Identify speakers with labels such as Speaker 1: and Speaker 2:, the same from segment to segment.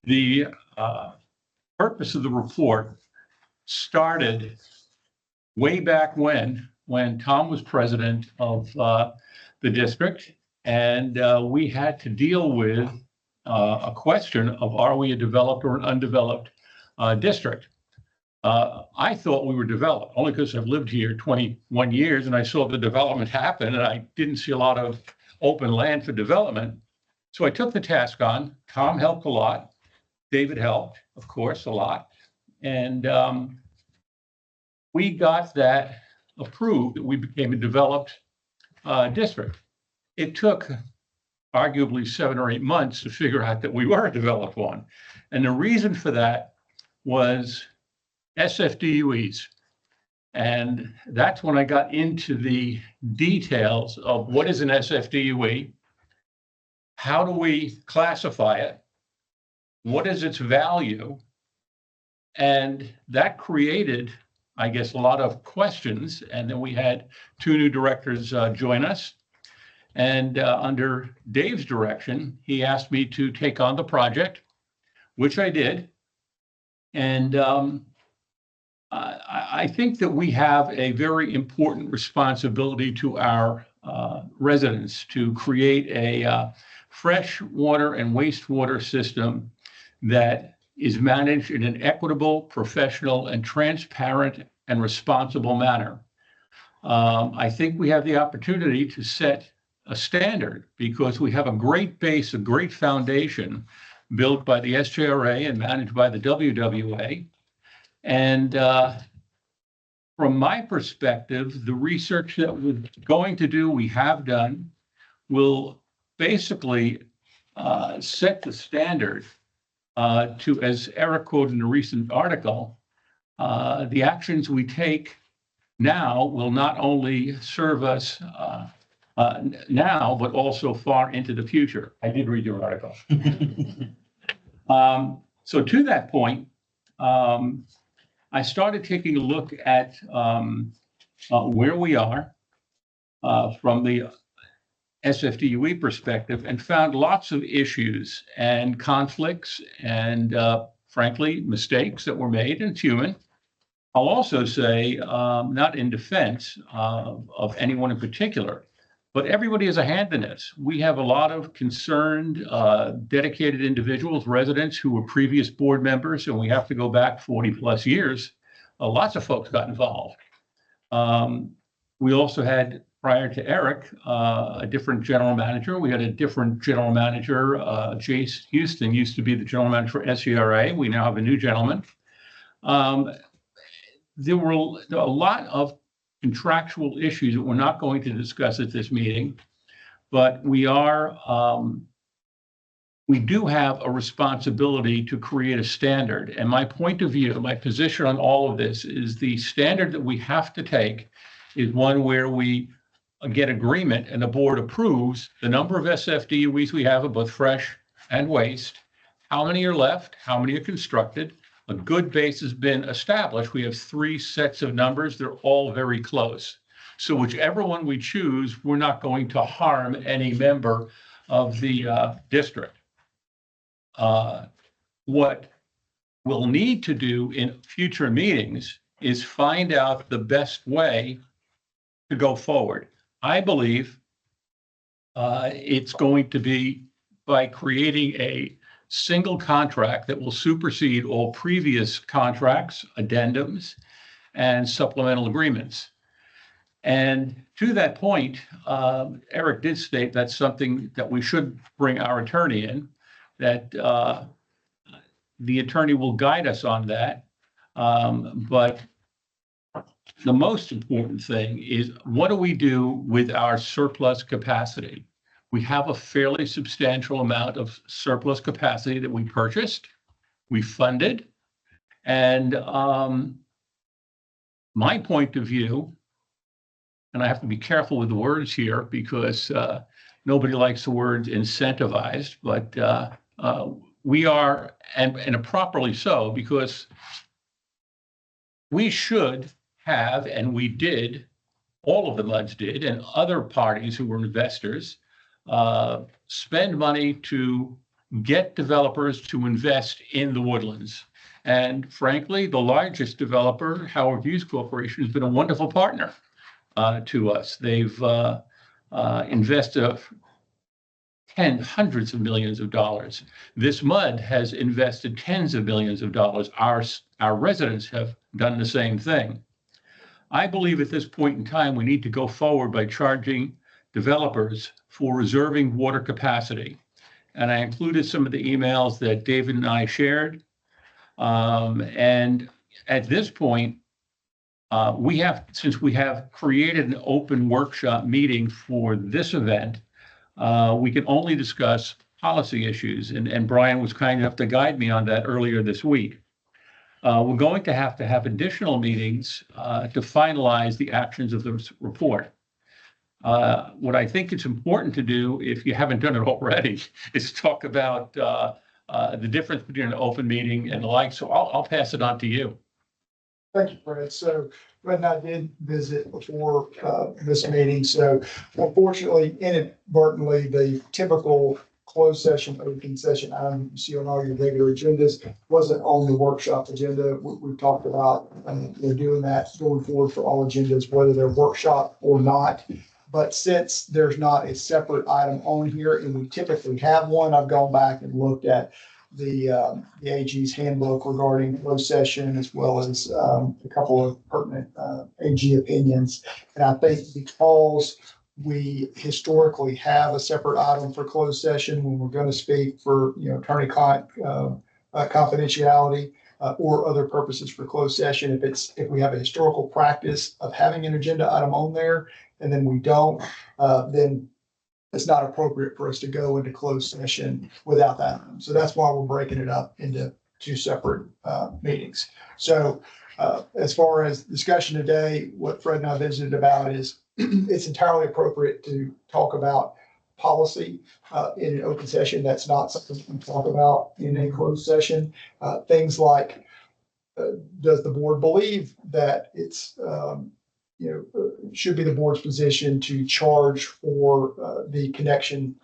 Speaker 1: The purpose of the report started way back when Tom was president of the district, and we had to deal with a question of, are we a developed or an undeveloped district? I thought we were developed only because I've lived here 21 years and I saw the development happen, and I didn't see a lot of open land for development. So I took the task on. Tom helped a lot. David helped, of course, a lot. And we got that approved, that we became a developed district. It took arguably 7 or 8 months to figure out that we were a developed one. And the reason for that was SFDUEs. And that's when I got into the details of what is an SFDUE, how do we classify it, what is its value, and that created, I guess, a lot of questions. And then we had 2 new directors join us. And under Dave's direction, he asked me to take on the project, which I did. And I think that we have a very important responsibility to our residents to create a fresh water and wastewater system that is managed in an equitable, professional, and transparent and responsible manner. I think we have the opportunity to set a standard because we have a great base, a great foundation built by the SJRA and managed by the WWA. And from my perspective, the research that we're going to do, we have done, will basically set the standard to, as Eric quoted in a recent article, the actions we take now will not only serve us now, but also far into the future. I did read your article. So to that point, I started taking a look at where we are from the SFDUE perspective and found lots of issues and conflicts and frankly, mistakes that were made, and it's human. I'll also say, not in defense of anyone in particular, but everybody has a hand in this. We have a lot of concerned, dedicated individuals, residents who were previous board members, and we have to go back 40 plus years. Lots of folks got involved. We also had, prior to Eric, a different general manager. We had a different general manager. Jace Houston used to be the general manager for SCRA. We now have a new gentleman. There were a lot of contractual issues that we're not going to discuss at this meeting, but we do have a responsibility to create a standard. And my point of view, my position on all of this is the standard that we have to take is one where we get agreement and the board approves the number of SFDUEs we have of both fresh and waste, how many are left, how many are constructed. A good base has been established. We have 3 sets of numbers. They're all very close. So whichever one we choose, we're not going to harm any member of the district. What we'll need to do in future meetings is find out the best way to go forward. I believe it's going to be by creating a single contract that will supersede all previous contracts, addendums, and supplemental agreements. And to that point, Eric did state that's something that we should bring our attorney in, that the attorney will guide us on that. But the most important thing is, what do we do with our surplus capacity? We have a fairly substantial amount of surplus capacity that we purchased, we funded, and my point of view, and I have to be careful with the words here because nobody likes the words incentivized, but we are, and properly so, because we should have, and we did, all of the MUDs did, and other parties who were investors, spend money to get developers to invest in the Woodlands. And frankly, the largest developer, Howard Hughes Corporation, has been a wonderful partner to us. They've invested hundreds of millions of dollars. This MUD has invested tens of millions of dollars. Our residents have done the same thing. I believe at this point in time, we need to go forward by charging developers for reserving water capacity. And I included some of the emails that David and I shared. And at this point, since we have created an open workshop meeting for this event, we can only discuss policy issues. And Brian was kind enough to guide me on that earlier this week. We're going to have additional meetings to finalize the actions of this report. What I think it's important to do, if you haven't done it already, is talk about the difference between an open meeting and the like. So I'll pass it on to you.
Speaker 2: Thank you, Fred. So Fred and I did visit before this meeting. So unfortunately, inadvertently, the typical closed session, open session item you see on all your regular agendas wasn't on the workshop agenda. We've talked about doing that going forward for all agendas, whether they're workshop or not. But since there's not a separate item on here, and we typically have one, I've gone back and looked at the AG's handbook regarding closed session, as well as a couple of pertinent AG opinions. And I think because we historically have a separate item for closed session when we're going to speak for attorney-client confidentiality or other purposes for closed session, if we have a historical practice of having an agenda item on there and then we don't, then it's not appropriate for us to go into closed session without that. So that's why we're breaking it up into two separate meetings. So as far as discussion today, what Fred and I visited about is it's entirely appropriate to talk about policy in an open session. That's not something we can talk about in a closed session. Things like, does the board believe that it's should be the board's position to charge for the connection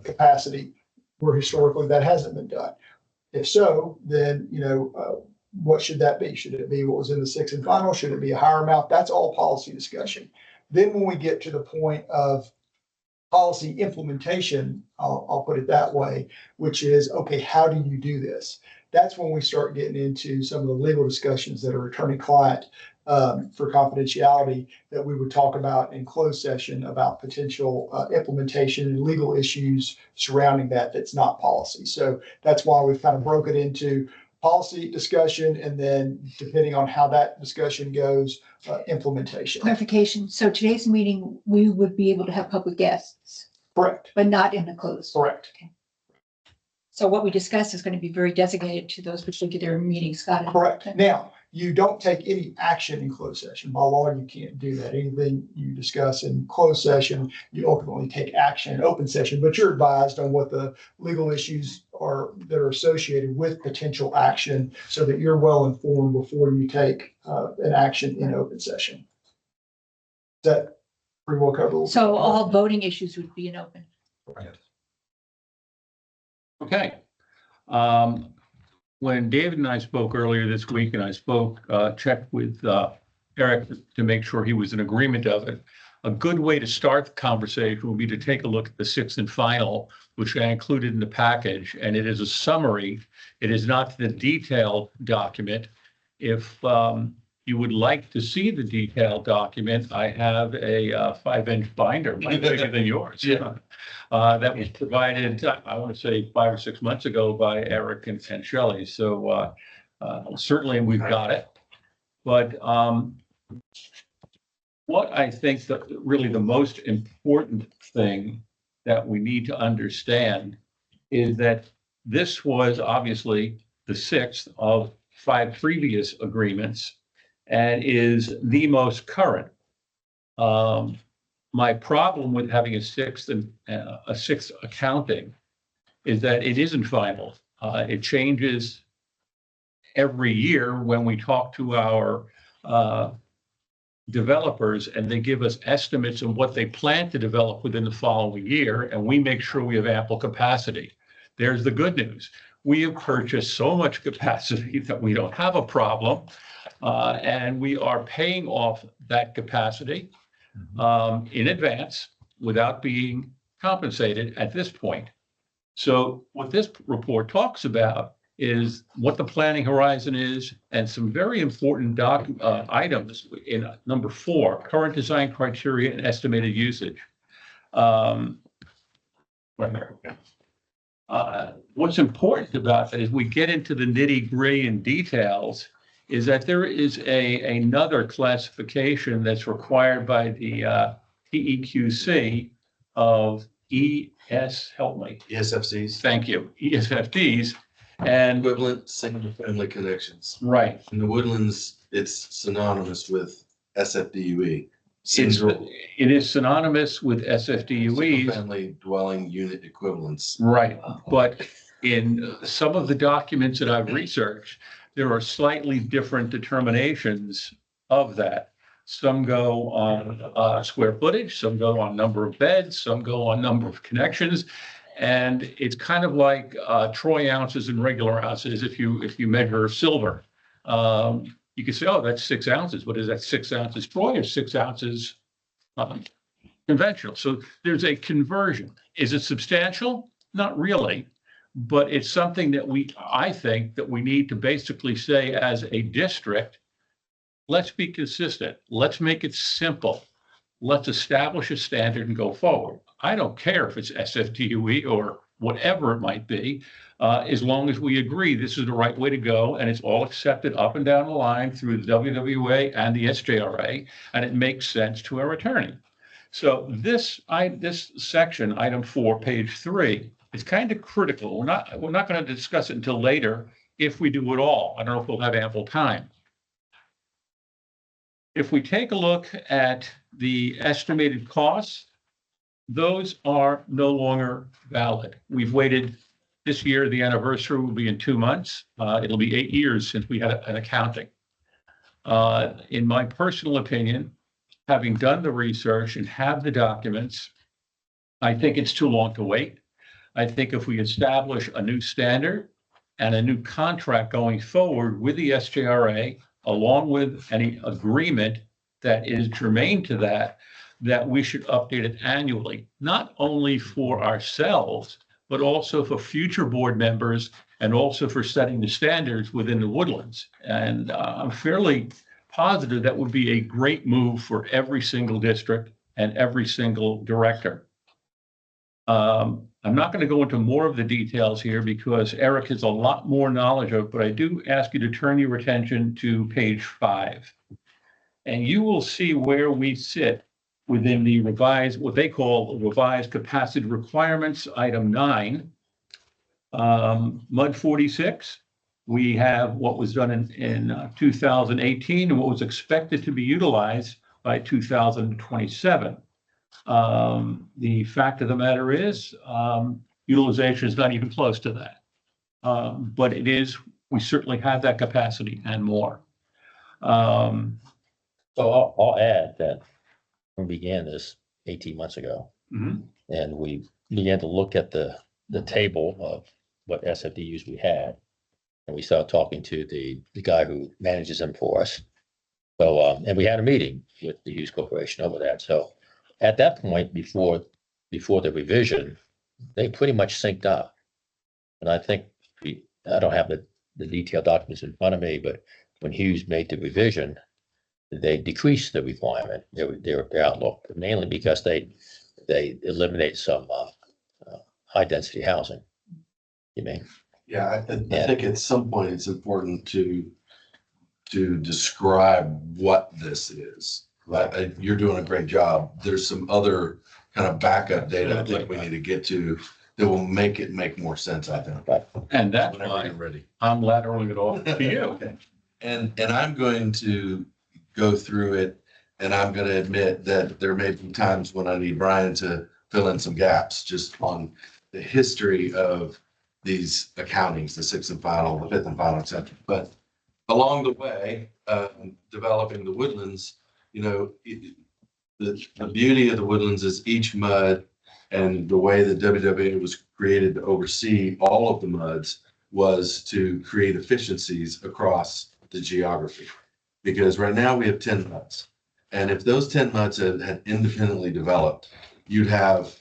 Speaker 2: capacity, where historically that hasn't been done? If so, then what should that be? Should it be what was in the sixth and final? Should it be a higher amount? That's all policy discussion. Then when we get to the point of policy implementation, I'll put it that way, which is, okay, how do you do this? That's when we start getting into some of the legal discussions that are attorney-client for confidentiality that we would talk about in closed session about potential implementation and legal issues surrounding that that's not policy. So that's why we've kind of broke it into policy discussion, and then depending on how that discussion goes, implementation.
Speaker 3: Clarification. So today's meeting, we would be able to have public guests,
Speaker 2: Correct.
Speaker 3: but not in a closed.
Speaker 2: Correct.
Speaker 3: Okay. So what we discuss is going to be very designated to those particular meetings. Got it?
Speaker 2: Correct. Now, you don't take any action in closed session. By law, you can't do that. Anything you discuss in closed session, you ultimately take action in open session, but you're advised on what the legal issues are that are associated with potential action so that you're well informed before you take an action in open session. Is that pretty well covered?
Speaker 3: So all voting issues would be in open.
Speaker 2: Correct.
Speaker 1: Okay. When David and I spoke earlier this week, and I checked with Eric to make sure he was in agreement of it, a good way to start the conversation would be to take a look at the sixth and final, which I included in the package, and it is a summary. It is not the detailed document. If you would like to see the detailed document, I have a 5-inch binder, much bigger than yours.
Speaker 2: Yeah.
Speaker 1: That was provided, I want to say 5 or 6 months ago by Eric and Shelley. So certainly we've got it. But what I think that really the most important thing that we need to understand is that this was obviously the 6th of 5 previous agreements and is the most current. My problem with having a sixth accounting is that it isn't final. It changes every year when we talk to our developers, and they give us estimates of what they plan to develop within the following year, and we make sure we have ample capacity. There's the good news. We have purchased so much capacity that we don't have a problem. And we are paying off that capacity in advance without being compensated at this point. So what this report talks about is what the planning horizon is and some very important items in number 4, current design criteria and estimated usage. What's important about that is we get into the nitty-gritty and details is that there is another classification that's required by the TEQC of help me.
Speaker 4: ESFCs,
Speaker 1: Thank you, ESFDs. And
Speaker 4: equivalent single-family connections.
Speaker 1: right,
Speaker 4: In the Woodlands, it's synonymous with SFDUE.
Speaker 1: it is synonymous with SFDUEs.
Speaker 4: Single-family dwelling unit equivalents.
Speaker 1: Right, but in some of the documents that I've researched, there are slightly different determinations of that. Some go on square footage, some go on number of beds, some go on number of connections. And it's kind of like troy ounces and regular ounces if you measure silver. You can say, oh, that's 6 ounces, but is that 6 ounces troy or 6 ounces conventional? So there's a conversion. Is it substantial? Not really. But it's something that I think that we need to basically say as a district, let's be consistent. Let's make it simple. Let's establish a standard and go forward. I don't care if it's SFDUE or whatever it might be, as long as we agree this is the right way to go and it's all accepted up and down the line through the WWA and the SJRA, and it makes sense to our attorney. So this section, item 4, page 3, is kind of critical. We're not going to discuss it until later if we do it all. I don't know if we'll have ample time. If we take a look at the estimated costs, those are no longer valid. We've waited this year, the anniversary will be in 2 months. It'll be 8 years since we had an accounting. In my personal opinion, having done the research and have the documents, I think it's too long to wait. I think if we establish a new standard and a new contract going forward with the SJRA, along with any agreement that is germane to that, that we should update it annually, not only for ourselves, but also for future board members and also for setting the standards within the Woodlands. And I'm fairly positive that would be a great move for every single district and every single director. I'm not going to go into more of the details here because Eric has a lot more knowledge of, but I do ask you to turn your attention to page 5. And you will see where we sit within the revised, what they call revised capacity requirements, item 9. MUD 46, we have what was done in 2018 and what was expected to be utilized by 2027. The fact of the matter is, utilization is not even close to that. But we certainly have that capacity and more.
Speaker 5: So I'll add that we began this 18 months ago, and we began to look at the table of what SFDUs we had, and we started talking to the guy who manages them for us. So, and we had a meeting with the Hughes Corporation over that. So at that point, before the revision, they pretty much synced up. And I think I don't have the detailed documents in front of me, but when Hughes made the revision, they decreased the requirement, their outlook, mainly because they eliminated some high density housing. You mean?
Speaker 4: Yeah, I think at some point it's important to describe what this is. Like, you're doing a great job. There's some other kind of backup data I think we need to get to that will make more sense, I think.
Speaker 1: And that's
Speaker 4: Whenever
Speaker 1: why
Speaker 4: you're ready.
Speaker 1: I'm lateraling it off to you.
Speaker 4: Okay. And I'm going to go through it, and I'm going to admit that there may be times when I need Brian to fill in some gaps just on the history of these accountings, the 6th and final, the 5th and final, et cetera. But along the way, developing the Woodlands, the beauty of the Woodlands is each MUD And the way that WWA was created to oversee all of the MUDs was to create efficiencies across the geography. Because right now we have 10 MUDs. And if those 10 MUDs had independently developed, you'd have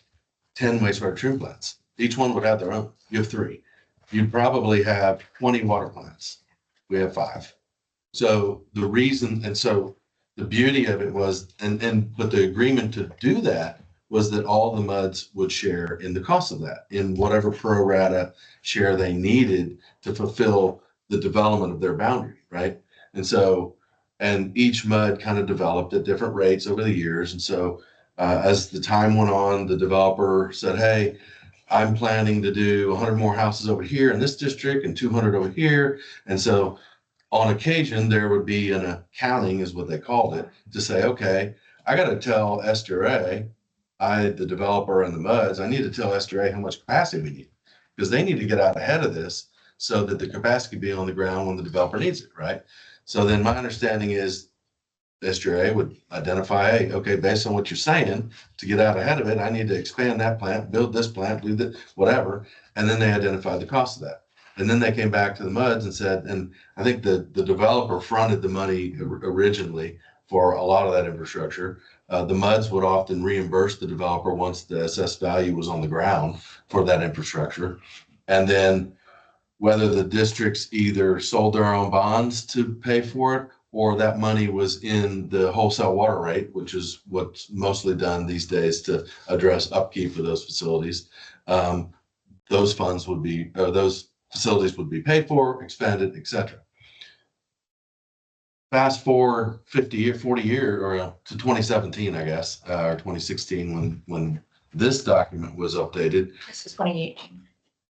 Speaker 4: 10 wastewater treatment plants. Each one would have their own. You have 3. You'd probably have 20 water plants. We have 5. So the reason, and so the beauty of it was, but the agreement to do that was that all the MUDs would share in the cost of that, in whatever pro rata share they needed to fulfill the development of their boundary, right? And so, and each MUD kind of developed at different rates over the years. And so as the time went on, the developer said, hey, I'm planning to do 100 more houses over here in this district and 200 over here. And so on occasion, there would be an accounting, is what they called it, to say, okay, I got to tell SDRA, the developer and the MUDs, I need to tell SDRA how much capacity we need, because they need to get out ahead of this so that the capacity can be on the ground when the developer needs it, right? So then my understanding is SDRA would identify, hey, okay, based on what you're saying, to get out ahead of it, I need to expand that plant, build this plant, do that, whatever. And then they identified the cost of that. And then they came back to the MUDs and said, and I think the developer fronted the money originally for a lot of that infrastructure. The MUDs would often reimburse the developer once the assessed value was on the ground for that infrastructure. And then whether the districts either sold their own bonds to pay for it, or that money was in the wholesale water rate, which is what's mostly done these days to address upkeep of those facilities. Those funds would be, those facilities would be paid for, expanded, et cetera. Fast forward 40 years, or to 2017, I guess, or 2016, when this document was updated.
Speaker 3: This is 2018.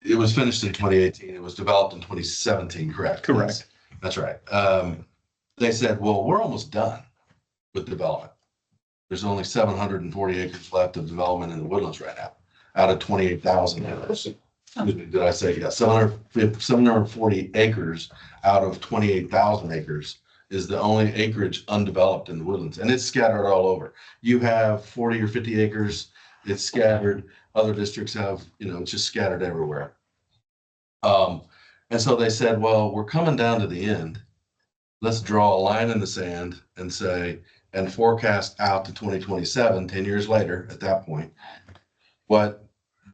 Speaker 4: It was finished in 2018. It was developed in 2017, correct?
Speaker 1: Correct.
Speaker 4: That's right. They said, well, we're almost done with development. There's only 740 acres left of development in the Woodlands right now, out of 28,000 acres. Did I say, yeah, 740 acres out of 28,000 acres is the only acreage undeveloped in the Woodlands, and it's scattered all over. You have 40 or 50 acres, it's scattered. Other districts have, it's just scattered everywhere. And so they said, well, we're coming down to the end. Let's draw a line in the sand and say, and forecast out to 2027, 10 years later at that point. What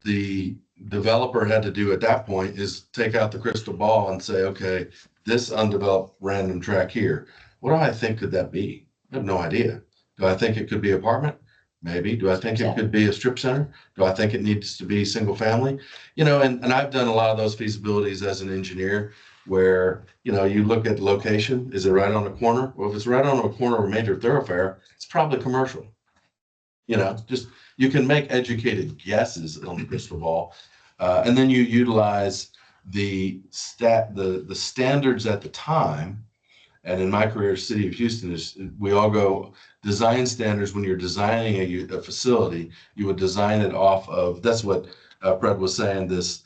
Speaker 4: the developer had to do at that point is take out the crystal ball and say, okay, this undeveloped random track here, what do I think could that be? I have no idea. Do I think it could be apartment? Maybe. Do I think it could be a strip center? Do I think it needs to be single family? And I've done a lot of those feasibilities as an engineer where, you look at location. Is it right on a corner? Well, if it's right on a corner of a major thoroughfare, it's probably commercial. Just you can make educated guesses on the crystal ball. And then you utilize the standards at the time. And in my career, City of Houston, we all go design standards. When you're designing a facility, you would design it off of, that's what Fred was saying, this,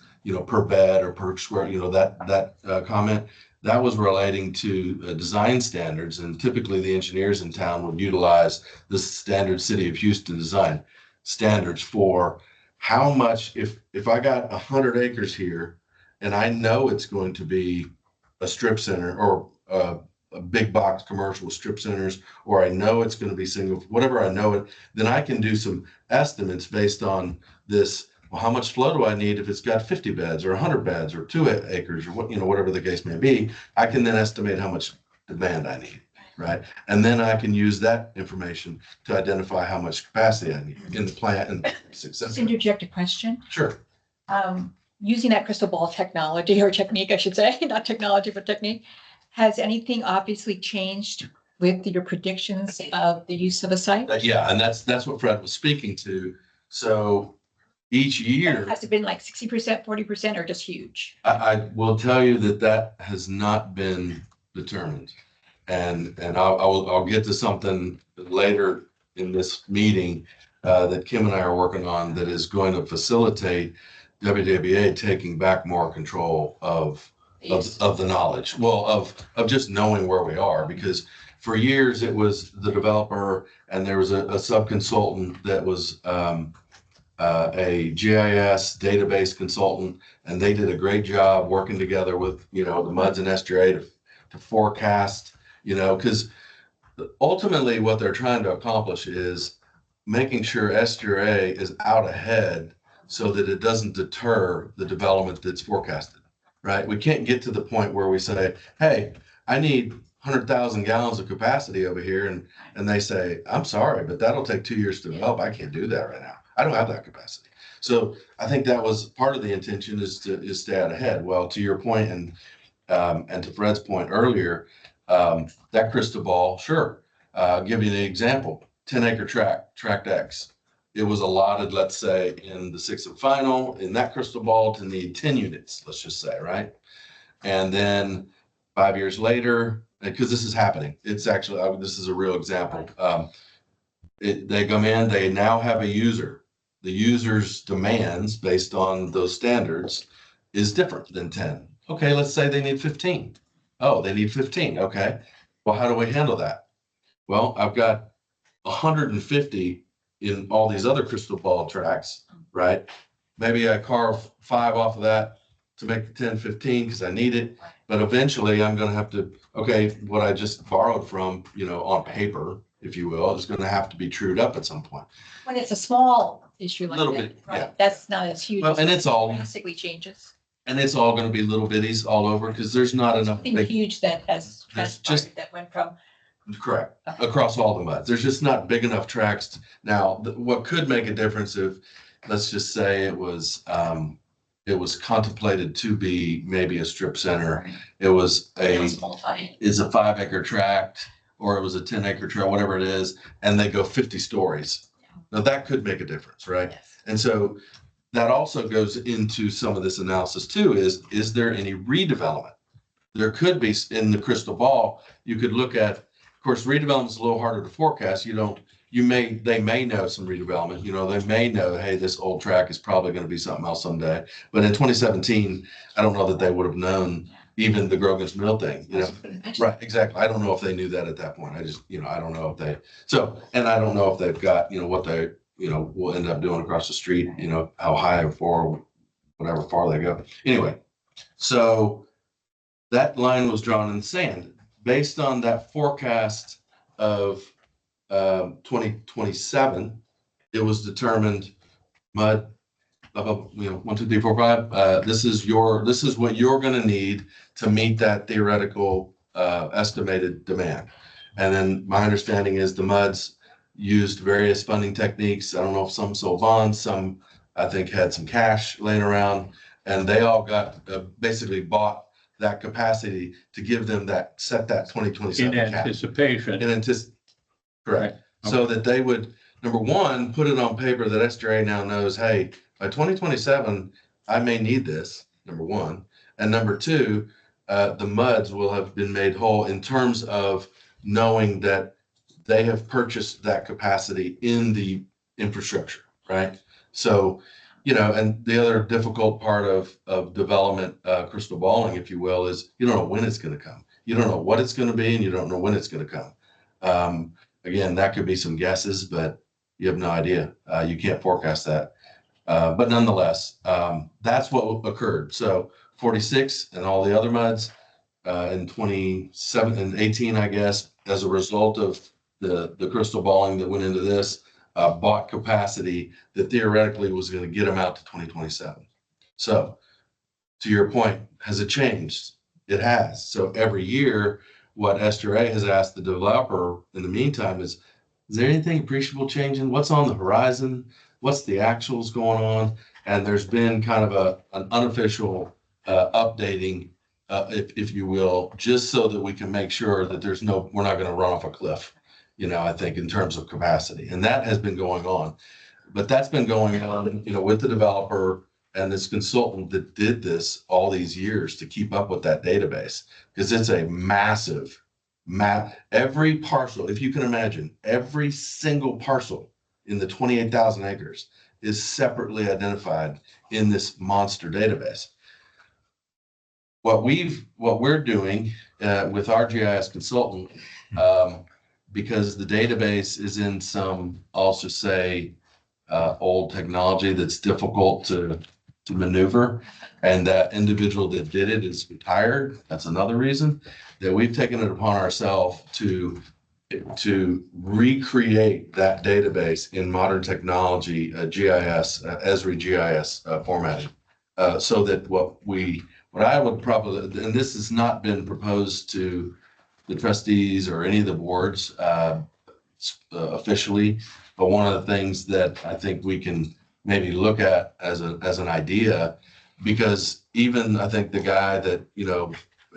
Speaker 4: per bed or per square, that comment, that was relating to design standards. And typically the engineers in town would utilize the standard City of Houston design standards for how much, if I got 100 acres here and I know it's going to be a strip center or a big box commercial strip centers, or I know it's going to be single, whatever I know it, then I can do some estimates based on this. Well, how much flow do I need if it's got 50 beds or 100 beds or 2 acres or whatever the case may be? I can then estimate how much demand I need, right? And then I can use that information to identify how much capacity I need in the plant and success.
Speaker 3: Just interject a question.
Speaker 4: Sure.
Speaker 3: Using that crystal ball technology or technique, I should say, not technology, but technique, has anything obviously changed with your predictions of the use of a site?
Speaker 4: Yeah, and that's what Fred was speaking to. So each year,
Speaker 3: Has it been like 60%, 40%, or just huge?
Speaker 4: I will tell you that has not been determined. And I'll get to something later in this meeting that Kim and I are working on that is going to facilitate WWA taking back more control of the knowledge, well, of just knowing where we are, because for years it was the developer and there was a sub-consultant that was a GIS database consultant, and they did a great job working together with, the MUDs and SDRA to forecast, because ultimately what they're trying to accomplish is making sure SDRA is out ahead so that it doesn't deter the development that's forecasted, right? We can't get to the point where we say, hey, I need 100,000 gallons of capacity over here. And they say, I'm sorry, but that'll take 2 years to develop. I can't do that right now. I don't have that capacity. So I think that was part of the intention is to stay out ahead. Well, to your point and to Fred's point earlier, that crystal ball, sure. I'll give you an example, 10-acre tract X. It was allotted, let's say, in the sixth and final, in that crystal ball to need 10 units, let's just say, right? And then 5 years later, because this is happening, it's actually, this is a real example. They come in, they now have a user. The user's demands based on those standards is different than 10. Okay, let's say they need 15. Oh, they need 15. Okay. Well, how do we handle that? Well, I've got 150 in all these other crystal ball tracks, right? Maybe I carve 5 off of that to make the 10, 15 because I need it. But eventually I'm going to have to, okay, what I just borrowed from, on paper, if you will, is going to have to be trued up at some point.
Speaker 3: When it's a small issue like
Speaker 4: Little
Speaker 3: that,
Speaker 4: bit,
Speaker 3: right?
Speaker 4: yeah.
Speaker 3: That's not as huge.
Speaker 4: Well,
Speaker 3: as
Speaker 4: and it's all,
Speaker 3: drastically changes.
Speaker 4: and it's all going to be little bitties all over because there's not enough.
Speaker 3: Something huge that has
Speaker 4: There's
Speaker 3: transpired that went from.
Speaker 4: Correct. Across all the MUDs. There's just not big enough tracks. Now, what could make a difference if, let's just say it was contemplated to be maybe a strip center. It was a 5-acre tract, or it was a 10-acre tract, whatever it is, and they go 50 stories. Now that could make a difference, right?
Speaker 3: Yes.
Speaker 4: And so that also goes into some of this analysis too, is there any redevelopment? There could be in the crystal ball, you could look at, of course, redevelopment is a little harder to forecast. They may know some redevelopment, they may know, hey, this old track is probably going to be something else someday. But in 2017, I don't know that they would have known even the Grogan's Mill thing, Right, exactly. I don't know if they knew that at that point. I just, I don't know if they, and I don't know if they've got, what they, will end up doing across the street, how high or whatever far they go. Anyway, so that line was drawn in the sand based on that forecast of 2027. It was determined MUD, 1, 2, 3, 4, 5. This is what you're going to need to meet that theoretical estimated demand. And then my understanding is the MUDs used various funding techniques. I don't know if some sold bonds, some I think had some cash laying around, and they all got basically bought that capacity to give them set that 2027
Speaker 1: In
Speaker 4: cap.
Speaker 1: anticipation.
Speaker 4: Correct. So that they would, number one, put it on paper that SDRA now knows, hey, by 2027, I may need this, number one. And number two, the MUDs will have been made whole in terms of knowing that they have purchased that capacity in the infrastructure, right? So, and the other difficult part of development, crystal balling, if you will, is you don't know when it's going to come. You don't know what it's going to be, and you don't know when it's going to come. Again, that could be some guesses, but you have no idea. You can't forecast that. But nonetheless, that's what occurred. So 46 and all the other MUDs in 27 and 18, I guess, as a result of the crystal balling that went into this, bought capacity that theoretically was going to get them out to 2027. So to your point, has it changed? It has. So every year, what SDRA has asked the developer in the meantime is there anything appreciable changing? What's on the horizon? What's the actuals going on? And there's been kind of an unofficial updating, if you will, just so that we can make sure that we're not going to run off a cliff, I think in terms of capacity. And that has been going on. But that's been going on, with the developer and this consultant that did this all these years to keep up with that database, because it's a massive map. Every parcel, if you can imagine, every single parcel in the 28,000 acres is separately identified in this monster database. What we're doing with our GIS consultant, because the database is in some, I'll just say, old technology that's difficult to maneuver. And that individual that did it is retired. That's another reason that we've taken it upon ourselves to recreate that database in modern technology, GIS, Esri GIS formatting. So that what I would probably, and this has not been proposed to the trustees or any of the boards officially, but one of the things that I think we can maybe look at as an idea, because even I think the guy that,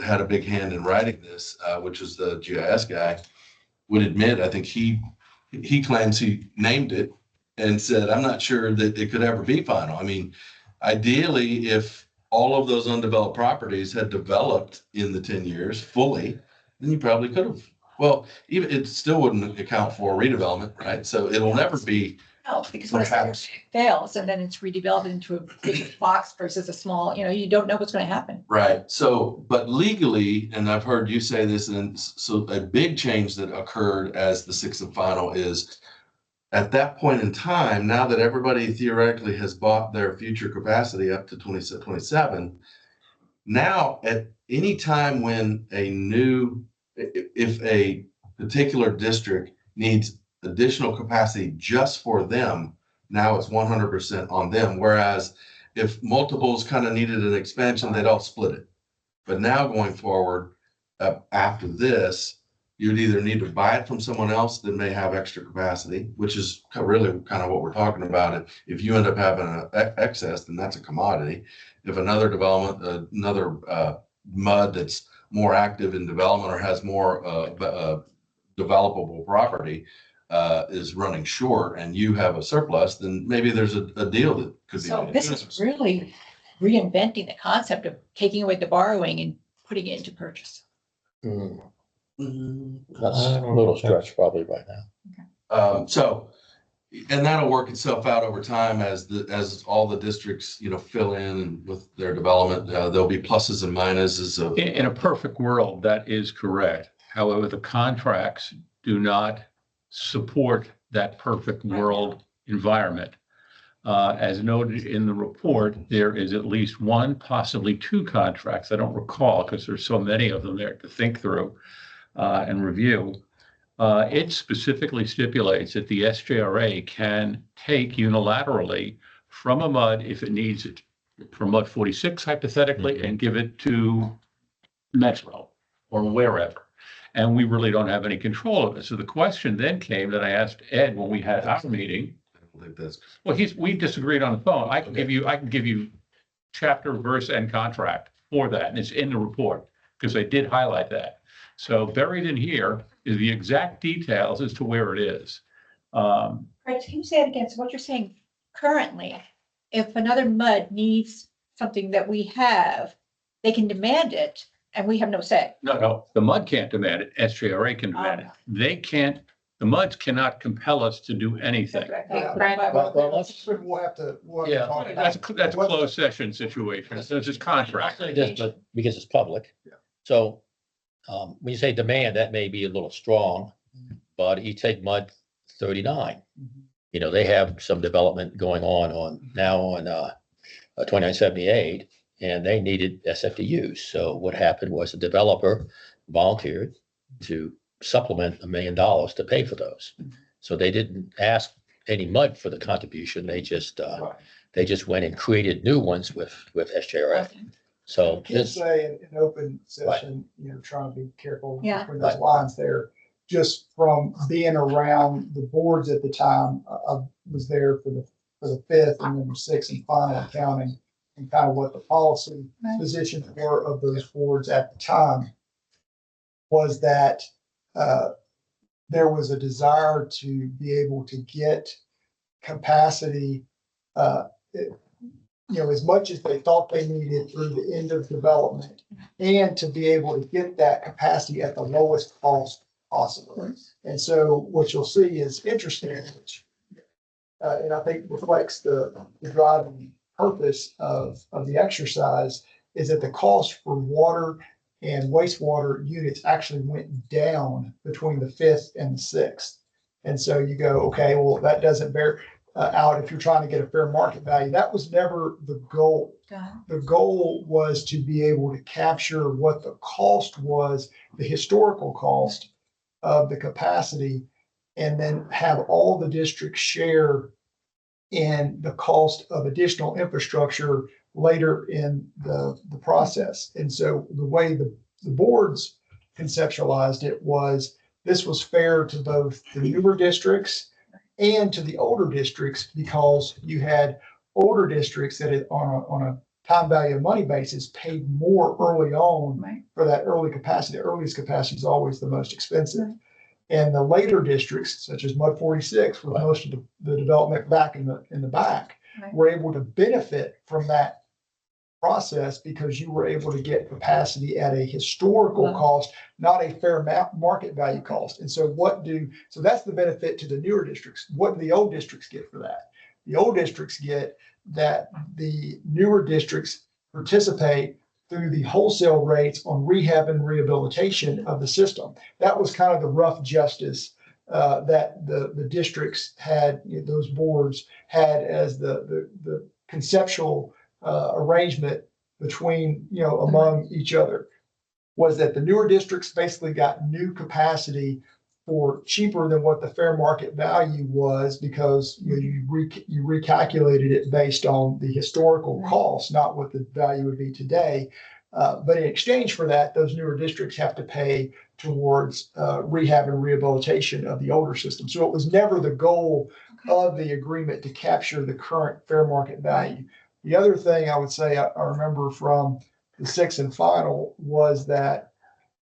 Speaker 4: had a big hand in writing this, which was the GIS guy, would admit, I think he claims he named it and said, I'm not sure that it could ever be final. I mean, ideally, if all of those undeveloped properties had developed in the 10 years fully, then you probably could have. Well, even it still wouldn't account for redevelopment, right? So it'll never be.
Speaker 3: No, because when
Speaker 4: Perhaps.
Speaker 3: it fails and then it's redeveloped into a big box versus a small, you don't know what's going to happen.
Speaker 4: Right. So, but legally, and I've heard you say this, and so a big change that occurred as the sixth and final is at that point in time, now that everybody theoretically has bought their future capacity up to 2027, now at any time when if a particular district needs additional capacity just for them, now it's 100% on them. Whereas if multiples kind of needed an expansion, they'd all split it. But now going forward, after this, you'd either need to buy it from someone else that may have extra capacity, which is really kind of what we're talking about. If you end up having an excess, then that's a commodity. If another development, another MUD that's more active in development or has more developable property is running short and you have a surplus, then maybe there's a deal that could be.
Speaker 3: So this is really reinventing the concept of taking away the borrowing and putting it into purchase.
Speaker 5: That's a little stretch probably right now.
Speaker 4: And that'll work itself out over time as all the districts, fill in and with their development, there'll be pluses and minuses of.
Speaker 1: In a perfect world, that is correct. However, the contracts do not support that perfect world environment. As noted in the report, there is at least one, possibly two contracts. I don't recall because there's so many of them there to think through and review. It specifically stipulates that the SJRA can take unilaterally from a MUD if it needs it, from MUD 46 hypothetically, and give it to Metro or wherever. And we really don't have any control of it. So the question then came that I asked Ed when we had our meeting.
Speaker 4: I don't think that's.
Speaker 1: Well, we disagreed on the phone. I can give you chapter, verse, and contract for that, and it's in the report because I did highlight that. So buried in here is the exact details as to where it is.
Speaker 3: Right, can you say it again? So what you're saying currently, if another MUD needs something that we have, they can demand it and we have no say.
Speaker 1: No, the MUD can't demand it. SJRA can demand it. They can't. The MUDs cannot compel us to do anything.
Speaker 2: We'll have to
Speaker 5: Yeah.
Speaker 2: talk about.
Speaker 1: That's a closed session situation. So it's just contract.
Speaker 5: I'll say this, but because it's public.
Speaker 2: Yeah.
Speaker 5: So when you say demand, that may be a little strong, but you take MUD 39. They have some development going on 2978, and they needed SFDUs. So what happened was the developer volunteered to supplement $1 million to pay for those. So they didn't ask any MUD for the contribution. They just went and created new ones with SJRA. So
Speaker 2: I can say in open session, trying to be careful
Speaker 3: Yeah.
Speaker 2: with those lines there. Just from being around the boards at the time, I was there for the fifth and then the sixth and final accounting, and kind of what the policy positions were of those boards at the time was that there was a desire to be able to get capacity, as much as they thought they needed through the end of development, and to be able to get that capacity at the lowest cost possible. And so what you'll see is interesting, which, and I think reflects the driving purpose of the exercise, is that the cost for water and wastewater units actually went down between the fifth and the sixth. And so you go, okay, well, that doesn't bear. out if you're trying to get a fair market value. That was never the goal. The goal was to be able to capture what the cost was, the historical cost of the capacity, and then have all the districts share in the cost of additional infrastructure later in the process. And so the way the boards conceptualized it was this was fair to both the newer districts and to the older districts, because you had older districts that had, on a time value of money basis, paid more early on
Speaker 3: Right.
Speaker 2: for that early capacity. The earliest capacity is always the most expensive. And the later districts, such as Mud 46, with
Speaker 5: Right.
Speaker 2: most of the development back in the back,
Speaker 3: Right.
Speaker 2: were able to benefit from that process because you were able to get capacity at a historical
Speaker 3: Wow.
Speaker 2: cost, not a fair market value cost. And so so that's the benefit to the newer districts. What do the old districts get for that? The old districts get that the newer districts participate through the wholesale rates on rehab and rehabilitation of the system. That was kind of the rough justice that the districts had, those boards had as the conceptual arrangement between, among each other, was that the newer districts basically got new capacity for cheaper than what the fair market value was, because you recalculated it based on the historical cost, not what the value would be today. But in exchange for that, those newer districts have to pay towards rehab and rehabilitation of the older system. So it was never the goal of the agreement to capture the current fair market value. The other thing I would say I remember from the sixth and final was that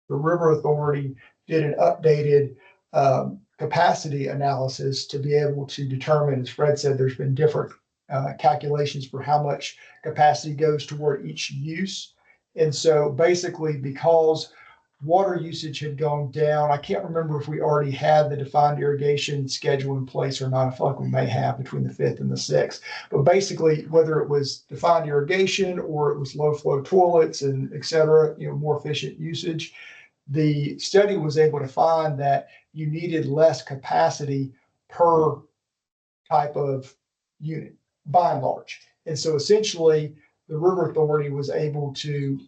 Speaker 2: the River Authority did an updated capacity analysis to be able to determine, as Fred said, there's been different calculations for how much capacity goes toward each use. And so basically, because water usage had gone down, I can't remember if we already had the defined irrigation schedule in place or not. I feel like we may have between the 5th and the 6th. But basically, whether it was defined irrigation or it was low flow toilets and et cetera, more efficient usage, the study was able to find that you needed less capacity per type of unit, by and large. And so essentially, the River Authority was able to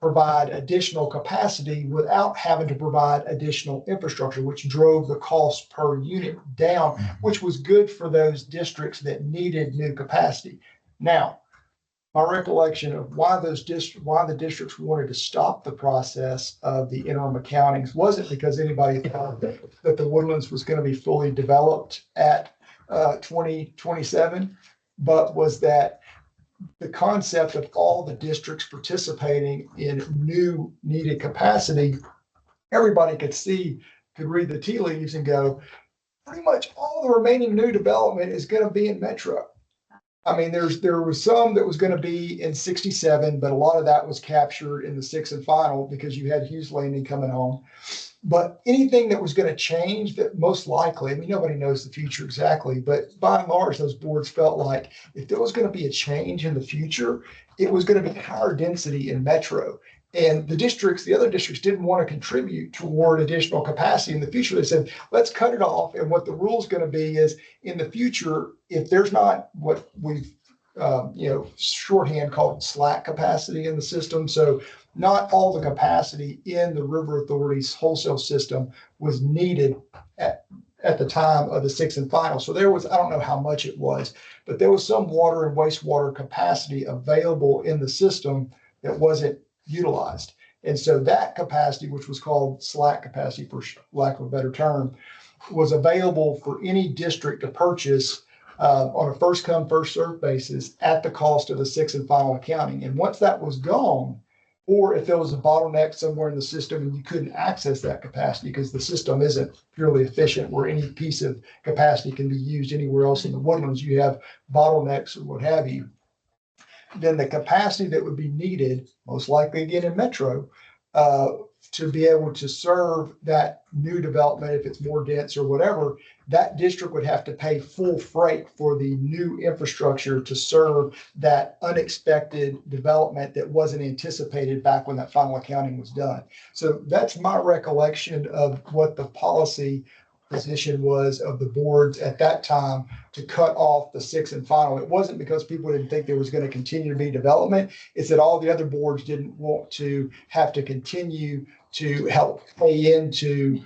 Speaker 2: provide additional capacity without having to provide additional infrastructure, which drove the cost per unit down, which was good for those districts that needed new capacity. Now, my recollection of why the districts wanted to stop the process of the interim accountings wasn't because anybody thought that the Woodlands was going to be fully developed at 2027, but was that the concept of all the districts participating in new needed capacity, everybody could read the tea leaves and go, pretty much all the remaining new development is going to be in Metro. I mean, there was some that was going to be in 67, but a lot of that was captured in the sixth and final because you had Hughes Landing coming on. But anything that was going to change, that most likely, I mean, nobody knows the future exactly, but by and large, those boards felt like if there was going to be a change in the future, it was going to be higher density in Metro. And the other districts didn't want to contribute toward additional capacity in the future. They said, let's cut it off. And what the rule is going to be is in the future, if there's not what we've, shorthand called slack capacity in the system. So not all the capacity in the River Authority's wholesale system was needed at the time of the sixth and final. So there was, I don't know how much it was, but there was some water and wastewater capacity available in the system that wasn't utilized. And so that capacity, which was called slack capacity for lack of a better term, was available for any district to purchase on a first come, first served basis at the cost of the sixth and final accounting. And once that was gone, or if there was a bottleneck somewhere in the system and you couldn't access that capacity because the system isn't purely efficient where any piece of capacity can be used anywhere else in the Woodlands, you have bottlenecks or what have you, then the capacity that would be needed, most likely again in Metro, to be able to serve that new development, if it's more dense or whatever, that district would have to pay full freight for the new infrastructure to serve that unexpected development that wasn't anticipated back when that final accounting was done. So that's my recollection of what the policy position was of the boards at that time to cut off the sixth and final. It wasn't because people didn't think there was going to continue to be development. It's that all the other boards didn't want to have to continue to help pay into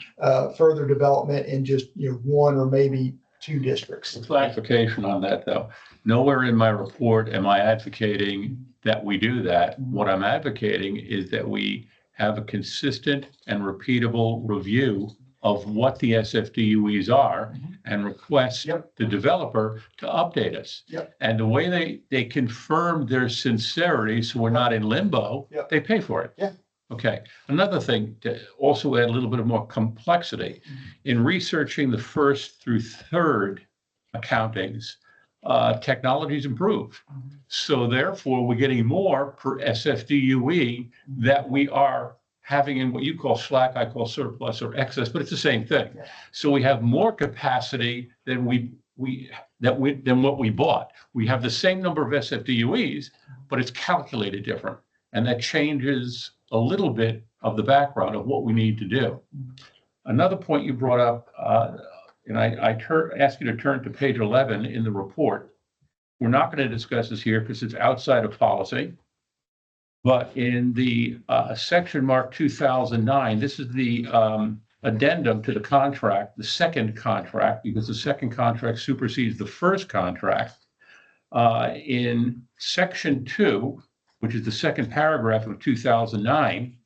Speaker 2: further development in just, one or maybe two districts.
Speaker 1: Clarification on that, though. Nowhere in my report am I advocating that we do that. What I'm advocating is that we have a consistent and repeatable review of what the SFDUEs are and request
Speaker 2: Yep.
Speaker 1: the developer to update us.
Speaker 2: Yep.
Speaker 1: And the way they confirm their sincerity, so we're not in limbo,
Speaker 2: Yep.
Speaker 1: they pay for it.
Speaker 2: Yeah.
Speaker 1: Okay. Another thing to also add a little bit of more complexity in researching the first through third accountings, technology's improved. So therefore, we're getting more per SFDUE that we are having in what you call slack, I call surplus or excess, but it's the same thing.
Speaker 2: Yeah.
Speaker 1: So we have more capacity than than what we bought. We have the same number of SFDUEs, but it's calculated different. And that changes a little bit of the background of what we need to do. Another point you brought up, and I ask you to turn to page 11 in the report. We're not going to discuss this here because it's outside of policy. But in the section marked 2009, this is the addendum to the contract, the second contract, because the second contract supersedes the first contract. In section 2, which is the second paragraph of 2009,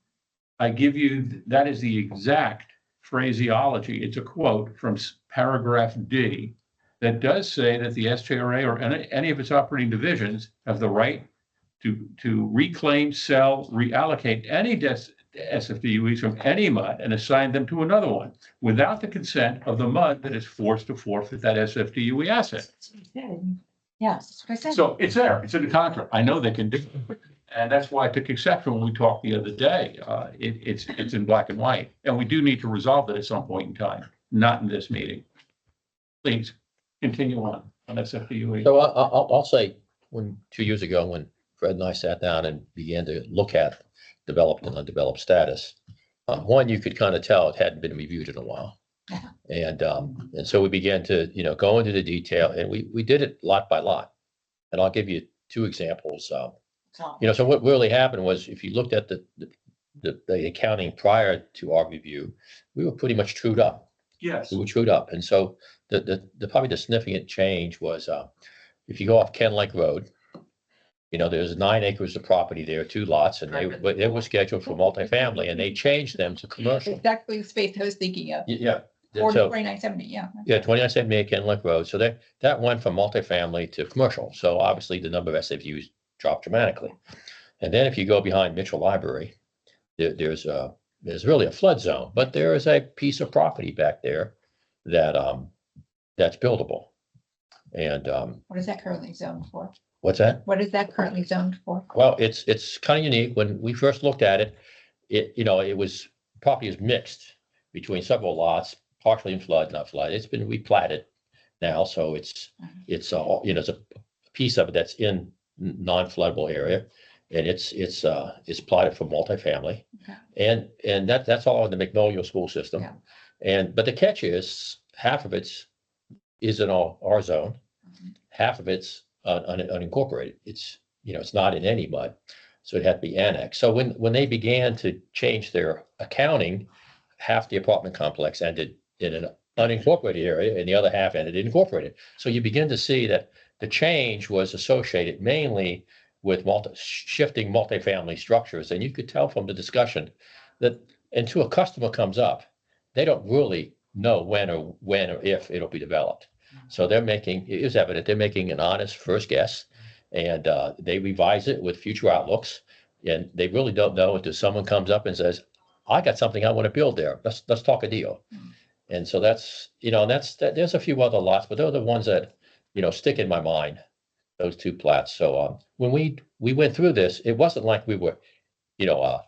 Speaker 1: I give you, that is the exact phraseology. It's a quote from paragraph D that does say that the SJRA or any of its operating divisions have the right to reclaim, sell, reallocate any SFDUEs from any MUD and assign them to another one without the consent of the MUD that is forced to forfeit that SFDUE asset.
Speaker 3: Yes, that's what I said.
Speaker 1: So it's there, it's in the contract. I know they can do it. And that's why I took exception when we talked the other day. It's in black and white. And we do need to resolve that at some point in time, not in this meeting. Please continue on SFDUE.
Speaker 5: So I'll say, 2 years ago, when Fred and I sat down and began to look at developed and undeveloped status, one, you could kind of tell it hadn't been reviewed in a while. And so we began to, go into the detail, and we did it lot by lot. And I'll give you 2 examples. So what really happened was, if you looked at the accounting prior to our review, we were pretty much trued up.
Speaker 1: Yes.
Speaker 5: We were trued up. And so the probably the significant change was, if you go off Ken Lake Road, there's 9 acres of property there, 2 lots, and they were scheduled for multifamily, and they changed them to commercial.
Speaker 3: Exactly the space I was thinking of.
Speaker 5: Yeah.
Speaker 3: Or
Speaker 5: So,
Speaker 3: 2970, yeah.
Speaker 5: yeah, 2978 Ken Lake Road. So that went from multifamily to commercial. So obviously the number of SFUs dropped dramatically. And then if you go behind Mitchell Library, there's really a flood zone, but there is a piece of property back there that's buildable. And
Speaker 3: What is that currently zoned for?
Speaker 5: what's that?
Speaker 3: What is that currently zoned for?
Speaker 5: Well, it's kind of unique. When we first looked at it, it was property is mixed between several lots, partially in flood, not flood. It's been replatted now, so it's all, it's a piece of it that's in non-floodable area, and it's plotted for multifamily.
Speaker 3: Okay.
Speaker 5: And that's all in the Magnolia school system.
Speaker 3: Yeah.
Speaker 5: But the catch is half of it's in our zone, half of it's unincorporated. It's not in any MUD, so it had to be annexed. So when they began to change their accounting, half the apartment complex ended in an unincorporated area and the other half ended incorporated. So you begin to see that the change was associated mainly with shifting multifamily structures. And you could tell from the discussion that until a customer comes up, they don't really know when or if it'll be developed. So it is evident they're making an honest first guess, and they revise it with future outlooks. And they really don't know until someone comes up and says, I got something I want to build there. Let's talk a deal. And so there's a few other lots, but they're the ones that, stick in my mind, those 2 plats. So when we went through this, it wasn't like we were, the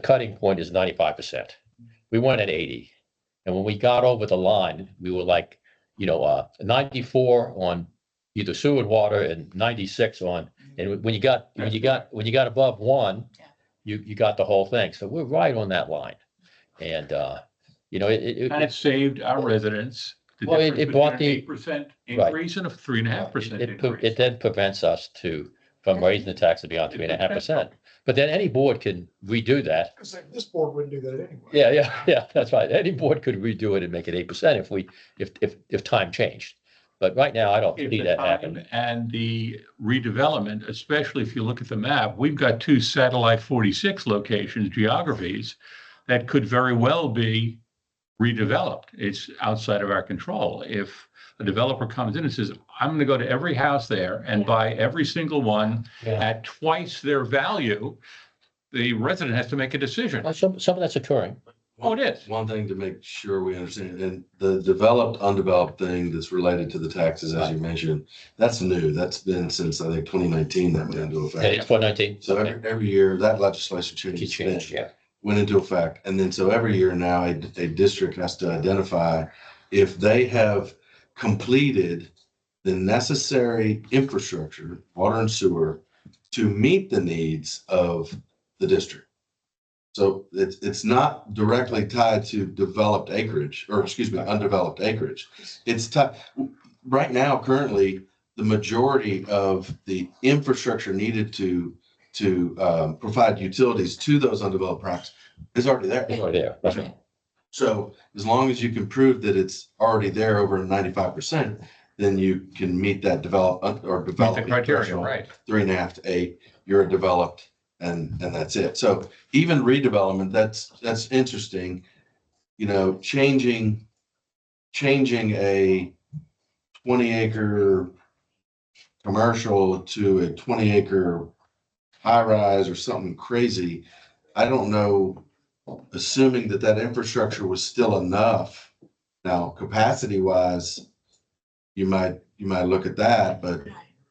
Speaker 5: cutting point is 95%. We went at 80. And when we got over the line, we were like, 94 on either sewer and water and 96 on, and when you got above 1, you got the whole thing. So we're right on that line. And
Speaker 1: And it saved our residents the
Speaker 5: Well, it
Speaker 1: difference
Speaker 5: brought
Speaker 1: between
Speaker 5: the-
Speaker 1: an 8%
Speaker 5: Right.
Speaker 1: increase and a 3.5% increase.
Speaker 5: It then prevents us from raising the taxes beyond 3.5%. But then any board can redo that.
Speaker 2: This board wouldn't do that anyway.
Speaker 5: Yeah, that's right. Any board could redo it and make it 8% if time changed. But right now, I don't
Speaker 1: If
Speaker 5: see
Speaker 1: the
Speaker 5: that
Speaker 1: time
Speaker 5: happening.
Speaker 1: and the redevelopment, especially if you look at the map, we've got 2 satellite 46 locations, geographies, that could very well be redeveloped. It's outside of our control. If a developer comes in and says, I'm gonna go to every house there and buy every single one
Speaker 5: Yeah.
Speaker 1: at twice their value, the resident has to make a decision.
Speaker 5: Well, some of that's occurring.
Speaker 1: Oh, it is.
Speaker 4: One thing to make sure we understand, and the developed, undeveloped thing that's related to the taxes, as you mentioned, that's new. That's been since, I think, 2019 that went into
Speaker 5: Yeah,
Speaker 4: effect.
Speaker 5: it's 419.
Speaker 4: So every year, that legislation change
Speaker 5: Yeah.
Speaker 4: went into effect. And then so every year now, a district has to identify if they have completed the necessary infrastructure, water and sewer, to meet the needs of the district. So it's not directly tied to developed acreage, or excuse me, undeveloped acreage. It's tied, right now, currently, the majority of the infrastructure needed to provide utilities to those undeveloped tracts is already there.
Speaker 5: It's already there. That's right.
Speaker 4: So as long as you can prove that it's already there over 95%, then you can meet that develop or
Speaker 1: Meet the
Speaker 4: develop
Speaker 1: criteria,
Speaker 4: threshold.
Speaker 1: right?
Speaker 4: 3.5 to 8, you're developed, and that's it. So even redevelopment, that's interesting. Changing a 20-acre commercial to a 20-acre high rise or something crazy. I don't know, assuming that infrastructure was still enough. Now, capacity wise, you might look at that, but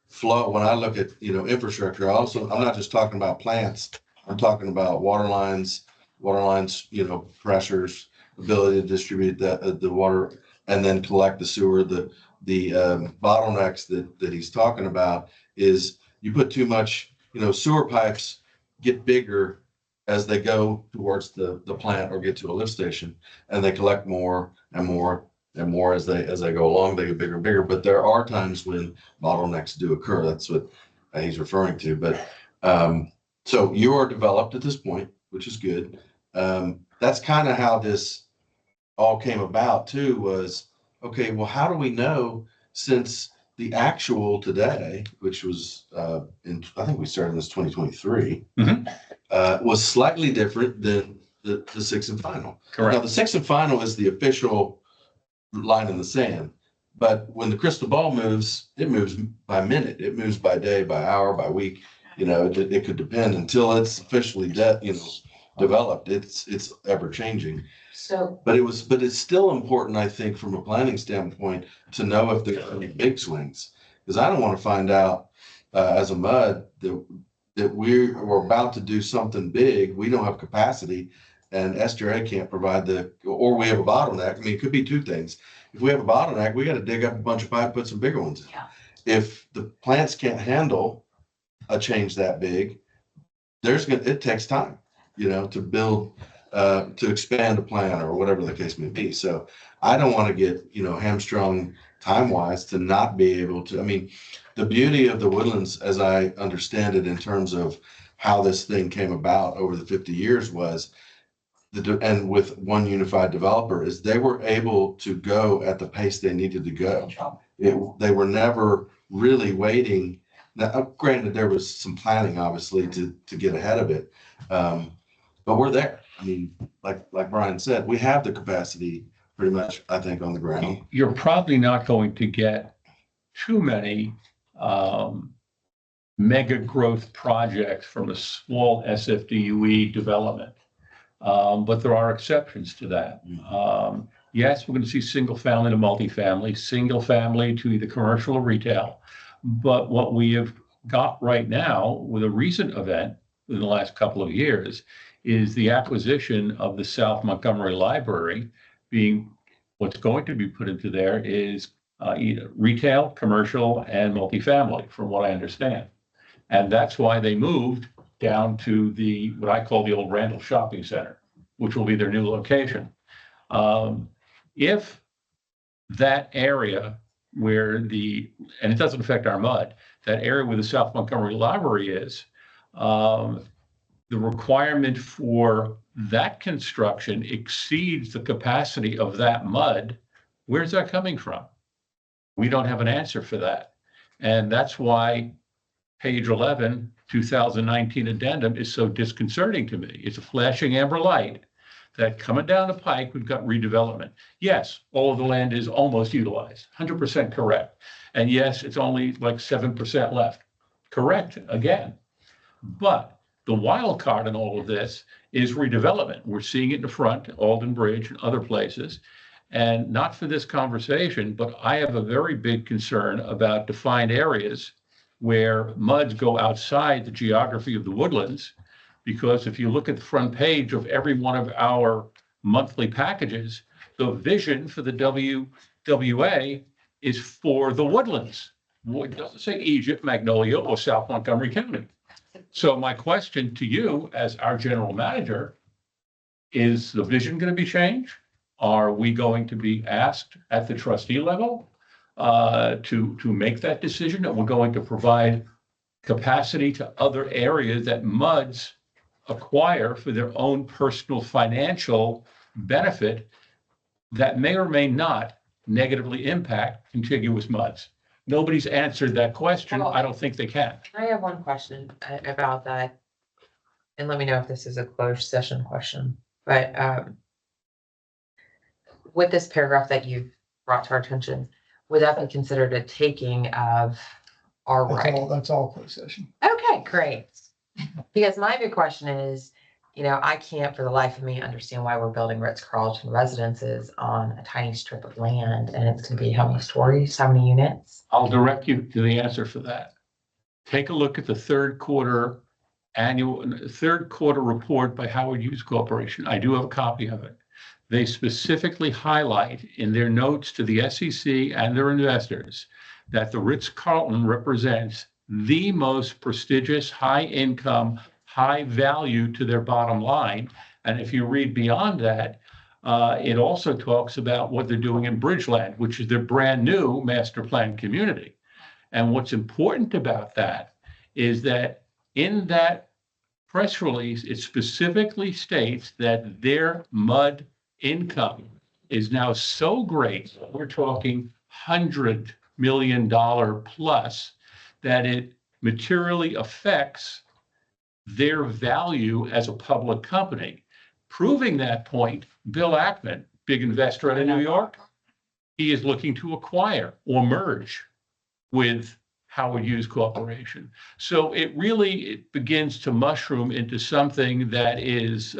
Speaker 4: flow, when I look at, infrastructure, I'm not just talking about plants. I'm talking about water lines, pressures, ability to distribute the water and then collect the sewer. The bottlenecks that he's talking about is you put too much, sewer pipes get bigger as they go towards the plant or get to a lift station, and they collect more and more and more as they go along. They get bigger and bigger, but there are times when bottlenecks do occur. That's what he's referring to. But so you are developed at this point, which is good. That's kind of how this all came about too, was, okay, well, how do we know, since the actual today, which was I think we started this 2023, was slightly different than the sixth and final. Now,
Speaker 1: Correct.
Speaker 4: the sixth and final is the official line in the sand. But when the crystal ball moves, it moves by minute. It moves by day, by hour, by week. It could depend until it's officially developed. It's ever changing.
Speaker 3: So,
Speaker 4: But it's still important, I think, from a planning standpoint, to know if there's any big swings. Because I don't want to find out as a MUD that we're about to do something big, we don't have capacity, and SDRA can't provide or we have a bottleneck. I mean, it could be two things. If we have a bottleneck, we got to dig up a bunch of pipe, put some bigger ones in.
Speaker 3: Yeah.
Speaker 4: If the plants can't handle a change that big, it takes time, to build, to expand a plant or whatever the case may be. So I don't want to get, hamstrung time-wise to not be able to. I mean, the beauty of the Woodlands, as I understand it, in terms of how this thing came about over the 50 years, was and with one unified developer, is they were able to go at the pace they needed to go. They were never really waiting. Now, granted, there was some planning, obviously, to get ahead of it. But we're there. I mean, like Brian said, we have the capacity pretty much, I think, on the ground.
Speaker 1: You're probably not going to get too many mega growth projects from a small SFDUE development. But there are exceptions to that. Yes, we're going to see single family to multifamily, single family to either commercial or retail. But what we have got right now with a recent event in the last couple of years is the acquisition of the South Montgomery Library. Being what's going to be put into there is retail, commercial, and multifamily, from what I understand. And that's why they moved down to what I call the old Randall Shopping Center, which will be their new location. If that area where and it doesn't affect our mud, that area where the South Montgomery Library is, the requirement for that construction exceeds the capacity of that mud, where's that coming from? We don't have an answer for that. And that's why page 11, 2019 addendum is so disconcerting to me. It's a flashing amber light that coming down the pike, we've got redevelopment. Yes, all of the land is almost utilized, 100% correct. And yes, it's only like 7% left. Correct again. But the wild card in all of this is redevelopment. We're seeing it in the front, Alden Bridge and other places. And not for this conversation, but I have a very big concern about defined areas where muds go outside the geography of the woodlands. Because if you look at the front page of every one of our monthly packages, the vision for the WWA is for the woodlands. It doesn't say Egypt, Magnolia, or South Montgomery County. So my question to you as our general manager, is the vision going to be changed? Are we going to be asked at the trustee level to make that decision? That we're going to provide capacity to other areas that MUDs acquire for their own personal financial benefit that may or may not negatively impact contiguous MUDs? Nobody's answered that question.
Speaker 6: Well,
Speaker 1: I don't think they can.
Speaker 6: I have one question about that. And let me know if this is a closed session question, but with this paragraph that you've brought to our attention, would that be considered a taking of our right?
Speaker 2: That's all closed session.
Speaker 6: Okay, great. Because my big question is, I can't for the life of me understand why we're building Ritz-Carlton residences on a tiny strip of land, and it's gonna be how many stories, how many units?
Speaker 1: I'll direct you to the answer for that. Take a look at the third quarter report by Howard Hughes Corporation. I do have a copy of it. They specifically highlight in their notes to the SEC and their investors that the Ritz-Carlton represents the most prestigious, high income, high value to their bottom line. And if you read beyond that, it also talks about what they're doing in Bridgeland, which is their brand new master plan community. And what's important about that is that in that press release, it specifically states that their MUD income is now so great, we're talking $100 million plus, that it materially affects their value as a public company. Proving that point, Bill Ackman, big investor out of New York, he is looking to acquire or merge with Howard Hughes Corporation. So it begins to mushroom into something that is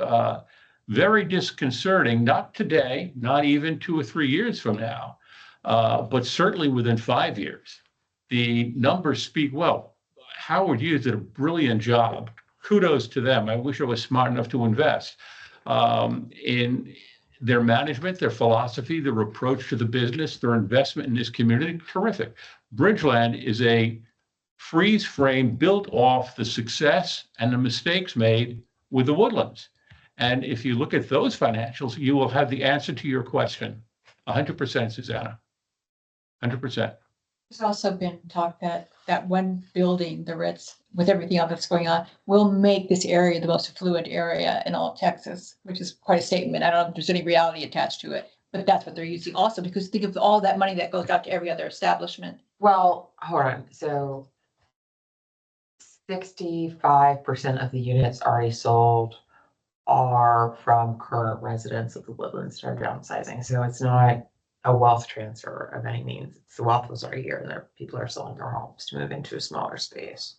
Speaker 1: very disconcerting, not today, not even 2 or 3 years from now, but certainly within 5 years. The numbers speak well. Howard Hughes did a brilliant job. Kudos to them. I wish I was smart enough to invest in their management, their philosophy, their approach to the business, their investment in this community. Terrific. Bridgeland is a freeze frame built off the success and the mistakes made with the Woodlands. And if you look at those financials, you will have the answer to your question. 100%, Susanna. 100%.
Speaker 3: There's also been talk that one building, the Ritz, with everything else that's going on, will make this area the most affluent area in all of Texas, which is quite a statement. I don't know if there's any reality attached to it, but that's what they're using also, because think of all that money that goes out to every other establishment.
Speaker 6: Well, hold on, so 65% of the units already sold are from current residents of the Woodlands that are downsizing, so it's not a wealth transfer of any means. It's the wealth was already here, and people are selling their homes to move into a smaller space.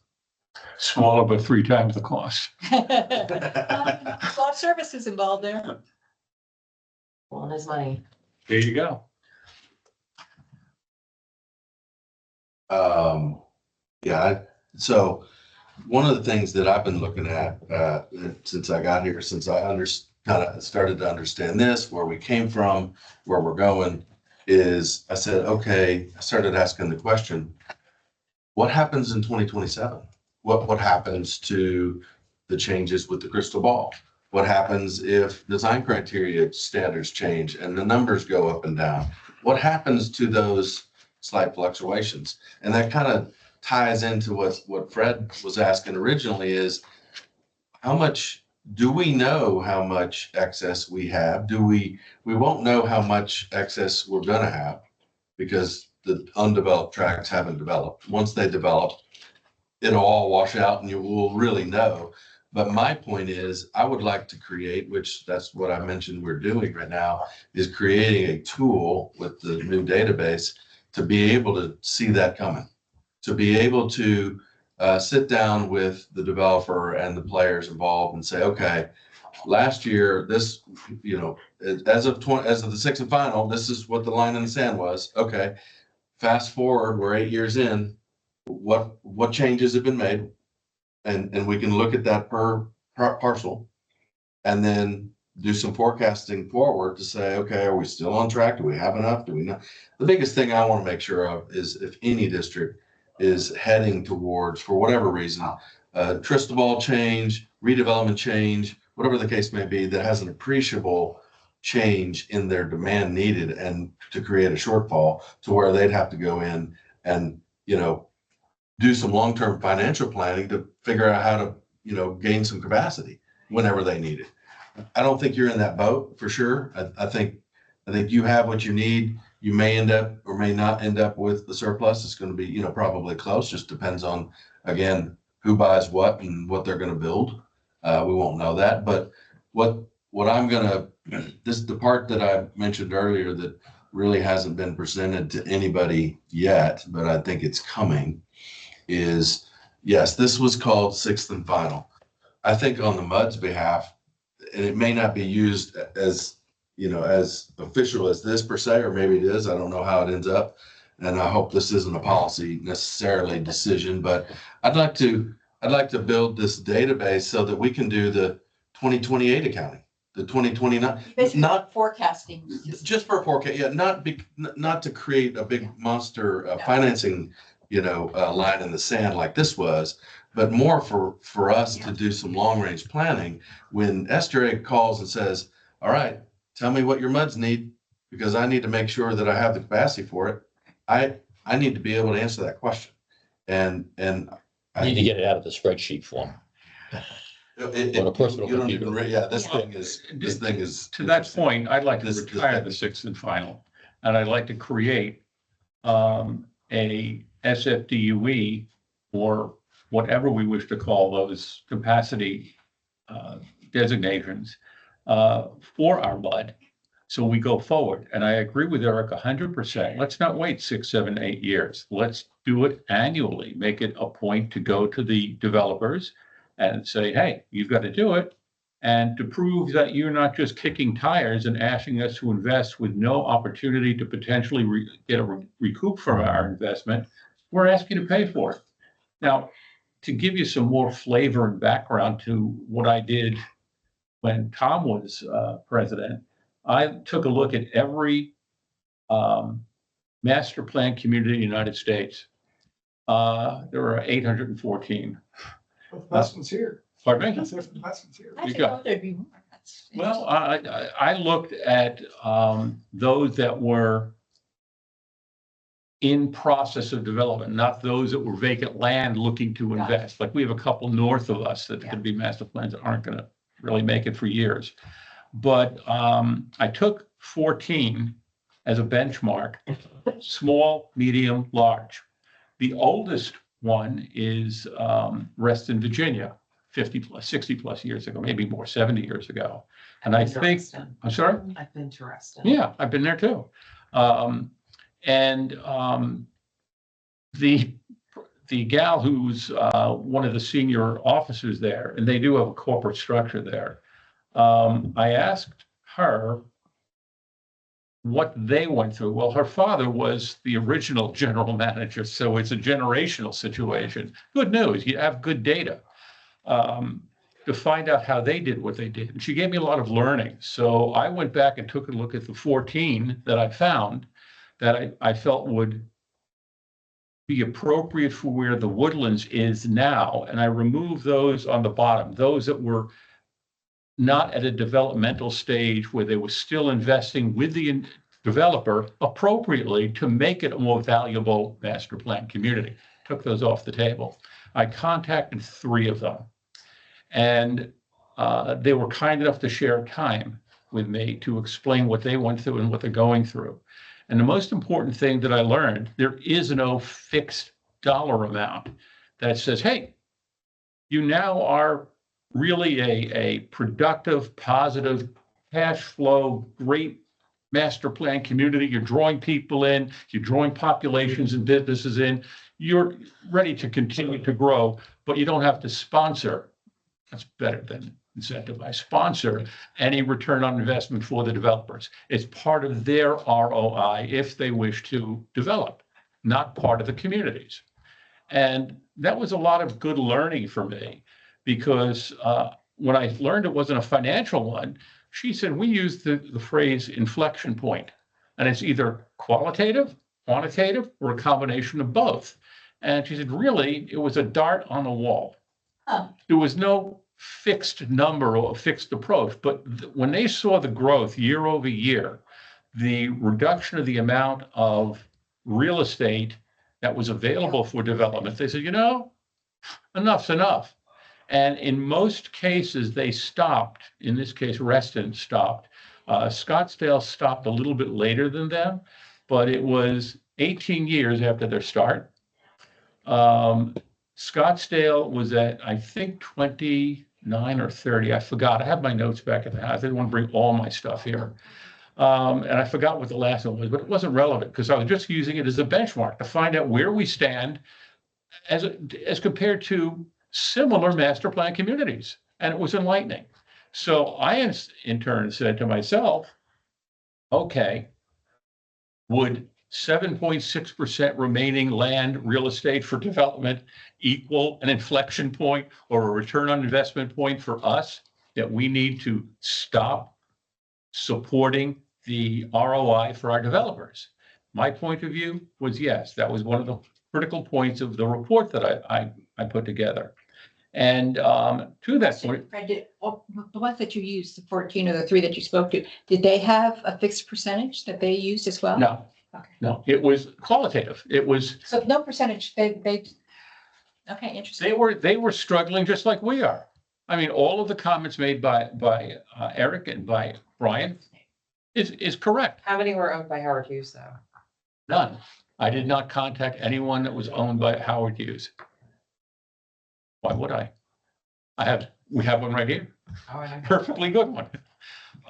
Speaker 1: Smaller, but 3 times the cost.
Speaker 3: A lot of services involved there.
Speaker 6: Well, his money.
Speaker 1: There you go.
Speaker 4: So one of the things that I've been looking at since I got here, since I kind of started to understand this, where we came from, where we're going, is I said, okay, I started asking the question, what happens in 2027? What happens to the changes with the crystal ball? What happens if design criteria standards change and the numbers go up and down? What happens to those slight fluctuations? And that kind of ties into what Fred was asking originally is, how much do we know how much excess we have? We won't know how much excess we're gonna have because the undeveloped tracts haven't developed. Once they develop, it'll all wash out and you will really know. But my point is, I would like to create, which that's what I mentioned we're doing right now, is creating a tool with the new database to be able to see that coming, to be able to sit down with the developer and the players involved and say, okay, last year, this, as of the sixth and final, this is what the line in the sand was. Okay, fast forward, we're 8 years in. What changes have been made? And we can look at that per parcel and then do some forecasting forward to say, okay, are we still on track? Do we have enough? Do we not? The biggest thing I want to make sure of is if any district is heading towards, for whatever reason, Tristobal change, redevelopment change, whatever the case may be, that has an appreciable change in their demand needed and to create a shortfall to where they'd have to go in and, do some long-term financial planning to figure out how to, gain some capacity whenever they need it. I don't think you're in that boat for sure. I think you have what you need. You may end up or may not end up with the surplus. It's going to be, probably close. Just depends on, again, who buys what and what they're going to build. We won't know that. But what I'm going to, the part that I mentioned earlier that really hasn't been presented to anybody yet, but I think it's coming, is, yes, this was called sixth and final. I think on the MUD's behalf, and it may not be used as, as official as this per se, or maybe it is, I don't know how it ends up. And I hope this isn't a policy necessarily decision, but I'd like to build this database so that we can do the 2028 accounting, the 2029,
Speaker 3: Basically,
Speaker 4: not
Speaker 3: forecasting.
Speaker 4: just for forecast, yeah, not to create a big monster
Speaker 3: No.
Speaker 4: financing, line in the sand like this was, but more for us to do some long range planning. When SJ calls and says, all right, tell me what your MUDs need, because I need to make sure that I have the capacity for it. I need to be able to answer that question. And
Speaker 5: I need to get it out of the spreadsheet form. On a personal
Speaker 4: you don't
Speaker 5: computer.
Speaker 4: even this thing is
Speaker 1: To that point, I'd like to
Speaker 4: This-
Speaker 1: retire the sixth and final, and I'd like to create a SFDUE or whatever we wish to call those capacity designations for our MUD. So we go forward. And I agree with Eric 100%. Let's not wait 6, 7, 8 years. Let's do it annually. Make it a point to go to the developers and say, hey, you've got to do it. And to prove that you're not just kicking tires and asking us to invest with no opportunity to potentially get a recoup from our investment, we're asking you to pay for it. Now, to give you some more flavor and background to what I did when Tom was president, I took a look at every master plan community in the United States. There are 814.
Speaker 2: The best one's here.
Speaker 1: Pardon me?
Speaker 2: That's the best one's here.
Speaker 3: I didn't
Speaker 1: go.
Speaker 3: know there'd be more. That's
Speaker 1: Well, I looked at those that were in process of development, not those that were vacant land looking to
Speaker 3: Got
Speaker 1: invest. Like we have a couple north of us that
Speaker 3: Yeah.
Speaker 1: could be master plans that aren't going to really make it for years. But I took 14 as a benchmark, small, medium, large. The oldest one is Reston, Virginia, 50 plus, 60 plus years ago, maybe more, 70 years ago. And I think, I'm sorry?
Speaker 6: I've been to Reston.
Speaker 1: Yeah, I've been there too. The gal who's one of the senior officers there, and they do have a corporate structure there. I asked her what they went through. Well, her father was the original general manager, so it's a generational situation. Good news, you have good data to find out how they did what they did. And she gave me a lot of learning. So I went back and took a look at the 14 that I found that I felt would be appropriate for where the Woodlands is now. And I removed those on the bottom, those that were not at a developmental stage where they were still investing with the developer appropriately to make it a more valuable master plan community. Took those off the table. I contacted 3 of them, and they were kind enough to share time with me to explain what they went through and what they're going through. And the most important thing that I learned, there is no fixed dollar amount that says, hey, you now are really a productive, positive, cash flow, great master plan community. You're drawing people in, you're drawing populations and businesses in, you're ready to continue to grow, but you don't have to sponsor. That's better than incentivize, sponsor any return on investment for the developers. It's part of their ROI if they wish to develop, not part of the communities. And that was a lot of good learning for me, because when I learned it wasn't a financial one, she said, we use the phrase inflection point, and it's either qualitative, quantitative, or a combination of both. And she said, really, it was a dart on the wall. There was no fixed number or fixed approach, but when they saw the growth year over year, the reduction of the amount of real estate that was available for development, they said, enough's enough. And in most cases, they stopped. In this case, Reston stopped. Scottsdale stopped a little bit later than them, but it was 18 years after their start. Scottsdale was at, I think, 29 or 30. I forgot. I have my notes back at the house. I didn't want to bring all my stuff here. And I forgot what the last one was, but it wasn't relevant because I was just using it as a benchmark to find out where we stand as compared to similar master plan communities. And it was enlightening. So I, in turn, said to myself, okay, would 7.6% remaining land real estate for development equal an inflection point or a return on investment point for us that we need to stop supporting the ROI for our developers? My point of view was yes. That was one of the critical points of the report that I put together. And to that point,
Speaker 3: Fred, the ones that you used, the 14 or the 3 that you spoke to, did they have a fixed percentage that they used as well?
Speaker 1: no,
Speaker 3: Okay.
Speaker 1: no, it was qualitative. It was,
Speaker 3: So if no percentage, okay, interesting.
Speaker 1: they were struggling just like we are. I mean, all of the comments made by Eric and by Brian is correct.
Speaker 6: How many were owned by Howard Hughes though?
Speaker 1: None. I did not contact anyone that was owned by Howard Hughes. Why would I? We have one right here.
Speaker 6: Oh, I know.
Speaker 1: Perfectly good one.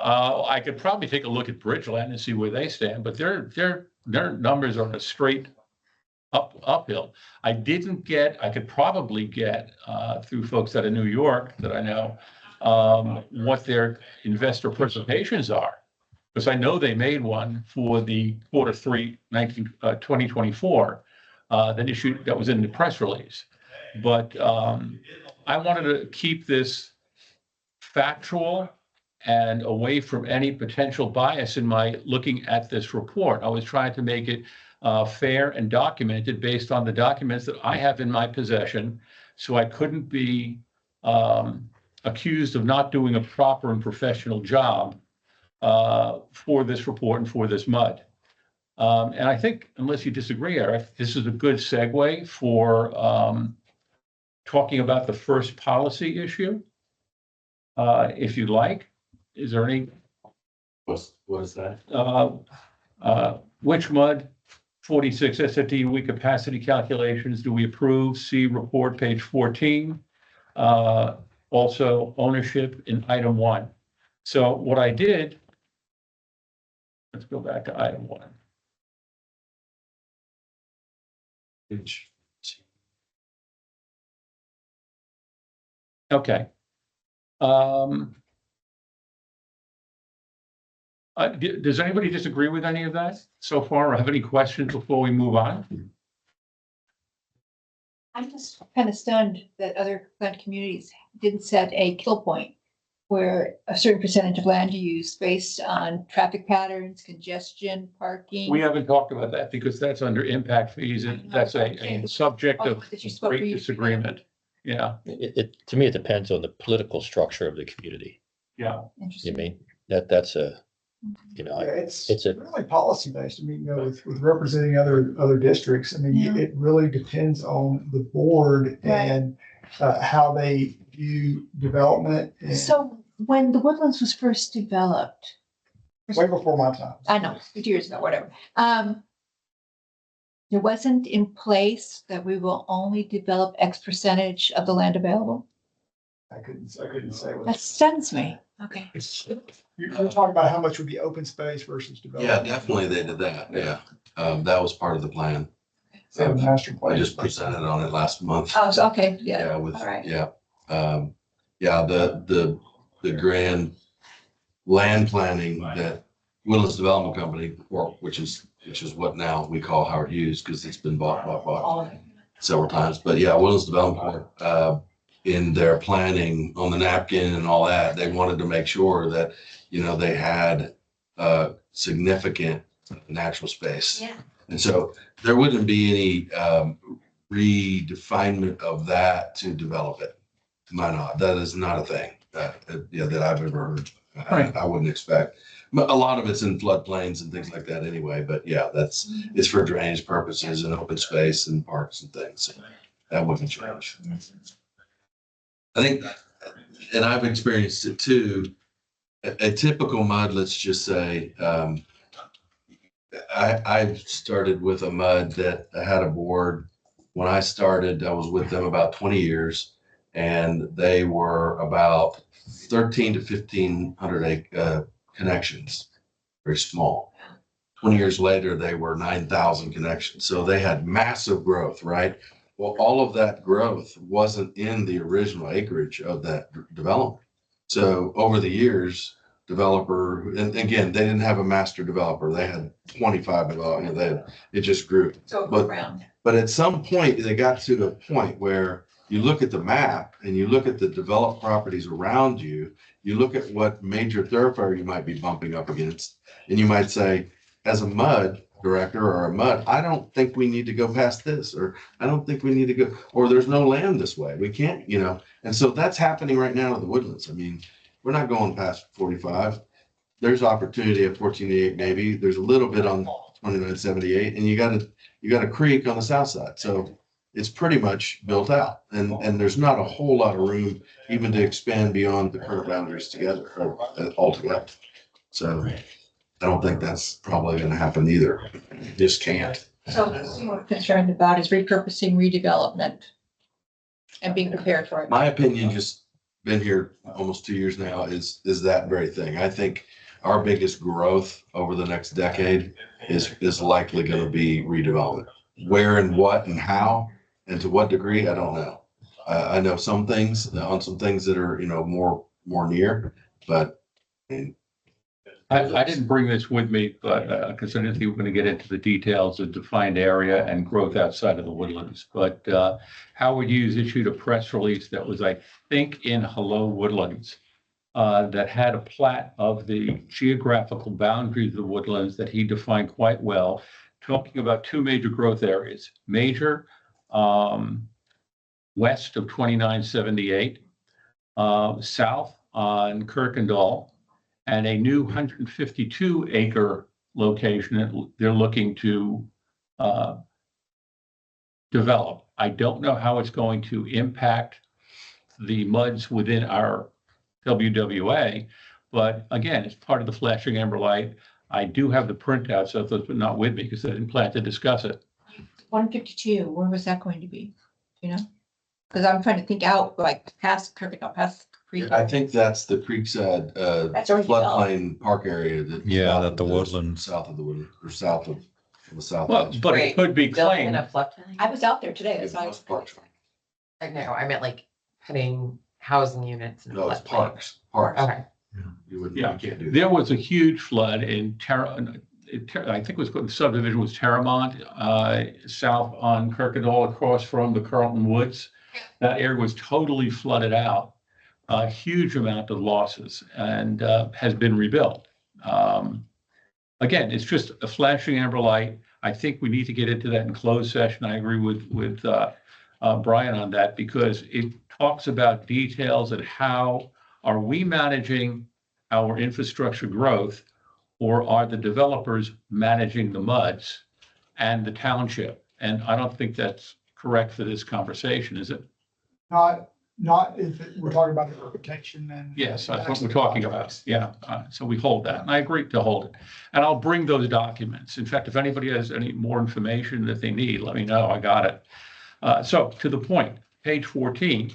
Speaker 1: I could probably take a look at Bridgeland and see where they stand, but their numbers are a straight uphill. I could probably get through folks out of New York that I know what their investor participations are. Because I know they made one for the Q3 2024 that was in the press release. But I wanted to keep this factual and away from any potential bias in my looking at this report. I was trying to make it fair and documented based on the documents that I have in my possession. So I couldn't be accused of not doing a proper and professional job for this report and for this MUD. And I think, unless you disagree, Eric, this is a good segue for talking about the first policy issue. If you'd like, is there any?
Speaker 4: What is that?
Speaker 1: Which MUD 46 SFDUE capacity calculations do we approve? See report page 14. Also ownership in item 1. So what I did, let's go back to item 1. Okay. Does anybody disagree with any of that so far or have any questions before we move on?
Speaker 3: I'm just kind of stunned that other land communities didn't set a kill point where a certain percentage of land you use based on traffic patterns, congestion, parking.
Speaker 1: We haven't talked about that because that's under impact fees and that's a subject of great disagreement. Yeah,
Speaker 5: To me, it depends on the political structure of the community.
Speaker 1: Yeah.
Speaker 5: You
Speaker 3: Interesting.
Speaker 5: mean, that's a, you know,
Speaker 2: Yeah, it's
Speaker 5: it's a-
Speaker 2: really policy based. I mean, with representing other districts, I mean,
Speaker 3: Yeah.
Speaker 2: it really depends on the board and how they view development and
Speaker 3: So when the Woodlands was first developed,
Speaker 2: way before my time.
Speaker 3: I know, 50 years ago, whatever. There wasn't in place that we will only develop X percentage of the land available.
Speaker 2: I couldn't say.
Speaker 3: That stuns me. Okay.
Speaker 2: You're talking about how much would be open space versus
Speaker 4: Yeah,
Speaker 2: development.
Speaker 4: definitely they did that. Yeah. That was part of the plan.
Speaker 2: They have a master
Speaker 4: I
Speaker 2: plan.
Speaker 4: just presented on it last month.
Speaker 3: Oh, so, okay, yeah.
Speaker 4: Yeah, with,
Speaker 3: All right.
Speaker 4: yeah. Yeah, the grand land planning that Willis Development Company, or which is what now we call Howard Hughes, because it's been bought several times. But yeah, Willis Development, in their planning on the napkin and all that, they wanted to make sure that, you know, they had significant natural space.
Speaker 3: Yeah.
Speaker 4: And so there wouldn't be any redefinement of that to develop it. To my knowledge, that is not a thing that I've ever heard.
Speaker 1: Right.
Speaker 4: I wouldn't expect. But a lot of it's in floodplains and things like that anyway. But yeah, it's for drainage purposes and open space and parks and things. So that wouldn't change. I think, and I've experienced it too. A typical mud, let's just say, I started with a mud that had a board. When I started, I was with them about 20 years, and they were about 13 to 1,500 connections, very small. 20 years later, they were 9,000 connections. So they had massive growth, right? Well, all of that growth wasn't in the original acreage of that development. So over the years, developer, and again, they didn't have a master developer. They had 25 developers. It just grew.
Speaker 3: So
Speaker 4: But-
Speaker 3: around.
Speaker 4: But at some point, they got to a point where you look at the map and you look at the developed properties around you, you look at what major thoroughfare you might be bumping up against, and you might say, as a MUD director or a MUD, I don't think we need to go past this, or I don't think we need to go, or there's no land this way. We can't, you know, and so that's happening right now in the Woodlands. I mean, we're not going past 45. There's opportunity at 1488 maybe. There's a little bit on 2978, and you got a creek on the south side. So it's pretty much built out, and there's not a whole lot of room even to expand beyond the current boundaries together or altogether. So I don't think that's probably going to happen either. Just can't.
Speaker 3: So what we're concerned about is repurposing, redevelopment and being prepared for it.
Speaker 4: My opinion, just been here almost 2 years now, is that very thing. I think our biggest growth over the next decade is likely going to be redevelopment. Where and what and how and to what degree, I don't know. I know some things on some things that are, you know, more near, but
Speaker 1: I didn't bring this with me, but because I didn't think we were going to get into the details of defined area and growth outside of the Woodlands. But Howard Hughes issued a press release that was, I think, in Hello Woodlands, that had a plat of the geographical boundaries of the Woodlands that he defined quite well, talking about two major growth areas: major west of 2978, south on Kirkendall, and a new 152 acre location that they're looking to develop. I don't know how it's going to impact the MUDs within our WWA, but again, it's part of the flashing amber light. I do have the printouts of those, but not with me because I didn't plan to discuss it.
Speaker 3: 152, where was that going to be? You know? Because I'm trying to think out, like past Kirkendall, past Creek.
Speaker 4: I think that's the Creekside
Speaker 3: That's already
Speaker 4: floodplain park area that.
Speaker 7: Yeah,
Speaker 4: south
Speaker 7: that
Speaker 4: of
Speaker 7: the Woodlands.
Speaker 4: South of the Woodlands, or south of the south.
Speaker 1: Well,
Speaker 4: edge.
Speaker 1: but it
Speaker 6: Wait,
Speaker 1: could be
Speaker 6: Built in
Speaker 1: claimed.
Speaker 6: a floodplain?
Speaker 3: I was out there today.
Speaker 4: Yeah,
Speaker 3: That's why I
Speaker 4: those
Speaker 3: was.
Speaker 4: parks.
Speaker 6: No, I meant like putting housing units in a
Speaker 4: No, it's
Speaker 6: floodplain.
Speaker 4: parks.
Speaker 6: Okay.
Speaker 4: You wouldn't,
Speaker 1: Yeah.
Speaker 4: you can't do that.
Speaker 1: There was a huge flood in I think it was, the subdivision was Terramont, south on Kirkendall, across from the Carlton Woods. That area was totally flooded out, a huge amount of losses, and has been rebuilt. Again, it's just a flashing amber light. I think we need to get into that in closed session. I agree with Brian on that, because it talks about details and how are we managing our infrastructure growth, or are the developers managing the MUDs and the township? And I don't think that's correct for this conversation, is it?
Speaker 2: Not if we're talking about the protection and.
Speaker 1: Yes, that's what we're talking about. Yeah, so we hold that, and I agree to hold it. And I'll bring those documents. In fact, if anybody has any more information that they need, let me know. I got it. So to the point, page 14,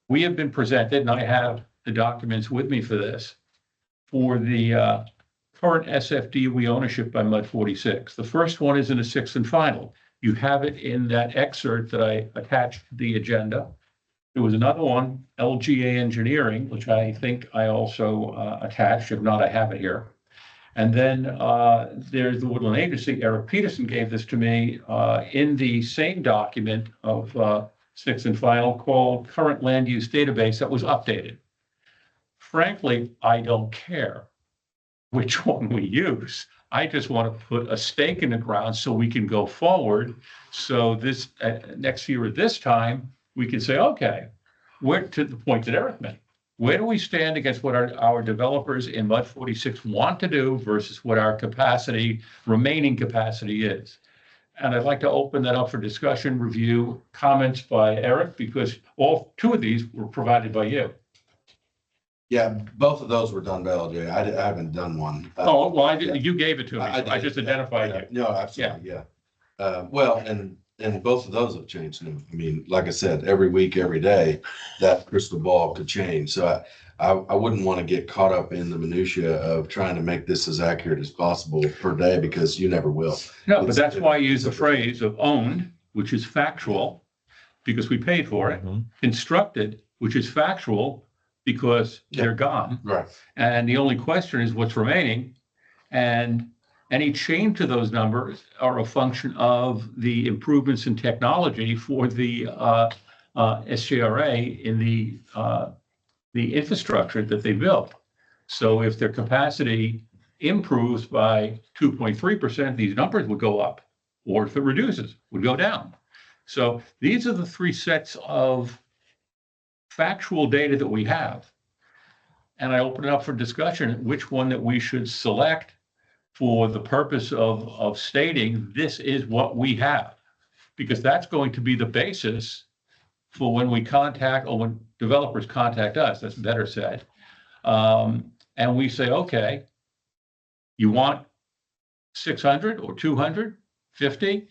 Speaker 1: we have been presented, and I have the documents with me for this, for the current SFDOE ownership by MUD 46. The first one is in a sixth and final. You have it in that excerpt that I attached to the agenda. There was another one, LGA Engineering, which I think I also attached. If not, I have it here. And then there's the Woodland Agency. Eric Peterson gave this to me in the same document of sixth and final called Current Land Use Database that was updated. Frankly, I don't care which one we use. I just want to put a stake in the ground so we can go forward. So this next year at this time, we can say, okay, we're to the point that Eric made. Where do we stand against what our developers in MUD 46 want to do versus what our capacity, remaining capacity is? And I'd like to open that up for discussion, review, comments by Eric, because all two of these were provided by you.
Speaker 4: Yeah, both of those were done by LJ. I haven't done one.
Speaker 1: Oh, well, I didn't, you gave it to me.
Speaker 4: I
Speaker 1: So I
Speaker 4: did,
Speaker 1: just
Speaker 4: yeah,
Speaker 1: identified
Speaker 4: yeah.
Speaker 1: you.
Speaker 4: No, absolutely, yeah. Well, and both of those have changed now. I mean, like I said, every week, every day, that crystal ball could change. So I wouldn't want to get caught up in the minutia of trying to make this as accurate as possible per day, because you never will.
Speaker 1: No, but that's why I use the phrase of owned, which is factual, because we paid for it. Constructed, which is factual, because they're gone.
Speaker 4: Right.
Speaker 1: And the only question is what's remaining. And any change to those numbers are a function of the improvements in technology for the SJRA in the infrastructure that they built. So if their capacity improves by 2.3%, these numbers would go up, or if it reduces, would go down. So these are the three sets of factual data that we have. And I open it up for discussion, which one that we should select for the purpose of stating this is what we have. Because that's going to be the basis for when we contact, or when developers contact us, that's better said. And we say, okay, you want 600 or 250?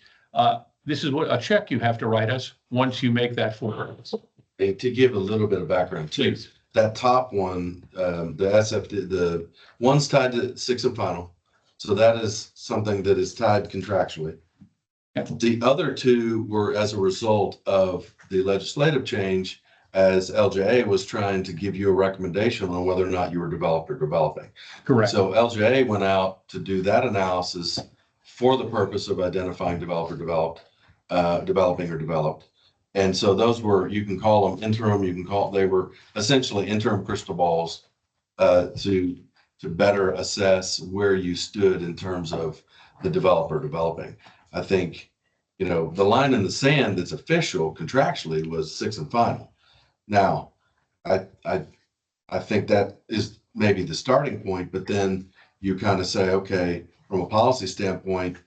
Speaker 1: This is what a check you have to write us once you make that for us.
Speaker 4: And to give a little bit of background too,
Speaker 1: Please.
Speaker 4: that top one, the SFD, the one's tied to sixth and final. So that is something that is tied contractually.
Speaker 1: Yep.
Speaker 4: The other two were as a result of the legislative change, as LJA was trying to give you a recommendation on whether or not you were developed or developing.
Speaker 1: Correct.
Speaker 4: So LJA went out to do that analysis for the purpose of identifying developing or developed. And so those were, you can call them interim, they were essentially interim crystal balls to better assess where you stood in terms of the developer developing. I think, the line in the sand that's official contractually was sixth and final. Now, I think that is maybe the starting point, but then you kind of say, okay, from a policy standpoint,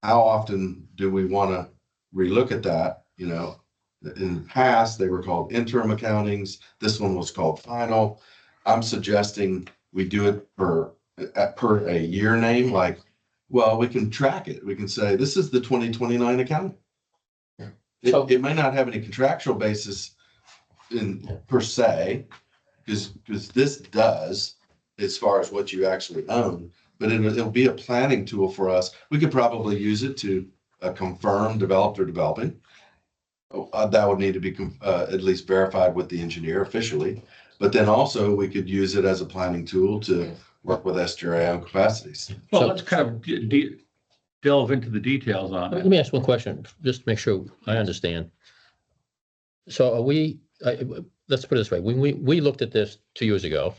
Speaker 4: how often do we want to relook at that? In the past, they were called interim accountings. This one was called final. I'm suggesting we do it per a year name, like, well, we can track it. We can say, this is the 2029 accounting.
Speaker 5: So-
Speaker 4: It may not have any contractual basis per se, because this does, as far as what you actually own, but it'll be a planning tool for us. We could probably use it to confirm developed or developing. That would need to be at least verified with the engineer officially. But then also we could use it as a planning tool to work with SJRA on capacities.
Speaker 1: Well,
Speaker 5: So-
Speaker 1: let's kind of delve into the details on
Speaker 5: Let
Speaker 1: that.
Speaker 5: me ask one question, just to make sure I understand. So let's put it this way, when we looked at this 2 years ago,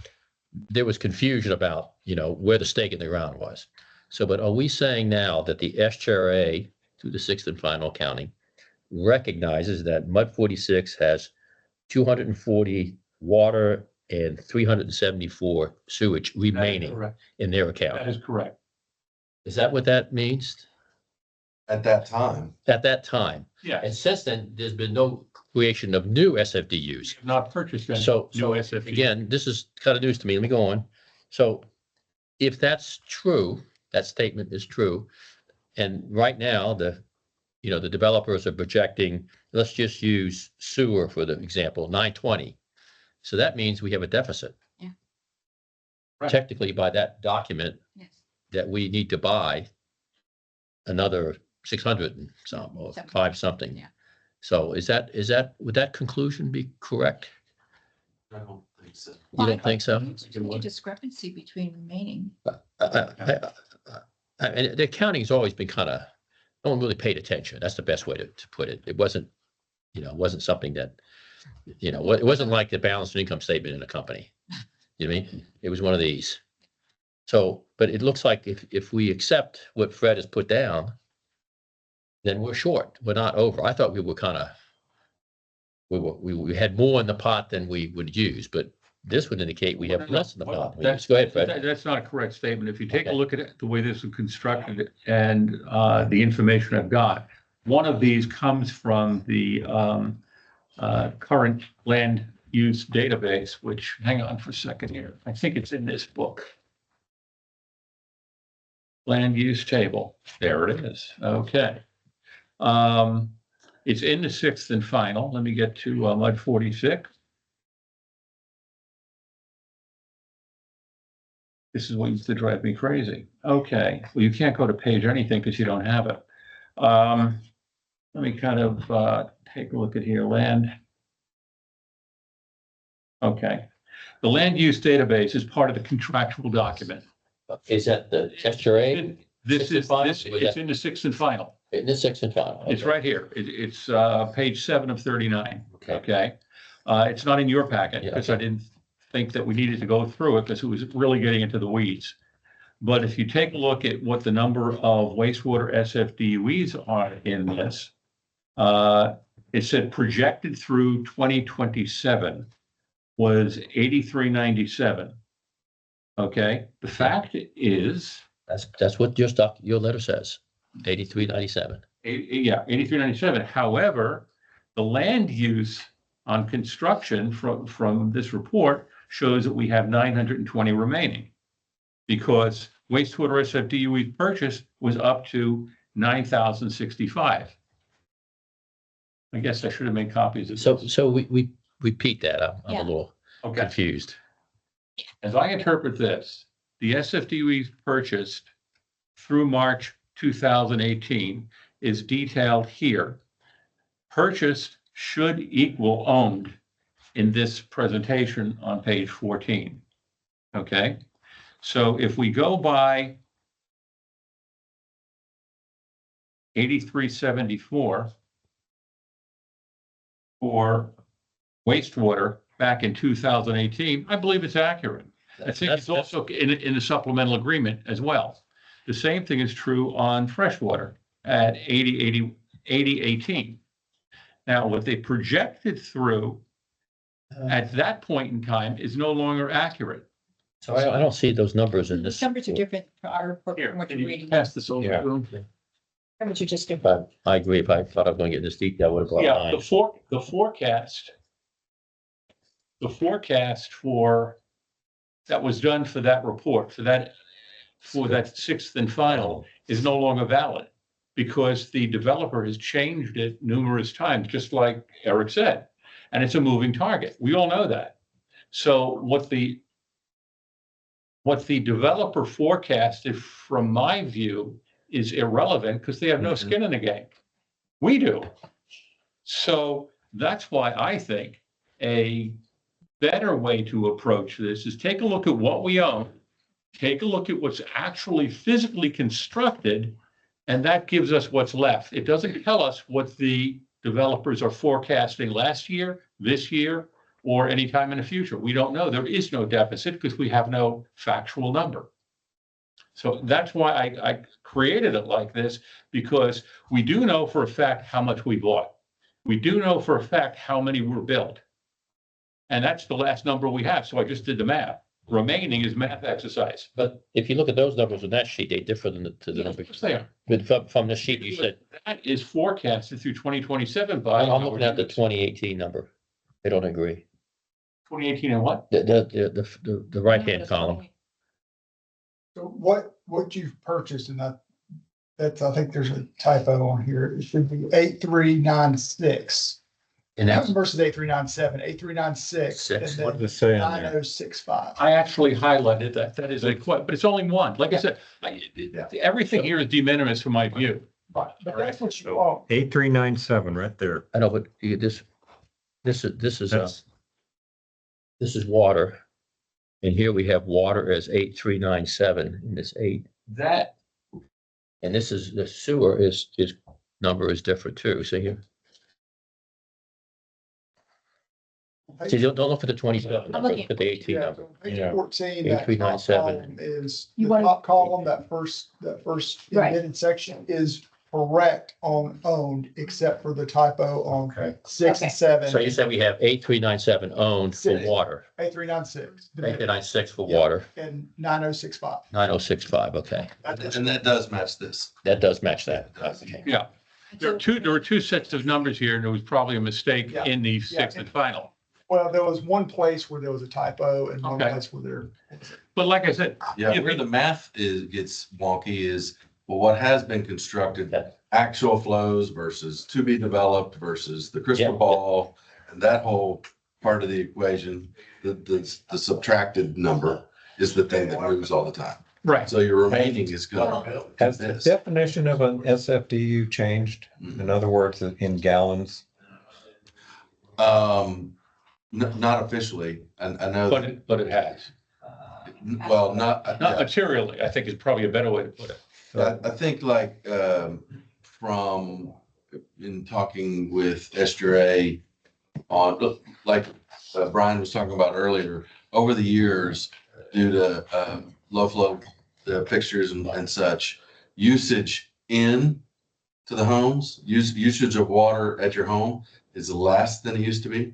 Speaker 5: there was confusion about, where the stake in the ground was. So, but are we saying now that the SJRA, through the sixth and final accounting, recognizes that MUD 46 has 240 water and 374 sewage remaining
Speaker 1: Correct.
Speaker 5: in their
Speaker 1: That
Speaker 5: account.
Speaker 1: is correct.
Speaker 5: Is that what that means?
Speaker 4: At that time,
Speaker 5: At that time? And
Speaker 1: Yes,
Speaker 5: since then, there's been no creation of new SFDUs.
Speaker 1: we have not purchased any
Speaker 5: So,
Speaker 1: new
Speaker 5: so
Speaker 1: SFD.
Speaker 5: again, this is kind of news to me. Let me go on. So if that's true, that statement is true. And right now, the developers are projecting, let's just use sewer for the example, 920. So that means we have a deficit.
Speaker 3: Yeah.
Speaker 1: Right.
Speaker 5: Technically, by that document,
Speaker 3: Yes.
Speaker 5: that we need to buy another 600 and some, or
Speaker 3: Something.
Speaker 5: 5 something.
Speaker 3: Yeah.
Speaker 5: So would that conclusion be correct?
Speaker 4: I don't think so.
Speaker 5: You don't think so?
Speaker 3: There's a discrepancy between remaining.
Speaker 5: And the accounting's always been kind of, no one really paid attention. That's the best way to put it. It wasn't, it wasn't something that, it wasn't like the balanced income statement in a company. You know what I mean? It was one of these. So, but it looks like if we accept what Fred has put down, then we're short. We're not over. I thought we were kind of, we had more in the pot than we would use, but this would indicate we have less in the pot.
Speaker 1: That's,
Speaker 5: Go ahead, Fred.
Speaker 1: that's not a correct statement. If you take a
Speaker 5: Okay.
Speaker 1: look at it, the way this is constructed and the information I've got, one of these comes from the current land use database, which, hang on for a second here. I think it's in this book. Land use table. There it is. Okay. It's in the 6th and final. Let me get to MUD 46. This is what used to drive me crazy. Okay, well, you can't go to page anything because you don't have it. Let me kind of take a look at here, land. Okay, the land use database is part of the contractual document.
Speaker 5: Is that the texture A?
Speaker 1: This
Speaker 5: Sixth and
Speaker 1: is,
Speaker 5: final?
Speaker 1: this, it's in the 6th and final.
Speaker 5: In the 6th and final?
Speaker 1: It's
Speaker 5: Okay.
Speaker 1: right here. It's page 7 of 39.
Speaker 5: Okay.
Speaker 1: Okay, it's not in your packet
Speaker 5: Yeah,
Speaker 1: because I didn't think that we needed to go through it because it was really getting into the weeds. But if you take a look at what the number of wastewater SFDUEs are in this, it said projected through 2027 was 8397. Okay, the fact is,
Speaker 5: That's what your letter says, 8397.
Speaker 1: yeah, 8397. However, the land use on construction from this report shows that we have 920 remaining because wastewater SFDUE purchase was up to 9,065. I guess I should have made copies of this.
Speaker 5: So we repeat that. I'm
Speaker 3: Yeah.
Speaker 5: a little
Speaker 1: Okay,
Speaker 5: confused.
Speaker 1: as I interpret this, the SFDUE purchased through March 2018 is detailed here. Purchased should equal owned in this presentation on page 14. Okay, so if we go by 8374 for wastewater back in 2018, I believe it's accurate. I think it's also in the supplemental agreement as well. The same thing is true on freshwater at 8018. Now, what they projected through at that point in time is no longer accurate.
Speaker 5: So I don't see those numbers in
Speaker 3: The
Speaker 5: this.
Speaker 3: numbers are different for our report
Speaker 1: Here,
Speaker 3: from what
Speaker 1: can
Speaker 3: you're
Speaker 1: you
Speaker 3: reading.
Speaker 1: pass this over
Speaker 5: Yeah.
Speaker 1: to him?
Speaker 3: From what you just did.
Speaker 5: But I agree. If I thought I was going to get this deep, I would have brought
Speaker 1: Yeah,
Speaker 5: mine.
Speaker 1: the forecast for, that was done for that report, for that 6th and final is no longer valid because the developer has changed it numerous times, just like Eric said, and it's a moving target. We all know that. So what the developer forecasted, from my view, is irrelevant because they have no skin in the game. We do. So that's why I think a better way to approach this is take a look at what we own, take a look at what's actually physically constructed, and that gives us what's left. It doesn't tell us what the developers are forecasting last year, this year, or anytime in the future. We don't know. There is no deficit because we have no factual number. So that's why I created it like this, because we do know for a fact how much we bought. We do know for a fact how many were built. And that's the last number we have. So I just did the math. Remaining is math exercise.
Speaker 5: But if you look at those numbers on that sheet, they differ than to the
Speaker 1: Of
Speaker 5: numbers.
Speaker 1: course they are.
Speaker 5: But from the sheet, you said,
Speaker 1: That is forecasted through 2027 by.
Speaker 5: I'm looking at the 2018 number. They don't agree.
Speaker 1: 2018 and what?
Speaker 5: The right-hand column.
Speaker 2: So what you've purchased and that's, I think there's a typo on here. It should be 8396
Speaker 5: And that's
Speaker 2: versus 8397, 8396.
Speaker 5: Six.
Speaker 2: And
Speaker 7: What
Speaker 2: then
Speaker 7: does it say on there?
Speaker 2: 9065.
Speaker 1: I actually highlighted that. That is but it's only one. Like I said, everything here is de minimis from my view.
Speaker 2: Right, but that's what you want.
Speaker 7: 8397 right there.
Speaker 5: I know, but this is,
Speaker 7: That's,
Speaker 5: this is water. And here we have water as 8397 in this 8.
Speaker 1: That,
Speaker 5: And this is, the sewer is number is different too. So you, see, don't look at the 27,
Speaker 3: I'm
Speaker 5: number,
Speaker 3: looking
Speaker 5: look at the 18
Speaker 2: Yeah,
Speaker 5: number.
Speaker 2: so page
Speaker 7: Yeah.
Speaker 2: 14, that top
Speaker 5: 8397.
Speaker 2: column is,
Speaker 3: You
Speaker 2: the
Speaker 3: wanna-
Speaker 2: top column, that first
Speaker 3: Right.
Speaker 2: indented section is correct on owned, except for the typo on
Speaker 7: Okay.
Speaker 2: 6
Speaker 3: Okay.
Speaker 2: and 7.
Speaker 5: So you said we have 8397 owned for
Speaker 2: Six.
Speaker 5: water,
Speaker 2: 8396.
Speaker 5: 8396 for
Speaker 2: Yeah.
Speaker 5: water,
Speaker 2: And 9065.
Speaker 5: 9065, okay.
Speaker 4: And that does match this.
Speaker 5: That does match that. Okay.
Speaker 1: yeah, there were two sets of numbers here and there was probably a mistake
Speaker 2: Yeah.
Speaker 1: in the
Speaker 2: Yeah.
Speaker 1: sixth and final.
Speaker 2: Well, there was one place where there was a typo and one
Speaker 1: Okay.
Speaker 2: place where there.
Speaker 1: But like I said,
Speaker 4: Yeah,
Speaker 1: If
Speaker 4: where
Speaker 1: we-
Speaker 4: the math gets wonky is, well, what has been constructed,
Speaker 5: That-
Speaker 4: actual flows versus to be developed versus the crystal
Speaker 5: Yeah.
Speaker 4: ball. And that whole part of the equation, the subtracted number is the thing that moves all the time.
Speaker 1: right,
Speaker 4: So your remaining is gonna.
Speaker 7: has the
Speaker 4: this.
Speaker 7: definition of an SFDU changed? In other words, in gallons?
Speaker 4: Not officially, and I know,
Speaker 1: but it has.
Speaker 4: well, not,
Speaker 1: Not materially, I think is probably a better way to put it.
Speaker 4: I think like, from, in talking with SGRA on, like, Brian was talking about earlier, over the years, due to, low flow, fixtures and such, usage in to the homes, usage of water at your home is less than it used to be,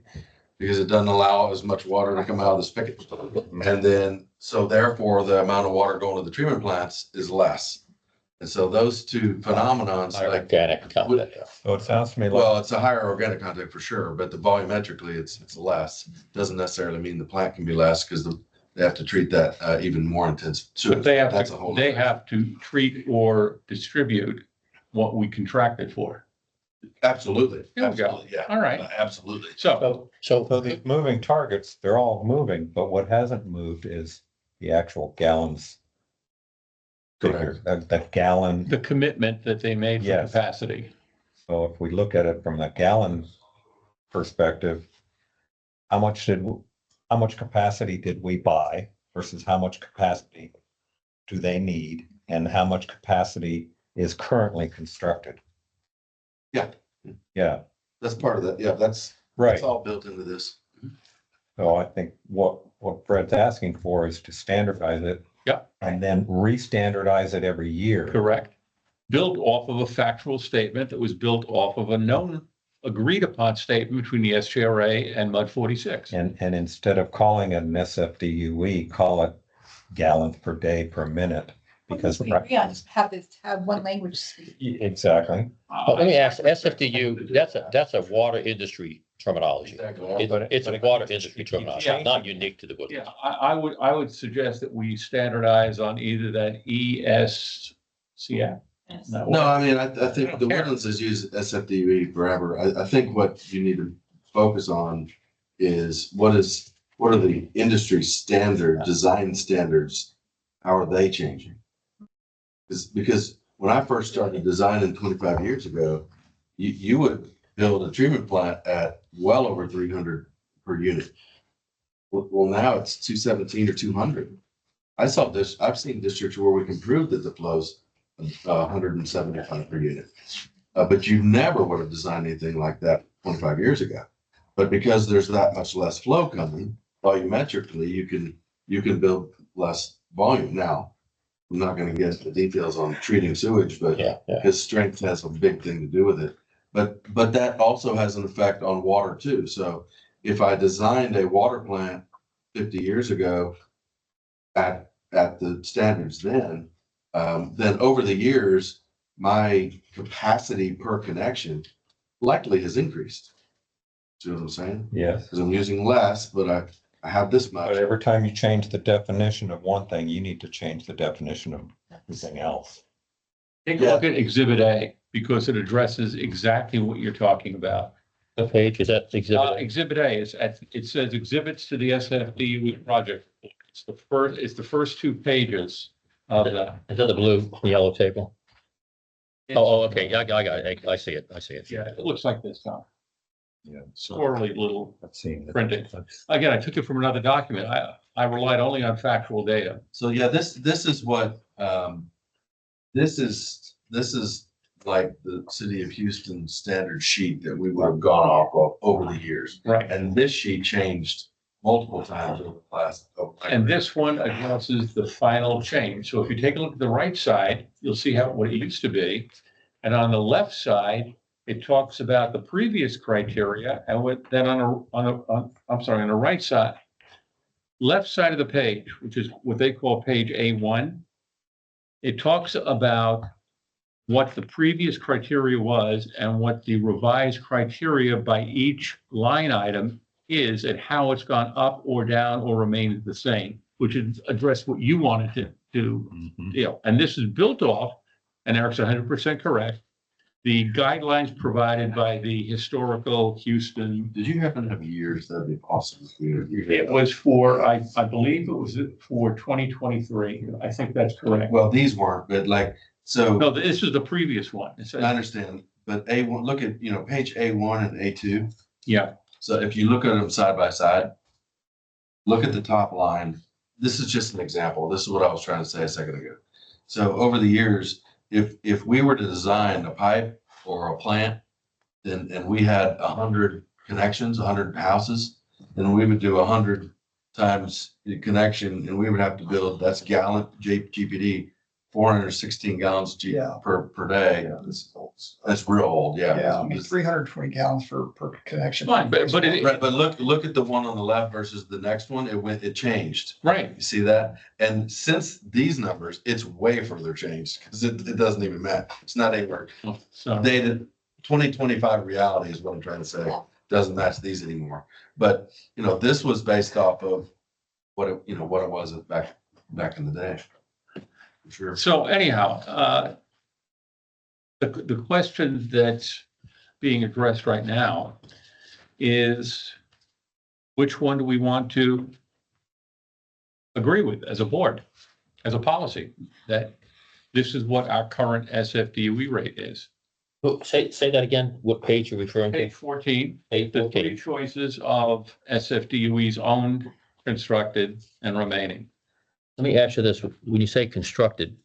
Speaker 4: because it doesn't allow as much water to come out of the spigot. And then, so therefore, the amount of water going to the treatment plants is less. And so those two phenomenons, like,
Speaker 5: Organic content.
Speaker 7: So it sounds to me like,
Speaker 4: well, it's a higher organic content for sure, but the volumetrically, it's less. Doesn't necessarily mean the plant can be less, because they have to treat that, even more intense.
Speaker 1: But they have
Speaker 4: That's a
Speaker 1: to,
Speaker 4: whole
Speaker 1: they
Speaker 4: nother-
Speaker 1: have to treat or distribute what we contracted for.
Speaker 4: Absolutely,
Speaker 1: There we go.
Speaker 4: absolutely, yeah.
Speaker 1: All right.
Speaker 4: Absolutely.
Speaker 1: So,
Speaker 7: so these moving targets, they're all moving, but what hasn't moved is the actual gallons figure, the gallon.
Speaker 1: the commitment that they made for
Speaker 7: Yes.
Speaker 1: capacity.
Speaker 7: So if we look at it from the gallon perspective, how much capacity did we buy versus how much capacity do they need? And how much capacity is currently constructed?
Speaker 4: Yeah.
Speaker 7: Yeah,
Speaker 4: That's part of that. Yeah, that's
Speaker 7: right.
Speaker 4: all built into this.
Speaker 7: So I think what Fred's asking for is to standardize it.
Speaker 1: Yeah.
Speaker 7: And then re-standardize it every year.
Speaker 1: Correct. Built off of a factual statement that was built off of a known, agreed upon statement between the SGRA and MUD 46.
Speaker 7: And instead of calling it an SFDUE, call it gallons per day per minute. Because
Speaker 3: We agree on, just have one language.
Speaker 7: exactly.
Speaker 5: But let me ask, SFDU, that's a water industry terminology. It's a water industry terminology,
Speaker 1: Yeah.
Speaker 5: not unique to the
Speaker 1: Yeah,
Speaker 5: Woodlands.
Speaker 1: I would suggest that we standardize on either that ESCF.
Speaker 4: No, I mean, I think the Woodlands has used SFDE forever. I think what you need to focus on is what are the industry standard, design standards? How are they changing? Because when I first started designing 25 years ago, you would build a treatment plant at well over 300 per unit. Well, now it's 217 or 200. I've seen districts where we can prove that the flow's 175 per unit. But you never would have designed anything like that 25 years ago. But because there's that much less flow coming, volumetrically, you can build less volume. Now, I'm not gonna get into the details on treating sewage, but
Speaker 5: Yeah, yeah.
Speaker 4: because strength has a big thing to do with it. But that also has an effect on water too. So if I designed a water plant 50 years ago at the standards then over the years, my capacity per connection likely has increased. See what I'm saying?
Speaker 7: Yes.
Speaker 4: Because I'm using less, but I have this much.
Speaker 7: But every time you change the definition of one thing, you need to change the definition of everything else.
Speaker 1: Take a look at Exhibit A, because it addresses exactly what you're talking about.
Speaker 5: What page is that? Exhibit?
Speaker 1: Exhibit A is it says exhibits to the SFDUE project. It's the first 2 pages of the.
Speaker 5: Is that the blue, yellow table? Oh, okay. Yeah, I got it. I see it. I see it.
Speaker 1: Yeah, it looks like this, Tom.
Speaker 7: Yeah.
Speaker 1: Squirrely little
Speaker 7: I've seen it.
Speaker 1: printing. Again, I took it from another document. I relied only on factual data.
Speaker 4: So yeah, this is what this is like the city of Houston standard sheet that we would have gone off of over the years.
Speaker 1: Right.
Speaker 4: And this sheet changed multiple times over the last.
Speaker 1: And this one addresses the final change. So if you take a look at the right side, you'll see what it used to be. And on the left side, it talks about the previous criteria, and then on the right side, left side of the page, which is what they call page A1, it talks about what the previous criteria was and what the revised criteria by each line item is, and how it's gone up or down or remained the same, which is address what you wanted to do. And this is built off, and Eric's 100% correct, the guidelines provided by the historical Houston.
Speaker 4: Did you happen to have years? That'd be awesome.
Speaker 1: It was for, I believe it was for 2023. I think that's correct.
Speaker 4: Well, these weren't, but like, so.
Speaker 1: No, this is the previous one. It says-
Speaker 4: I understand, but A1, look at, page A1 and A2.
Speaker 1: Yeah,
Speaker 4: So if you look at them side by side, look at the top line. This is just an example. This is what I was trying to say a second ago. So over the years, if we were to design a pipe or a plant, then, and we had 100 connections, 100 houses, then we would do 100 times the connection, and we would have to build, that's gallon GPD, 416 gallons
Speaker 2: Yeah.
Speaker 4: per day.
Speaker 2: Yeah, this is old.
Speaker 4: That's real old, yeah.
Speaker 2: Yeah, I mean, 320 gallons per connection.
Speaker 1: Fine, but it-
Speaker 4: Right, but look at the one on the left versus the next one. It changed.
Speaker 1: right.
Speaker 4: You see that? And since these numbers, it's way further changed because it doesn't even match. It's not anywhere.
Speaker 1: So,
Speaker 4: Dated 2025 reality is what I'm trying to say. Doesn't match these anymore. But, this was based off of what it was back in the day. For sure.
Speaker 1: so anyhow, the question that's being addressed right now is which one do we want to agree with as a board, as a policy, that this is what our current SFDUE rate is.
Speaker 5: Oh, say that again. What page you're referring to?
Speaker 1: Page 14,
Speaker 5: Page
Speaker 1: the 3
Speaker 5: 14.
Speaker 1: choices of SFDUE's owned, constructed, and remaining.
Speaker 5: Let me ask you this. When you say constructed,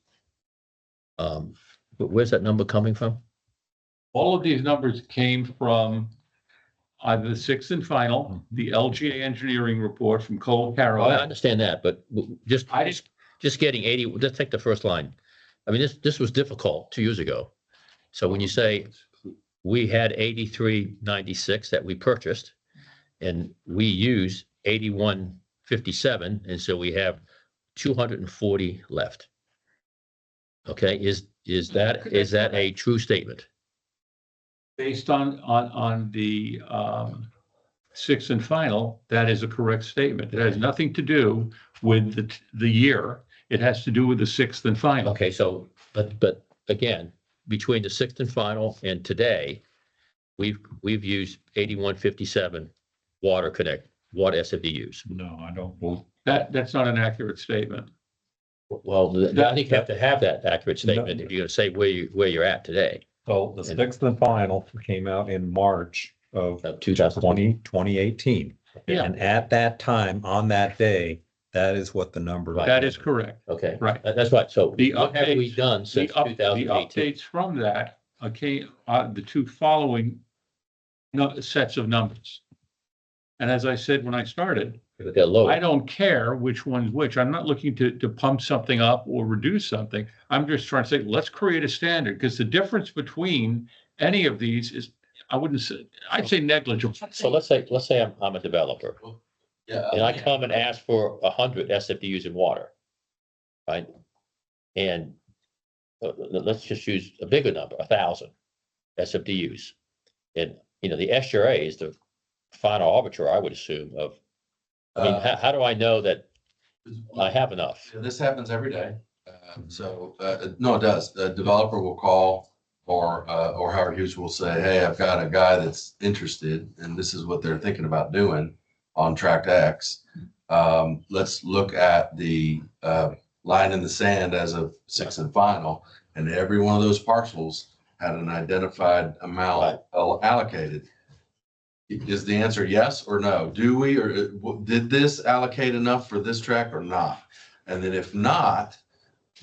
Speaker 5: where's that number coming from?
Speaker 1: All of these numbers came from either the sixth and final, the LGA engineering report from Cole
Speaker 5: Well, I
Speaker 1: Carroll.
Speaker 5: understand that, but just getting 80, let's take the first line. I mean, this was difficult 2 years ago. So when you say we had 8396 that we purchased and we use 8157, and so we have 240 left. Okay, is that a true statement?
Speaker 1: Based on the sixth and final, that is a correct statement. It has nothing to do with the year. It has to do with the sixth and final.
Speaker 5: Okay, so, but again, between the sixth and final and today, we've used 8157 water SFDUs.
Speaker 7: No, I don't. Well,
Speaker 1: That's not an accurate statement.
Speaker 5: Well, I think you have to have that accurate statement if you're gonna say where you're at today.
Speaker 7: so the sixth and final came out in March of
Speaker 5: Of 2020.
Speaker 7: 2018.
Speaker 1: Yeah.
Speaker 7: And at that time, on that day, that is what the number.
Speaker 5: Right.
Speaker 1: That is correct.
Speaker 5: Okay.
Speaker 1: Right.
Speaker 5: That's right. So
Speaker 1: The
Speaker 5: what have we
Speaker 1: updates-
Speaker 5: done
Speaker 1: The
Speaker 5: since
Speaker 1: up- the
Speaker 5: 2018?
Speaker 1: updates from that, okay, the 2 following sets of numbers. And as I said when I started,
Speaker 5: They're low.
Speaker 1: I don't care which one's which. I'm not looking to pump something up or reduce something. I'm just trying to say, let's create a standard, because the difference between any of these is, I wouldn't say, I'd say negligible.
Speaker 5: So let's say I'm a developer
Speaker 4: Yeah.
Speaker 5: and I come and ask for 100 SFDUs in water. Right? And let's just use a bigger number, 1,000 SFDUs. And, the SRA is the final arbiter, I would assume, of, how do I know that I have enough?
Speaker 4: Yeah, this happens every day. No, it does. The developer will call or Howard Hughes will say, hey, I've got a guy that's interested and this is what they're thinking about doing on tract X. Let's look at the line in the sand as of sixth and final. And every one of those parcels had an identified amount allocated. Is the answer yes or no? Do we, or did this allocate enough for this tract or not? And then if not,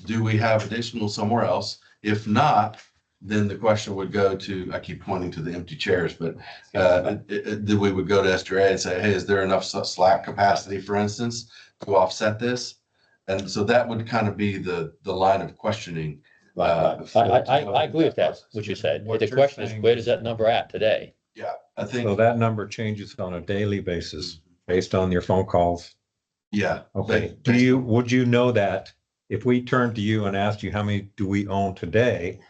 Speaker 4: do we have additional somewhere else? If not, then the question would go to, I keep pointing to the empty chairs, but we would go to SDRA and say, hey, is there enough slack capacity, for instance, to offset this? And so that would kind of be the line of questioning.
Speaker 5: I agree with that, what you said.
Speaker 7: What
Speaker 5: The
Speaker 7: you're
Speaker 5: question is,
Speaker 7: saying-
Speaker 5: where does that number at today?
Speaker 4: Yeah, I
Speaker 7: So
Speaker 4: think,
Speaker 7: that number changes on a daily basis based on your phone calls.
Speaker 4: yeah.
Speaker 7: Okay,
Speaker 4: They-
Speaker 7: would you know that if we turned to you and asked you how many do we own today,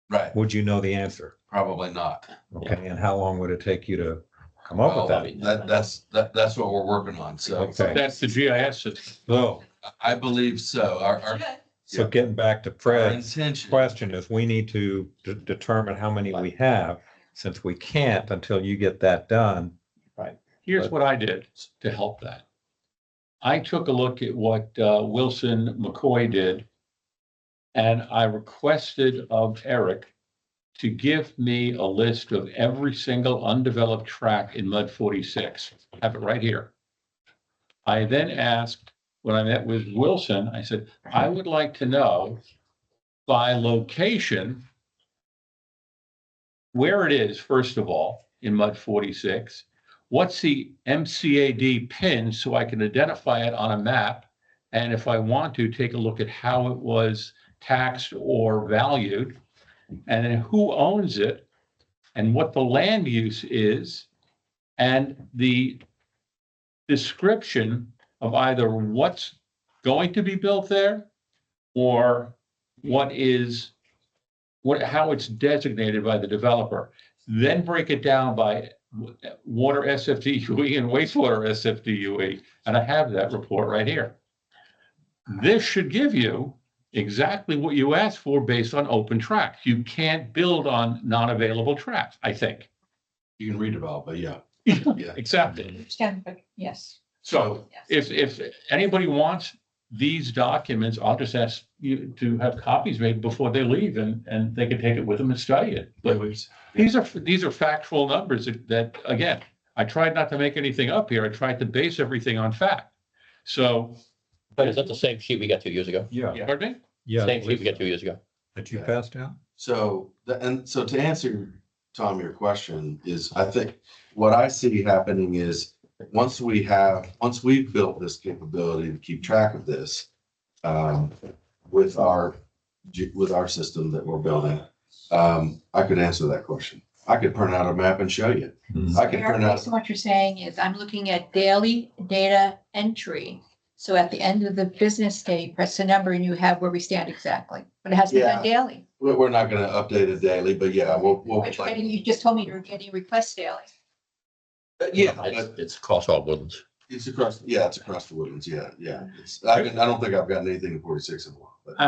Speaker 4: Right,
Speaker 7: would you know the answer?
Speaker 4: probably not.
Speaker 7: Okay, and how long would it take you to come up with
Speaker 4: Well,
Speaker 7: that?
Speaker 4: that's what we're working on. So
Speaker 7: Okay.
Speaker 1: That's the GIS system.
Speaker 7: So,
Speaker 4: I believe so.
Speaker 7: so getting back to
Speaker 4: Our
Speaker 7: Fred's
Speaker 4: intention.
Speaker 7: question is we need to determine how many we have, since we can't until you get that done.
Speaker 1: Here's what I did to help that. I took a look at what Wilson McCoy did, and I requested of Eric to give me a list of every single undeveloped tract in Mud 46. I have it right here. I then asked, when I met with Wilson, I said, I would like to know by location where it is, first of all, in Mud 46. What's the MCAD pin so I can identify it on a map? And if I want to, take a look at how it was taxed or valued, and then who owns it, and what the land use is, and the description of either what's going to be built there or how it's designated by the developer. Then break it down by water SFDUE and wastewater SFDUE. And I have that report right here. This should give you exactly what you asked for based on open tracts. You can't build on non-available tracts, I think.
Speaker 4: You can redevelop, but yeah. Yeah.
Speaker 1: Exactly.
Speaker 3: Understand, but yes.
Speaker 1: So
Speaker 3: Yes.
Speaker 1: if anybody wants these documents, I'll just ask you to have copies made before they leave and they can take it with them and study it. But these are factual numbers that, again, I tried not to make anything up here. I tried to base everything on fact. So.
Speaker 5: But is that the same sheet we got 2 years ago?
Speaker 7: Yeah.
Speaker 1: Pardon me?
Speaker 7: Yeah.
Speaker 5: Same sheet we got 2 years ago?
Speaker 7: That you passed out?
Speaker 4: So, so to answer, Tom, your question is, I think what I see happening is once we've built this capability to keep track of this, with our system that we're building, I could answer that question. I could print out a map and show you. I could print out.
Speaker 3: Based on what you're saying is I'm looking at daily data entry. So at the end of the business day, press the number and you have where we stand exactly, but it has to be done daily.
Speaker 4: We're not gonna update it daily, but yeah, we'll.
Speaker 3: You just told me you're getting requests daily.
Speaker 4: Yeah, but
Speaker 5: It's across all woodlands.
Speaker 4: it's across the woodlands. Yeah. I don't think I've gotten anything in 46 anymore. But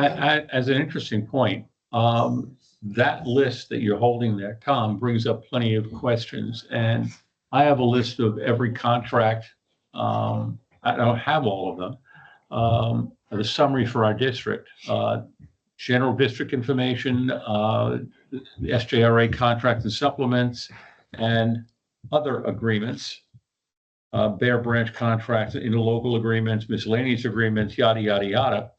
Speaker 1: As an interesting point, that list that you're holding there, Tom, brings up plenty of questions. And I have a list of every contract. I don't have all of them. The summary for our district, general district information, the SJRA contracts and supplements, and other agreements, Bear Branch contracts, interlocal agreements, miscellaneous agreements, yada, yada, yada.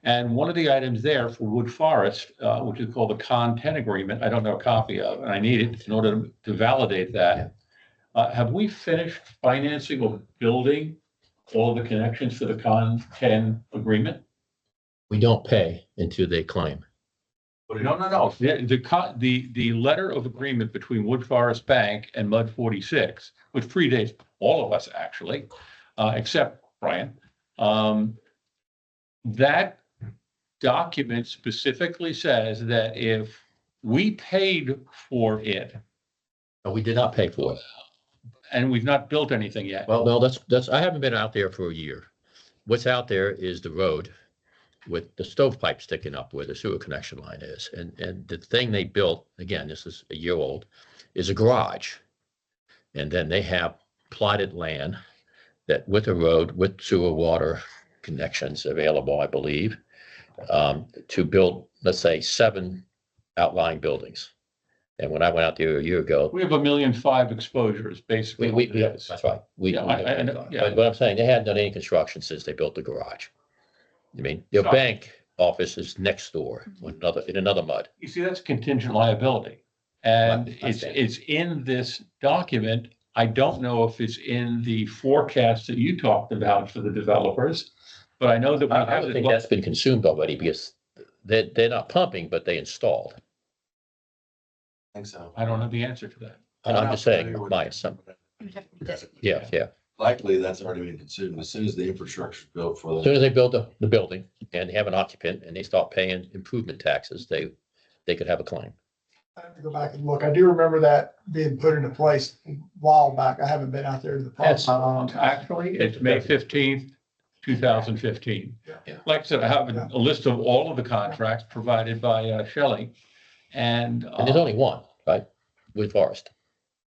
Speaker 1: And one of the items there for Wood Forest, which is called the Con 10 agreement, I don't know a copy of, and I need it in order to validate that. Have we finished financing or building all the connections for the Con 10 agreement?
Speaker 5: We don't pay until they claim.
Speaker 1: No. The letter of agreement between Wood Forest Bank and Mud 46, which predates all of us actually, except Brian. That document specifically says that if we paid for it
Speaker 5: No, we did not pay for it.
Speaker 1: and we've not built anything yet.
Speaker 5: Well, no, I haven't been out there for a year. What's out there is the road with the stovepipe sticking up where the sewer connection line is. And the thing they built, again, this is a year old, is a garage. And then they have plotted land that with a road, with sewer water connections available, I believe, to build, let's say, 7 outlying buildings. And when I went out there a year ago,
Speaker 1: We have 1.5 million exposures, basically.
Speaker 5: yeah, that's right.
Speaker 1: Yeah, I know, yeah.
Speaker 5: But what I'm saying, they hadn't done any construction since they built the garage. I mean, their
Speaker 1: So-
Speaker 5: bank office is next door, in another mud.
Speaker 1: You see, that's contingent liability. And
Speaker 5: Right, I
Speaker 1: it's,
Speaker 5: understand.
Speaker 1: it's in this document. I don't know if it's in the forecast that you talked about for the developers, but I know that we
Speaker 5: I
Speaker 1: have
Speaker 5: would
Speaker 1: it.
Speaker 5: think that's been consumed already because they're not pumping, but they installed.
Speaker 4: I think so.
Speaker 1: I don't know the answer to that.
Speaker 5: And I'm just saying, my assumption. Yeah, yeah.
Speaker 4: Likely that's already been consumed as soon as the infrastructure's built for
Speaker 5: As
Speaker 4: the.
Speaker 5: soon as they build the building and they have an occupant and they start paying improvement taxes, they could have a claim.
Speaker 2: I have to go back and look. I do remember that being put into place a while back. I haven't been out there to the
Speaker 1: It's,
Speaker 2: process.
Speaker 1: actually, it's May 15th, 2015.
Speaker 5: Yeah.
Speaker 1: Like I said, I have a list of all of the contracts provided by Shelley. And,
Speaker 5: And there's only one, right? With Forest.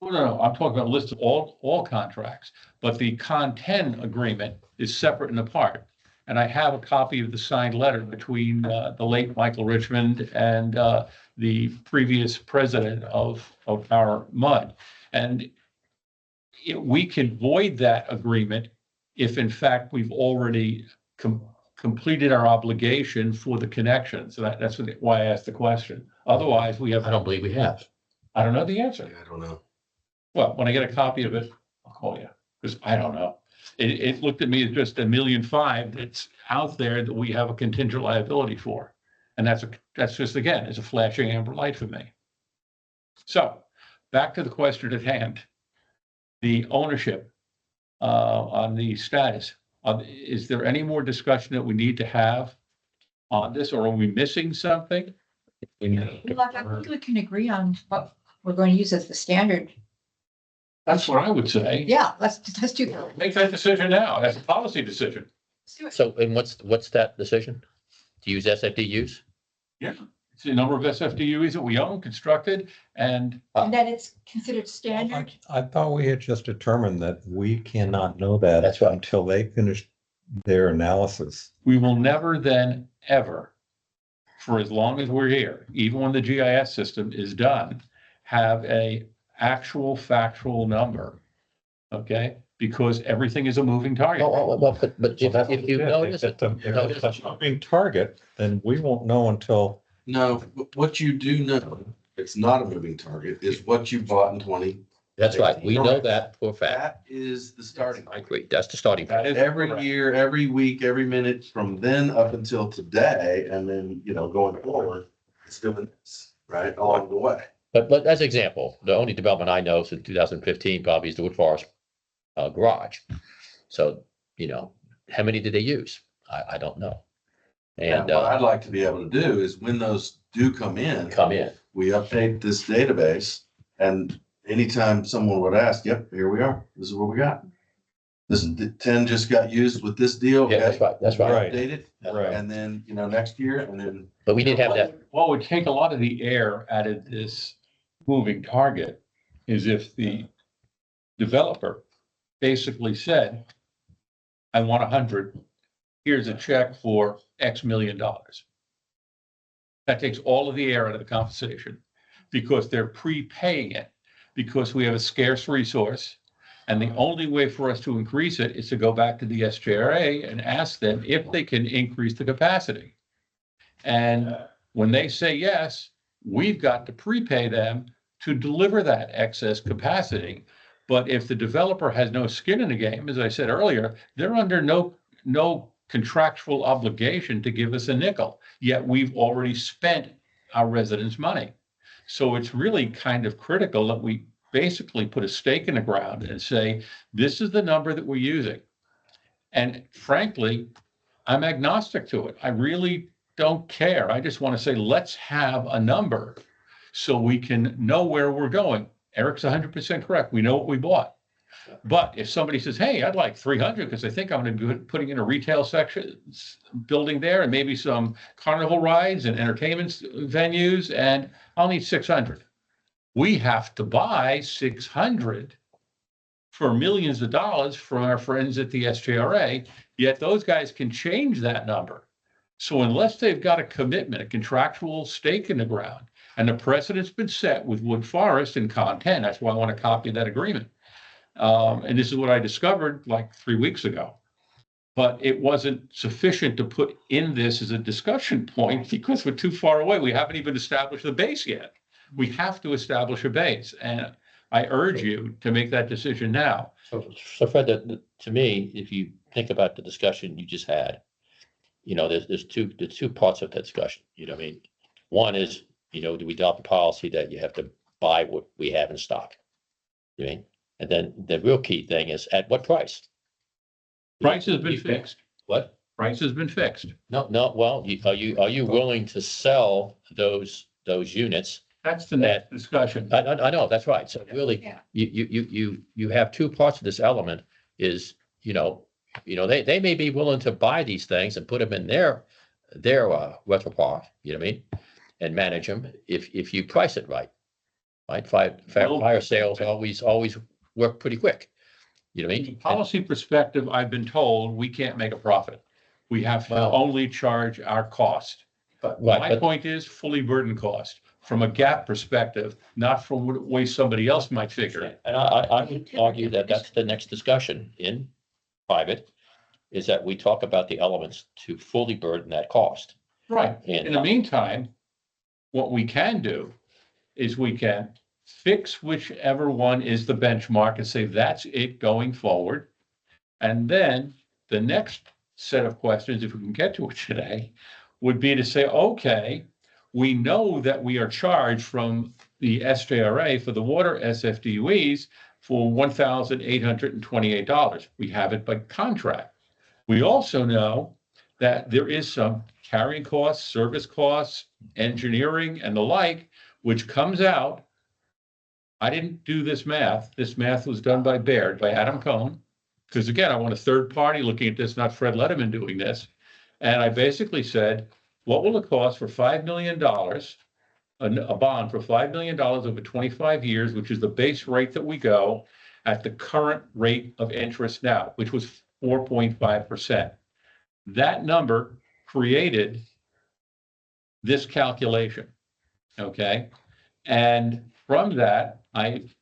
Speaker 1: no, I'm talking about a list of all contracts, but the Con-10 agreement is separate and apart. And I have a copy of the signed letter between the late Michael Richmond and the previous president of our MUD. And we can void that agreement if in fact we've already completed our obligation for the connection. So that's why I asked the question. Otherwise, we have,
Speaker 5: I don't believe we have.
Speaker 1: I don't know the answer.
Speaker 4: I don't know.
Speaker 1: Well, when I get a copy of it, I'll call you, because I don't know. It looked at me as just 1.5 million that's out there that we have a contingent liability for. And that's just, again, is a flashing amber light for me. So, back to the question at hand. The ownership on the status. Is there any more discussion that we need to have on this, or are we missing something?
Speaker 3: Well, I think we can agree on what we're going to use as the standard.
Speaker 1: That's what I would say.
Speaker 3: Yeah, let's do that.
Speaker 1: Make that decision now. That's a policy decision.
Speaker 3: Let's do it.
Speaker 5: So, and what's that decision? To use SFDUs?
Speaker 1: It's the number of SFDUs that we own, constructed, and
Speaker 3: And then it's considered standard.
Speaker 7: I thought we had just determined that we cannot know that.
Speaker 5: That's right.
Speaker 7: Until they finish their analysis.
Speaker 1: we will never then, ever, for as long as we're here, even when the GIS system is done, have a actual factual number. Okay, because everything is a moving target.
Speaker 5: Well, but if you notice
Speaker 7: If
Speaker 5: it,
Speaker 7: it's a moving target, then we won't know until.
Speaker 4: No, what you do know, it's not a moving target, is what you bought in 20.
Speaker 5: that's right. We know that for a fact.
Speaker 4: That is the starting.
Speaker 5: I agree. That's the starting
Speaker 1: That
Speaker 5: point.
Speaker 1: is
Speaker 4: Every
Speaker 1: correct.
Speaker 4: year, every week, every minute from then up until today, and then, going forward, it's doing this, right, along the way.
Speaker 5: But as an example, the only development I know since 2015 probably is the Wood Forest garage. So, how many did they use? I don't know.
Speaker 4: And
Speaker 5: And
Speaker 4: what I'd like to be able to do is when those do come in, we update this database, and anytime someone would ask, yep, here we are, this is what we got. This 10 just got used with this deal.
Speaker 5: Yeah, that's right. That's right.
Speaker 7: Right.
Speaker 4: Update it,
Speaker 7: Right.
Speaker 4: and then, next year, and then.
Speaker 5: But we did have that.
Speaker 1: What would take a lot of the air out of this moving target is if the developer basically said, I want 100, here's a check for X million dollars. That takes all of the air out of the conversation because they're prepaying it, because we have a scarce resource. And the only way for us to increase it is to go back to the SJRA and ask them if they can increase the capacity. And when they say yes, we've got to prepay them to deliver that excess capacity. But if the developer has no skin in the game, as I said earlier, they're under no contractual obligation to give us a nickel. Yet we've already spent our residents money. So it's really kind of critical that we basically put a stake in the ground and say, this is the number that we're using. And frankly, I'm agnostic to it. I really don't care. I just want to say, let's have a number so we can know where we're going. Eric's 100% correct. We know what we bought. But if somebody says, hey, I'd like 300 because I think I'm going to be putting in a retail section building there and maybe some carnival rides and entertainment venues, and I'll need 600. We have to buy 600 for millions of dollars from our friends at the SJRA, yet those guys can change that number. So unless they've got a commitment, a contractual stake in the ground, and the precedent's been set with Wood Forest and Con 10, that's why I want to copy that agreement. And this is what I discovered like 3 weeks ago. But it wasn't sufficient to put in this as a discussion point because we're too far away. We haven't even established the base yet. We have to establish a base. And I urge you to make that decision now.
Speaker 5: So Fred, to me, if you think about the discussion you just had, you know, there's two parts of that discussion. You know what I mean? One is, you know, do we adopt a policy that you have to buy what we have in stock? You know what I mean? And then the real key thing is at what price?
Speaker 1: Price has been fixed.
Speaker 5: What?
Speaker 1: Price has been fixed.
Speaker 5: No, well, are you willing to sell those units?
Speaker 1: That's the next discussion.
Speaker 5: I know, that's right. So really,
Speaker 3: Yeah.
Speaker 5: you have two parts of this element is, you know, they may be willing to buy these things and put them in their repertoire, you know what I mean? And manage them if you price it right. Right? Fire sales always work pretty quick. You know what I
Speaker 1: From a
Speaker 5: mean?
Speaker 1: policy perspective, I've been told we can't make a profit. We have to
Speaker 5: Well-
Speaker 1: only charge our cost.
Speaker 5: Right,
Speaker 1: My
Speaker 5: but
Speaker 1: point is fully burdened cost from a gap perspective, not from the way somebody else might figure it.
Speaker 5: and I would argue that that's the next discussion in private, is that we talk about the elements to fully burden that cost.
Speaker 1: Right.
Speaker 5: And
Speaker 1: In the meantime, what we can do is we can fix whichever one is the benchmark and say that's it going forward. And then the next set of questions, if we can get to it today, would be to say, okay, we know that we are charged from the SJRA for the water SFDUEs for $1,828. We have it by contract. We also know that there is some carrying costs, service costs, engineering and the like, which comes out. I didn't do this math. This math was done by Baird, by Adam Cohn. Because again, I want a third party looking at this, not Fred Letterman doing this. And I basically said, what will it cost for $5 million, a bond for $5 million over 25 years, which is the base rate that we go at the current rate of interest now, which was 4.5%. That number created this calculation, okay? And from that,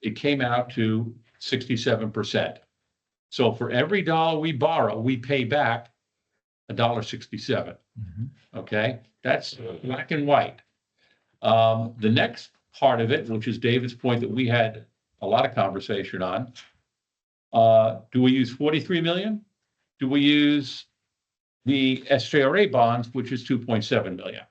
Speaker 1: it came out to 67%. So for every dollar we borrow, we pay back $1.67. Okay, that's black and white. The next part of it, which is David's point that we had a lot of conversation on, do we use 43 million? Do we use the SJRA bonds, which is 2.7 million?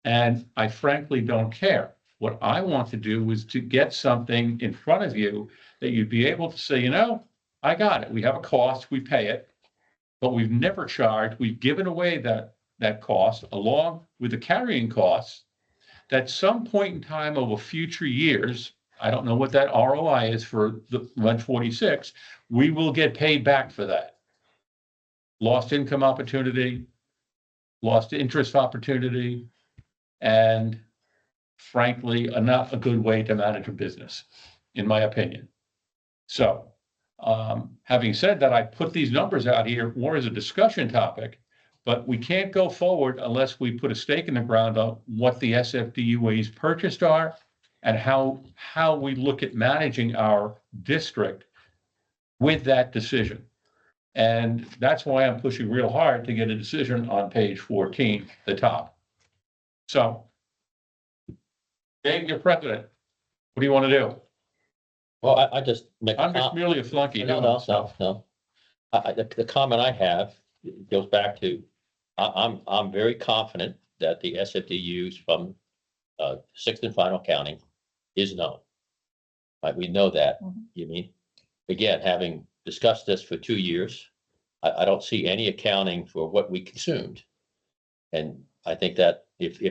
Speaker 1: And I frankly don't care. What I want to do is to get something in front of you that you'd be able to say, you know, I got it. We have a cost, we pay it, but we've never charged. We've given away that cost along with the carrying costs that some point in time over future years, I don't know what that ROI is for the 146, we will get paid back for that. Lost income opportunity, lost interest opportunity, and frankly, not a good way to manage a business, in my opinion. So, having said that, I put these numbers out here more as a discussion topic, but we can't go forward unless we put a stake in the ground on what the SFDUEs purchased are and how we look at managing our district with that decision. And that's why I'm pushing real hard to get a decision on page 14, the top. So, Dave, you're president. What do you want to do?
Speaker 5: well, I just make.
Speaker 1: I'm just merely a flunky.
Speaker 5: No. The comment I have goes back to, I'm very confident that the SFDUs from sixth and final counting is known. Right, we know that,
Speaker 3: Mhm.
Speaker 5: you mean, again, having discussed this for 2 years, I don't see any accounting for what we consumed. And I think that if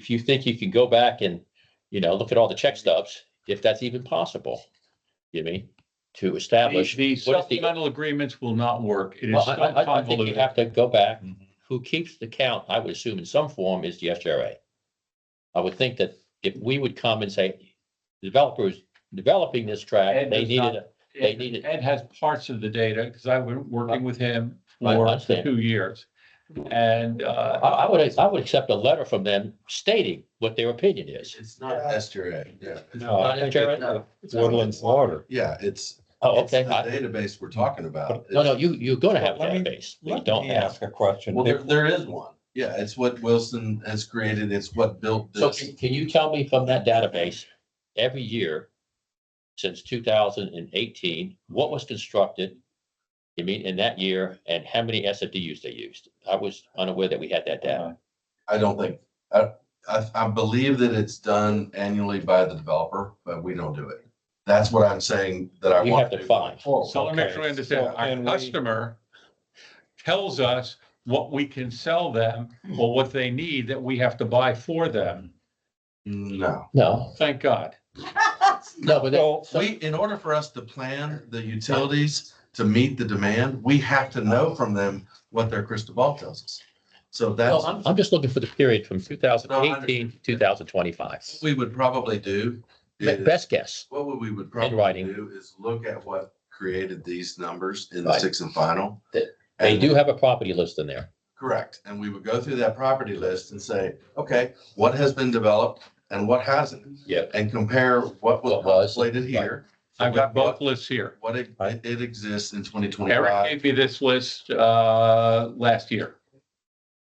Speaker 5: you think you can go back and, look at all the check stubs, if that's even possible, you mean, to establish.
Speaker 1: The
Speaker 5: what is the-
Speaker 1: supplemental agreements will not work. It is
Speaker 5: Well,
Speaker 1: so
Speaker 5: I think you
Speaker 1: convoluted.
Speaker 5: have to go back. Who keeps the count, I would assume in some form, is the SRA. I would think that if we would come and say, developers developing this track,
Speaker 1: Ed
Speaker 5: they
Speaker 1: does
Speaker 5: needed,
Speaker 1: not-
Speaker 5: they needed.
Speaker 1: Ed has parts of the data because I've been working with him
Speaker 5: Right, I
Speaker 1: for
Speaker 5: understand.
Speaker 1: 2 years. And
Speaker 5: I would accept a letter from them stating what their opinion is.
Speaker 4: It's not SRA, yeah.
Speaker 7: No,
Speaker 5: Not
Speaker 7: I think
Speaker 5: SRA?
Speaker 7: it's Woodlands Water.
Speaker 4: Yeah, it's
Speaker 5: Oh,
Speaker 4: it's
Speaker 5: okay.
Speaker 4: the database we're talking about.
Speaker 5: No, you're gonna have a
Speaker 7: Let me-
Speaker 5: database, but you
Speaker 7: Let
Speaker 5: don't
Speaker 7: me
Speaker 5: have.
Speaker 7: ask a question.
Speaker 4: Well, there is one. Yeah, it's what Wilson has created. It's what built
Speaker 5: So
Speaker 4: this.
Speaker 5: can you tell me from that database, every year since 2018, what was constructed? You mean in that year, and how many SFDUs they used? I was unaware that we had that data.
Speaker 4: I don't think, I believe that it's done annually by the developer, but we don't do it. That's what I'm saying that I
Speaker 5: We
Speaker 4: want
Speaker 5: have to
Speaker 4: do
Speaker 5: find.
Speaker 4: going forward.
Speaker 1: so let me make sure I understand.
Speaker 7: so
Speaker 1: Our
Speaker 7: can we-
Speaker 1: customer tells us what we can sell them or what they need that we have to buy for them.
Speaker 4: No.
Speaker 5: No,
Speaker 1: Thank God.
Speaker 5: no, but
Speaker 7: So-
Speaker 5: so,
Speaker 4: In order for us to plan the utilities to meet the demand, we have to know from them what their crystal ball tells us. So
Speaker 5: no,
Speaker 4: that's
Speaker 5: I'm just looking for the period from 2018 to 2025.
Speaker 4: what we would probably do. is-
Speaker 5: Best guess.
Speaker 4: What we would probably
Speaker 5: writing.
Speaker 4: do is look at what created these numbers in the
Speaker 5: Right.
Speaker 4: sixth and final.
Speaker 5: They
Speaker 4: And-
Speaker 5: do have a property list in there.
Speaker 4: Correct. And we would go through that property list and say, okay, what has been developed and what hasn't?
Speaker 5: Yep.
Speaker 4: And compare what was
Speaker 5: What was,
Speaker 4: contemplated here.
Speaker 1: I've got both lists here.
Speaker 4: What it exists in twenty
Speaker 1: Eric
Speaker 4: twenty-five.
Speaker 1: gave me this list last year,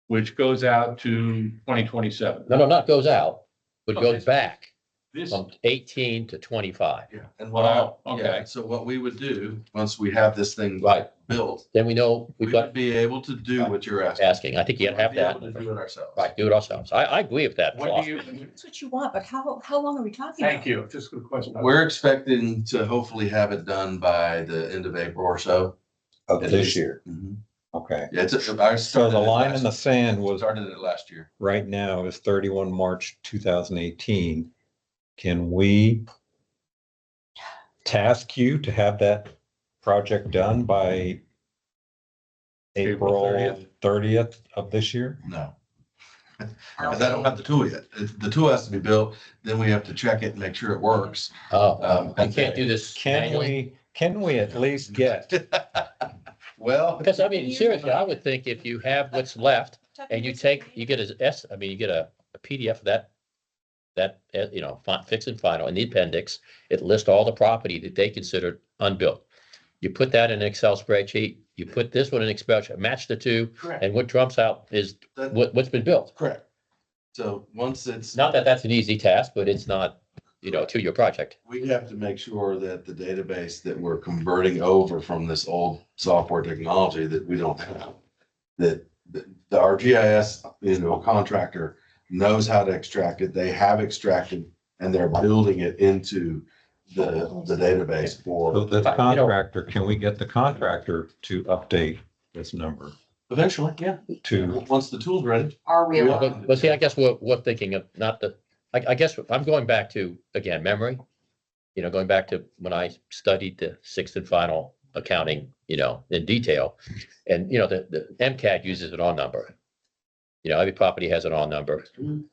Speaker 1: which goes out to 2027.
Speaker 5: No, not goes out, but
Speaker 1: Oh,
Speaker 5: goes
Speaker 1: this-
Speaker 5: back
Speaker 1: This,
Speaker 5: from 18 to 25.
Speaker 4: Yeah. And
Speaker 1: Oh, okay.
Speaker 4: So what we would do, once we have this thing
Speaker 5: Right.
Speaker 4: built,
Speaker 5: Then we know
Speaker 4: we
Speaker 5: we've
Speaker 4: would
Speaker 5: got
Speaker 4: be able to do what you're asking.
Speaker 5: asking. I think you gotta have
Speaker 4: We'd be
Speaker 5: that.
Speaker 4: able to do it ourselves.
Speaker 5: Right, do it ourselves. I agree with that.
Speaker 1: when do you,
Speaker 3: That's what you want, but how long are we talking about?
Speaker 1: thank you, just a good question.
Speaker 4: We're expecting to hopefully have it done by the end of April or so.
Speaker 7: Of this year,
Speaker 4: Mhm.
Speaker 7: okay.
Speaker 4: Yeah, I
Speaker 7: So
Speaker 4: started
Speaker 7: the
Speaker 4: it
Speaker 7: line in the
Speaker 4: last,
Speaker 7: sand was,
Speaker 4: started it last year.
Speaker 7: right now is 31 March 2018. Can we task you to have that project done by
Speaker 1: April
Speaker 7: April 30th of this year?
Speaker 4: No. Because I don't have the tool yet. The tool has to be built, then we have to check it and make sure it works.
Speaker 5: Oh, I can't do this
Speaker 7: Can
Speaker 5: manually.
Speaker 7: can we at least get,
Speaker 4: Well,
Speaker 5: Because I mean, seriously, I would think if you have what's left and you get you get a PDF of that, fix and final in the appendix, it lists all the property that they considered unbuilt. You put that in an Excel spreadsheet, you put this one in Excel, match the two,
Speaker 4: correct.
Speaker 5: and what trumps out is
Speaker 4: That-
Speaker 5: what's been built.
Speaker 4: Correct. So once it's.
Speaker 5: Not that that's an easy task, but it's not, to your project.
Speaker 4: We have to make sure that the database that we're converting over from this old software technology that we don't have, that our GIS, contractor knows how to extract it. They have extracted and they're building it into the database
Speaker 7: so
Speaker 4: for
Speaker 7: this contractor, can we get the contractor to update this number
Speaker 4: eventually, yeah.
Speaker 7: to,
Speaker 4: Once the tool's ready.
Speaker 6: Are we
Speaker 4: Yeah.
Speaker 6: allowed?
Speaker 5: But see, I guess we're thinking of not the, I guess I'm going back to, again, memory. Going back to when I studied the sixth and final accounting, in detail. And, the MCAT uses an on number. Every property has an on number. And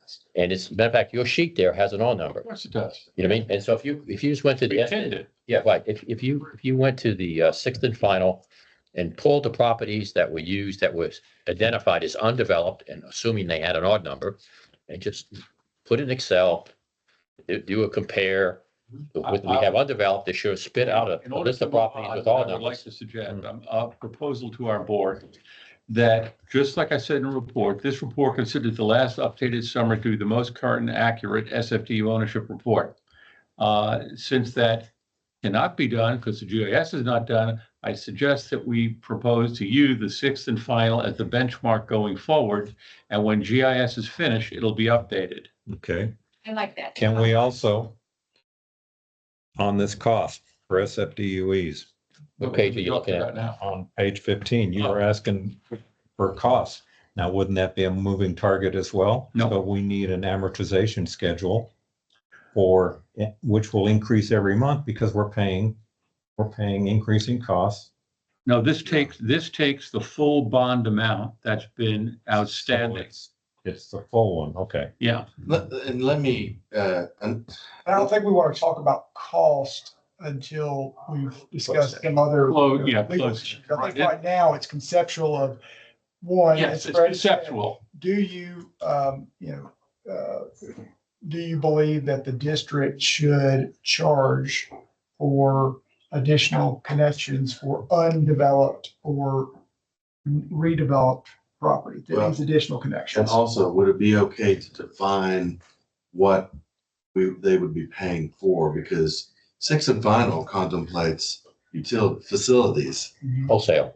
Speaker 5: it's, matter of fact, your sheet there has an on number.
Speaker 1: Of course it does.
Speaker 5: You know what I mean? And so if you just went to the.
Speaker 1: We pinned it.
Speaker 5: Yeah, right. If you went to the sixth and final and pulled the properties that were used, that was identified as undeveloped and assuming they had an odd number, and just put in Excel, do a compare with what we have undeveloped, it should spit out
Speaker 1: In
Speaker 5: a
Speaker 1: order
Speaker 5: list
Speaker 1: to
Speaker 5: of
Speaker 1: move
Speaker 5: properties
Speaker 1: on,
Speaker 5: with all
Speaker 1: I would like
Speaker 5: numbers.
Speaker 1: to suggest a proposal to our board that, just like I said in the report, this report considered the last updated summary to be the most current and accurate SFDU ownership report. Since that cannot be done because the GIS is not done, I suggest that we propose to you the sixth and final as the benchmark going forward. And when GIS is finished, it'll be updated.
Speaker 7: Okay,
Speaker 3: I like that.
Speaker 7: can we also, on this cost for SFDUEs,
Speaker 5: What page are you looking
Speaker 1: Talking
Speaker 5: at?
Speaker 1: about now?
Speaker 7: on page 15, you were asking for costs. Now, wouldn't that be a moving target as well?
Speaker 1: No.
Speaker 7: So we need an amortization schedule for, which will increase every month because we're paying increasing costs.
Speaker 1: No, this takes the full bond amount that's been
Speaker 7: So
Speaker 1: outstanding.
Speaker 7: it's the full one, okay.
Speaker 1: Yeah,
Speaker 4: And let me, and
Speaker 2: I don't think we want to talk about cost until we've discussed some other.
Speaker 1: Close, yeah,
Speaker 2: legal
Speaker 1: close.
Speaker 2: issues. I think right now it's conceptual of one.
Speaker 1: yes,
Speaker 2: as
Speaker 1: it's
Speaker 2: Fred said,
Speaker 1: conceptual.
Speaker 2: Do you, do you believe that the district should charge for additional connections for undeveloped or redeveloped property that needs additional
Speaker 4: and
Speaker 2: connections?
Speaker 4: also, would it be okay to define what they would be paying for? Because Sixth and Final contemplates utility facilities,
Speaker 5: Wholesale.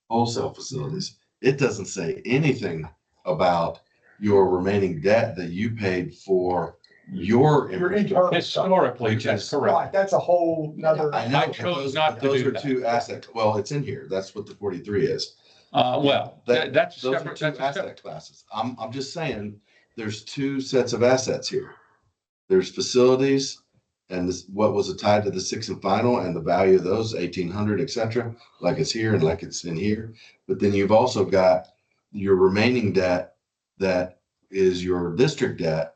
Speaker 4: wholesale facilities. It doesn't say anything about your remaining debt that you paid for your
Speaker 2: Your
Speaker 4: infrastructure.
Speaker 2: internal.
Speaker 1: Historically,
Speaker 4: Which
Speaker 1: that's
Speaker 4: is-
Speaker 1: correct.
Speaker 2: Right, that's a whole nother.
Speaker 4: I know,
Speaker 1: I
Speaker 4: but
Speaker 1: chose
Speaker 4: those,
Speaker 1: not
Speaker 4: but
Speaker 1: to
Speaker 4: those
Speaker 1: do
Speaker 4: are
Speaker 1: that.
Speaker 4: two assets. Well, it's in here. That's what the 43 is.
Speaker 1: Well, that's
Speaker 4: Those are
Speaker 1: separate,
Speaker 4: two
Speaker 1: that's a separate.
Speaker 4: asset classes. I'm just saying, there's two sets of assets here. There's facilities and this, what was tied to the Sixth and Final and the value of those 1,800, et cetera, like it's here and like it's in here. But then you've also got your remaining debt that is your district debt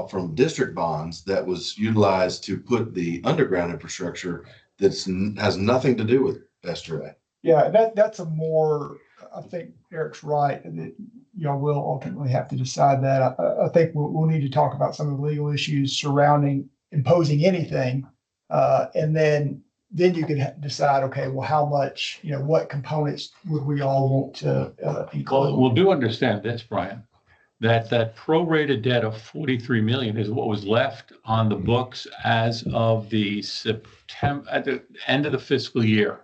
Speaker 4: from district bonds that was utilized to put the underground infrastructure that's has nothing to do with SJ.
Speaker 2: Yeah, that's a more, I think Eric's right, and that y'all will ultimately have to decide that. I think we'll need to talk about some of the legal issues surrounding imposing anything. And then you can decide, okay, well, how much, what components would we all want to
Speaker 1: Well,
Speaker 2: include?
Speaker 1: we'll do understand this, Brian, that prorated debt of 43 million is what was left on the books as of the September, at the end of the fiscal year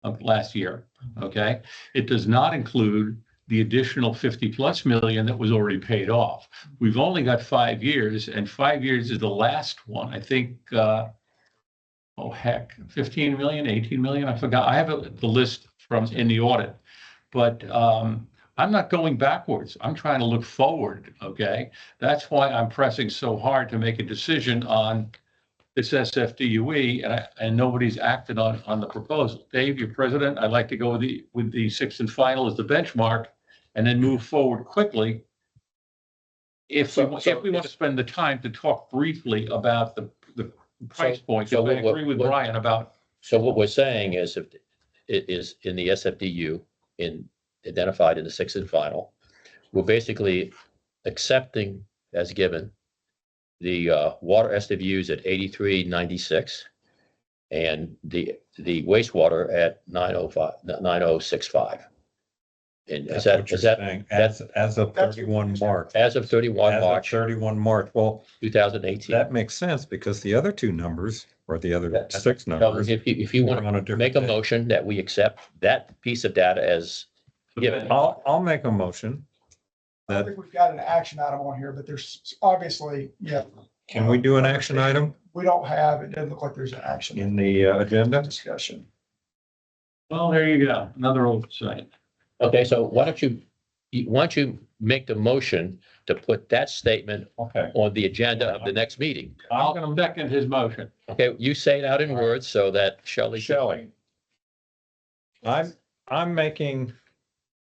Speaker 1: of last year, okay? It does not include the additional 50+ million that was already paid off. We've only got 5 years, and 5 years is the last one. I think, 15 million, 18 million, I forgot. I have the list from in the audit. But I'm not going backwards. I'm trying to look forward, okay? That's why I'm pressing so hard to make a decision on this SFDUE, and nobody's acted on the proposal. Dave, you're president. I'd like to go with the Sixth and Final as the benchmark and then move forward quickly. If we want to spend the time to talk briefly about the price point,
Speaker 5: so
Speaker 1: because I agree with Brian about.
Speaker 5: So what we're saying is if it is in the SFDU identified in the Sixth and Final, we're basically accepting as given the water SWUs at 83.96 and the wastewater at 9.065. And
Speaker 7: That's
Speaker 5: is that,
Speaker 7: what you're
Speaker 5: is that
Speaker 7: saying, as of
Speaker 2: That's what
Speaker 7: 31
Speaker 2: you're
Speaker 7: March.
Speaker 5: as of 31
Speaker 7: As of
Speaker 5: March
Speaker 7: 31 March. Well,
Speaker 5: 2018?
Speaker 7: that makes sense because the other two numbers or the other
Speaker 5: That-
Speaker 7: 6
Speaker 5: So
Speaker 7: numbers.
Speaker 5: if you want
Speaker 7: are on a
Speaker 5: to
Speaker 7: different
Speaker 5: make a
Speaker 7: day.
Speaker 5: motion that we accept that piece of data as given.
Speaker 7: I'll make a motion.
Speaker 2: I
Speaker 7: That,
Speaker 2: think we've got an action item on here, but there's obviously,
Speaker 7: can we do an action item
Speaker 2: we don't have, it doesn't look like there's an action
Speaker 7: in the agenda?
Speaker 2: discussion.
Speaker 1: Well, there you go, another oversight.
Speaker 5: Okay, so why don't you make the motion to put that statement
Speaker 7: Okay.
Speaker 5: on the agenda of the next meeting?
Speaker 1: I'll second his motion.
Speaker 5: Okay, you say it out in words so that Shelley.
Speaker 7: Shelley. I'm making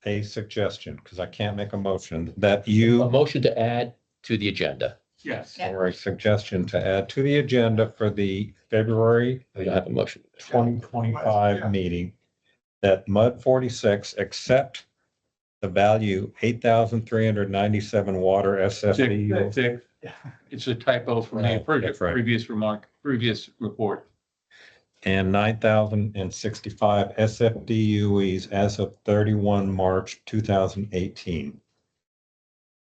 Speaker 7: a suggestion because I can't make a motion that
Speaker 5: A
Speaker 7: you,
Speaker 5: motion to add to the agenda.
Speaker 1: Yes.
Speaker 7: or a suggestion to add to the agenda for the February
Speaker 5: We don't have a motion.
Speaker 7: 2025 meeting, that MUD 46 accept the value 8,397 water SFDU.
Speaker 1: It's a typo from the
Speaker 7: That's right.
Speaker 1: previous report.
Speaker 7: And 9,065 SFDUEs as of 31 March 2018.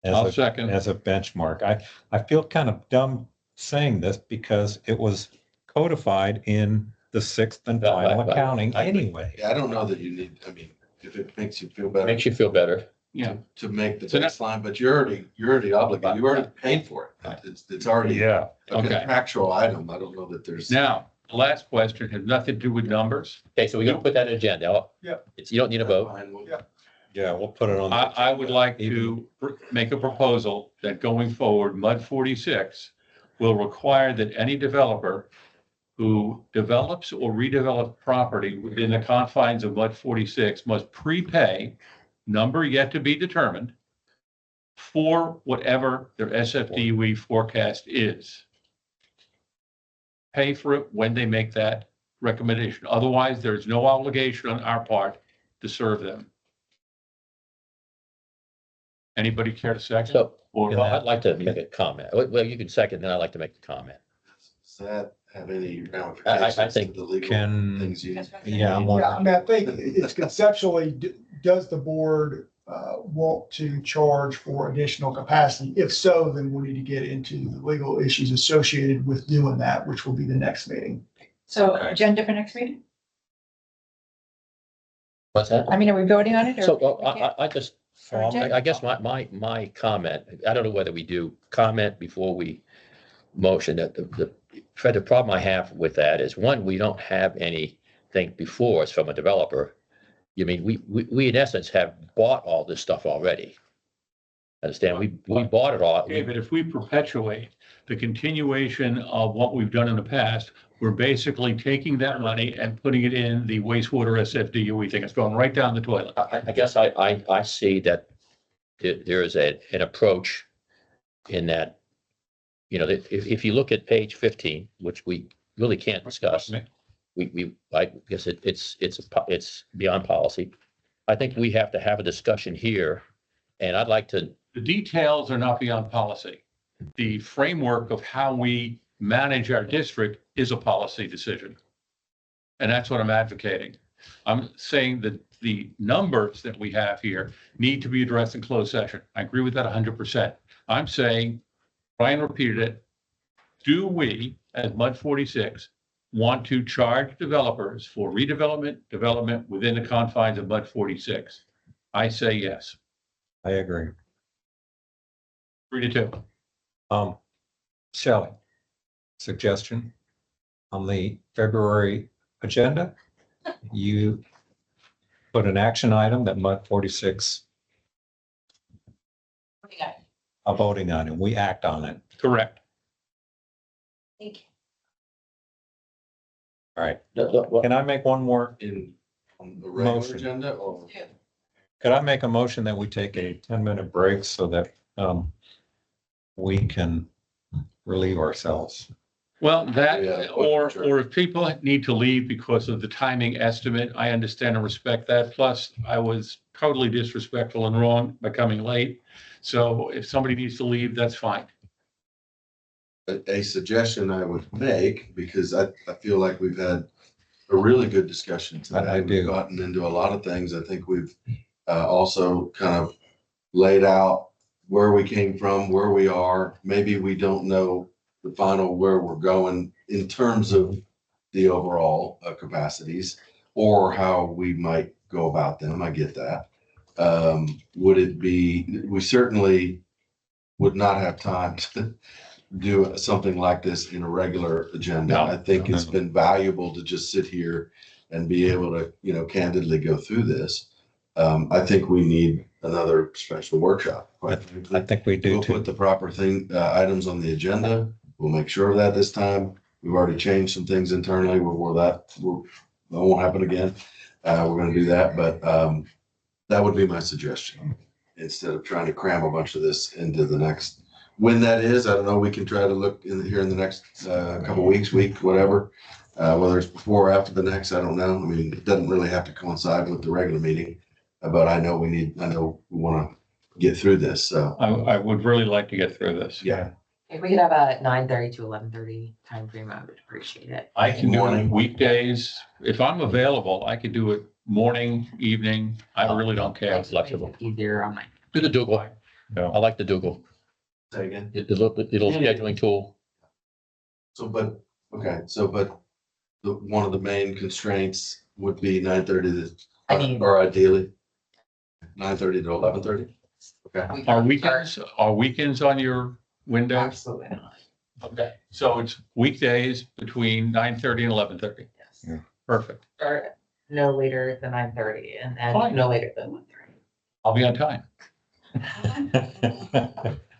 Speaker 1: I'll second.
Speaker 7: As a benchmark. I feel kind of dumb saying this because it was codified in the Sixth and Final
Speaker 5: Right.
Speaker 7: accounting
Speaker 4: I agree.
Speaker 7: anyway.
Speaker 4: Yeah, I don't know that you need, I mean, if it makes you feel better.
Speaker 5: Makes you feel better.
Speaker 1: Yeah.
Speaker 4: to make the
Speaker 1: So that-
Speaker 4: baseline, but you're already obligated, you already paid for it. It's already
Speaker 7: Yeah.
Speaker 4: a
Speaker 1: Okay.
Speaker 4: contractual item. I don't know that there's.
Speaker 1: Now, the last question has nothing to do with numbers.
Speaker 5: Okay, so we're gonna put that in agenda.
Speaker 2: Yep.
Speaker 5: You don't need a vote.
Speaker 2: Yeah.
Speaker 7: Yeah, we'll put it on. the
Speaker 1: I would like
Speaker 7: agenda.
Speaker 1: to make a proposal that going forward, MUD 46 will require that any developer who develops or redevelops property within the confines of MUD 46 must prepay, number yet to be determined, for whatever their SFDUE forecast is. Pay for it when they make that recommendation. Otherwise, there's no obligation on our part to serve them. Anybody care to second?
Speaker 5: So,
Speaker 1: Or
Speaker 5: I'd like to make a comment. Well, you can second, then I'd like to make a comment.
Speaker 4: Does that have any ramifications?
Speaker 5: I think
Speaker 4: to the legal
Speaker 7: Can-
Speaker 4: things you?
Speaker 7: Yeah, I'm
Speaker 2: Yeah, I
Speaker 7: wondering.
Speaker 2: mean, I think it's conceptually, does the board want to charge for additional capacity? If so, then we need to get into the legal issues associated with doing that, which will be the next meeting.
Speaker 3: So
Speaker 7: Okay.
Speaker 3: agenda for next meeting?
Speaker 5: What's that?
Speaker 3: I mean, are we voting on it or?
Speaker 5: So, I just,
Speaker 7: So I'm-
Speaker 5: I guess my comment, I don't know whether we do comment before we motion that Fred, the problem I have with that is, one, we don't have anything before us from a developer. You mean, we in essence have bought all this stuff already. Understand? We bought it all.
Speaker 1: Okay, but if we perpetuate the continuation of what we've done in the past, we're basically taking that money and putting it in the wastewater SFDU. We think it's going right down the toilet.
Speaker 5: I guess I see that there is an approach in that, you know, that if you look at page 15, which we really can't discuss, I guess it's beyond policy. I think we have to have a discussion here, and I'd like to,
Speaker 1: The details are not beyond policy. The framework of how we manage our district is a policy decision. And that's what I'm advocating. I'm saying that the numbers that we have here need to be addressed in closed session. I agree with that 100%. I'm saying, Brian repeated it, do we, as MUD 46, want to charge developers for redevelopment, development within the confines of MUD 46? I say yes.
Speaker 7: I agree.
Speaker 1: 3-2.
Speaker 7: Shelley, suggestion on the February agenda, you put an action item that MUD 46, a voting item, we act on it.
Speaker 1: Correct.
Speaker 7: All right.
Speaker 5: what-
Speaker 7: Can I make one more?
Speaker 4: On the regular
Speaker 7: Motion.
Speaker 4: agenda or?
Speaker 7: Could I make a motion that we take a 10-minute break so that we can relieve ourselves?
Speaker 1: Well,
Speaker 4: Yeah,
Speaker 1: that, or
Speaker 4: sure.
Speaker 1: if people need to leave because of the timing estimate, I understand and respect that. Plus, I was totally disrespectful and wrong by coming late. So if somebody needs to leave, that's fine.
Speaker 4: A suggestion I would make, because I feel like we've had a really good discussion today.
Speaker 7: I do.
Speaker 4: We've gotten into a lot of things. I think we've also kind of laid out where we came from, where we are. Maybe we don't know the final where we're going in terms of the overall capacities or how we might go about them. I get that. Would it be, we certainly would not have time to do something like this in a regular agenda.
Speaker 1: No.
Speaker 4: I think it's been valuable to just sit here and be able to, you know, candidly go through this. I think we need another special workshop. quite frankly.
Speaker 7: I think we do
Speaker 4: We'll put
Speaker 7: too.
Speaker 4: the proper items on the agenda. We'll make sure of that this time. We've already that things internally that won't happen again. We're gonna do that, but that would be my suggestion. Instead of trying to cram a bunch of this into the next, when that is, I don't know, we can try to look here in the next couple weeks, whatever. Whether it's before or after the next, I don't know. I mean, it doesn't really have to coincide with the regular meeting. But I know we want to get through this, so.
Speaker 1: I would really like to get through this.
Speaker 4: Yeah.
Speaker 6: If we could have a 9:30 to 11:30 timeframe, I would appreciate it.
Speaker 1: I can do it
Speaker 4: Morning.
Speaker 1: weekdays. If I'm available, I could do it morning, evening. I really don't care.
Speaker 6: Makes it
Speaker 5: flexible.
Speaker 6: Easier on my.
Speaker 5: Do the Dougal. I like the Dougal,
Speaker 4: Say again.
Speaker 5: the little scheduling tool.
Speaker 4: But one of the main constraints would be 9:30
Speaker 6: I mean-
Speaker 4: or ideally. 9:30 to 11:30? Okay.
Speaker 1: Are weekends on your window?
Speaker 6: Absolutely.
Speaker 1: Okay, so it's weekdays between 9:30 and 11:30.
Speaker 6: Yes.
Speaker 7: Yeah.
Speaker 1: Perfect.
Speaker 6: Start no later than 9:30 and then
Speaker 1: Fine.
Speaker 6: no later than 1:30.
Speaker 1: I'll be on time.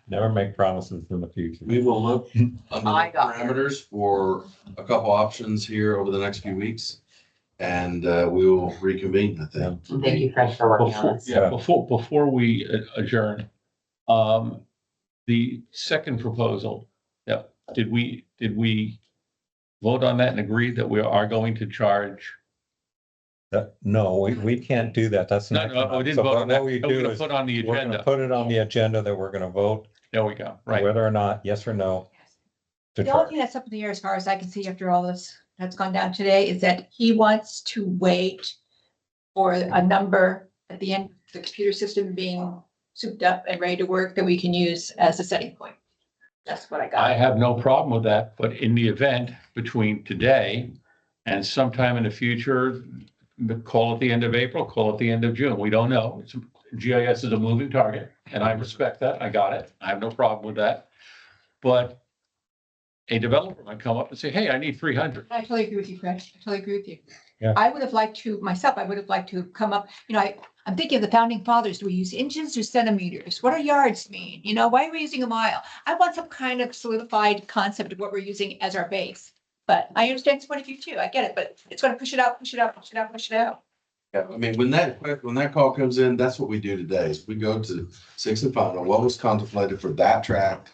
Speaker 7: Never make promises in the future.
Speaker 4: We will look under
Speaker 6: I
Speaker 4: the
Speaker 6: got it.
Speaker 4: parameters for a couple options here over the next few weeks. And we will reconvene, I think.
Speaker 6: Thank you, Fred, for working on
Speaker 1: Before,
Speaker 6: this.
Speaker 1: yeah, before we adjourn, the second proposal, yeah, did we vote on that and agree that we are going to charge?
Speaker 7: No, we can't do that. That's
Speaker 1: No,
Speaker 7: not.
Speaker 1: no, we didn't
Speaker 7: So
Speaker 1: vote on that.
Speaker 7: What we
Speaker 1: We're
Speaker 7: do
Speaker 1: gonna
Speaker 7: is,
Speaker 1: put on the
Speaker 7: we're gonna
Speaker 1: agenda.
Speaker 7: put it on the agenda that we're gonna vote
Speaker 1: There we go, right.
Speaker 7: whether or not, yes or no. to
Speaker 3: The only
Speaker 7: charge.
Speaker 3: thing that's up in the air, as far as I can see after all this that's gone down today, is that he wants to wait for a number at the end, the computer system being souped up and ready to work that we can use as a setting point. That's what I
Speaker 1: I
Speaker 3: got.
Speaker 1: have no problem with that, but in the event between today and sometime in the future, call it the end of April, call it the end of June, we don't know. GIS is a moving target, and I respect that, I got it, I have no problem with that. But a developer might come up and say, hey, I need 300.
Speaker 3: I totally agree with you, Fred. I totally agree with you.
Speaker 7: Yeah.
Speaker 3: I would have liked to, myself, I would have liked to have come up, I'm thinking of the founding fathers. Do we use inches or centimeters? What do yards mean? Why are we using a mile? I want some kind of solidified concept of what we're using as our base. But I understand his point of view too. I get it, but it's gonna push it out, push it out, push it out, push it out.
Speaker 4: Yeah, I mean, when that call comes in, that's what we do today, is we go to 6 and final, what was contemplated for that tract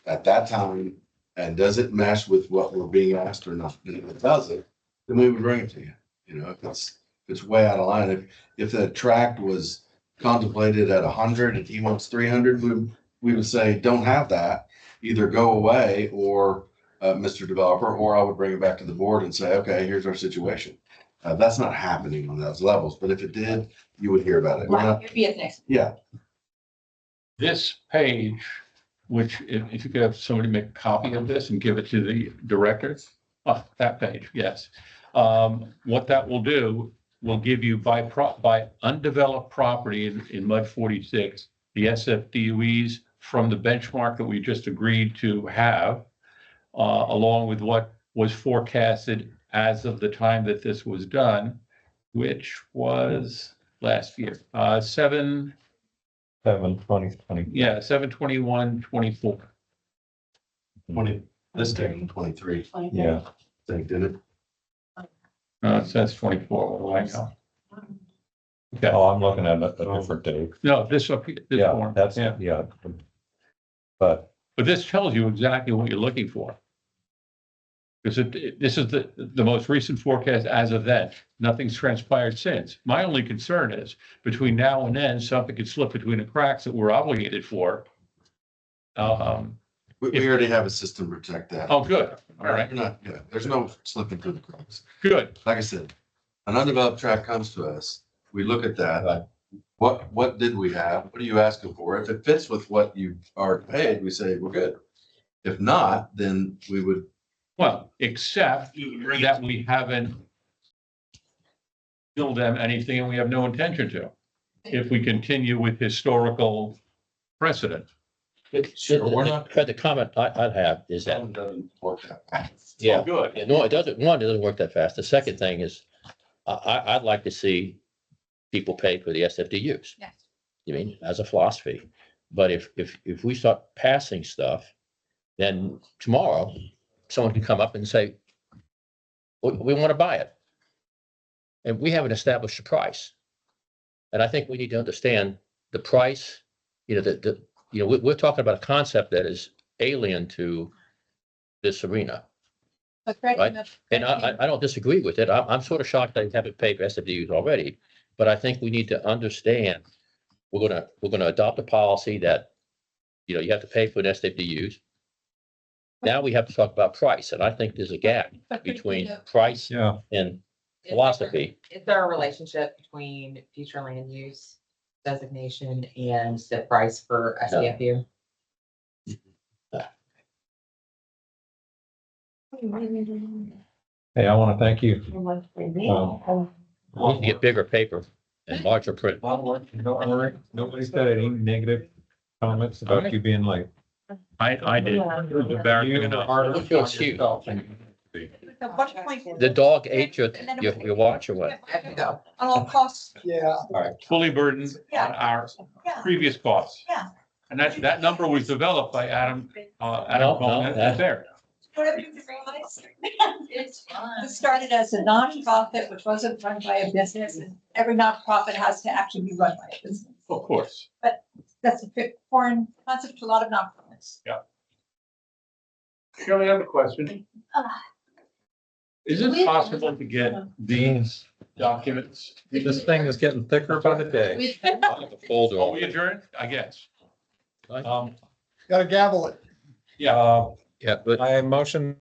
Speaker 4: at that time, and does it mesh with what we're being asked or not? And if it doesn't, then we would bring it to you. If it's way out of line, if the tract was contemplated at 100 and he wants 300, we would say, don't have that, either go away or Mr. Developer, or I would bring it back to the board and say, okay, here's our situation. That's not happening on those levels, but if it did, you would hear about it. We're
Speaker 3: Right,
Speaker 4: not-
Speaker 3: it'd be as next.
Speaker 4: Yeah,
Speaker 1: This page, which if you could have somebody make a copy of this and give it to the directors, that page, yes. What that will do, will give you by undeveloped property in MUD 46, the SFDUEs from the benchmark that we just agreed to have, along with what was forecasted as of the time that this was done, which was last year, 7/21/24.
Speaker 4: 20, this taking 23,
Speaker 7: Yeah,
Speaker 4: I think, didn't it?
Speaker 1: It says 24, what do I know? Okay,
Speaker 7: oh, I'm looking at a different date.
Speaker 1: no, this up here, this
Speaker 7: Yeah,
Speaker 1: form,
Speaker 7: that's,
Speaker 1: yeah.
Speaker 7: yeah. But
Speaker 1: But this tells you exactly what you're looking for. Because this is the most recent forecast as of then. Nothing's transpired since. My only concern is between now and then, something could slip between the cracks that we're obligated for.
Speaker 4: We already have a system to protect that.
Speaker 1: Oh, good. All right,
Speaker 4: We're not, yeah, there's no slipping through the cracks.
Speaker 1: good.
Speaker 4: Like I said, an undeveloped tract comes to us, we look at
Speaker 7: Right.
Speaker 4: that. What did we have? What are you asking for? If it fits with what you are paid, we say we're good. If not, then we would,
Speaker 1: Well, except that we haven't billed them anything and we have no intention to. If we continue with historical precedent.
Speaker 4: we're not-
Speaker 5: Fred, the comment I'd have is that,
Speaker 4: that doesn't work that fast.
Speaker 5: yeah,
Speaker 1: Oh, good.
Speaker 5: yeah, no, it doesn't, one, it doesn't work that fast. The second thing is, I'd like to see people pay for the SFDUs.
Speaker 3: Yes.
Speaker 5: You mean, as a philosophy. But if we start passing stuff, then tomorrow, someone can come up and say, we want to buy it. And we haven't established a price. And I think we need to understand the price, we're talking about a concept that is alien to this arena.
Speaker 3: But Fred
Speaker 5: Right.
Speaker 3: came up-
Speaker 5: And I don't disagree with it. I'm sort of shocked they haven't paid for SFDUs already, but I think we need to understand, we're gonna adopt a policy that, you have to pay for an SFDUs. Now we have to talk about price, and I think there's a gap
Speaker 3: but Fred,
Speaker 5: between
Speaker 3: you know,
Speaker 5: price
Speaker 7: yeah,
Speaker 5: and philosophy.
Speaker 6: Is there a relationship between future land use designation and the price for SDFU?
Speaker 7: hey, I want to thank you.
Speaker 5: We need to get bigger paper and larger print.
Speaker 7: Don't worry, nobody said any negative comments about you being late.
Speaker 1: I did. It was embarrassing enough.
Speaker 5: It feels huge.
Speaker 3: The watch point-
Speaker 5: The dog ate your watch or what?
Speaker 6: There you go.
Speaker 3: On all costs,
Speaker 2: Yeah,
Speaker 1: Fully burdened on our
Speaker 3: yeah,
Speaker 1: previous costs.
Speaker 3: yeah.
Speaker 1: And that number was developed by Adam
Speaker 5: No,
Speaker 1: Cohen at
Speaker 5: that-
Speaker 1: Bear.
Speaker 3: It started as a nonprofit, which wasn't run by a business, and every nonprofit has to actually be run by a business.
Speaker 1: Of course.
Speaker 3: That's a foreign concept to a lot of nonprofits.
Speaker 1: Shirley, I have a question. Is it possible to get these documents?
Speaker 7: This thing is getting thicker by the day.
Speaker 5: The folder.
Speaker 1: Are we adjourned? I guess.
Speaker 7: Um,
Speaker 2: gotta gavel it.
Speaker 1: Yeah.
Speaker 7: yeah, I motion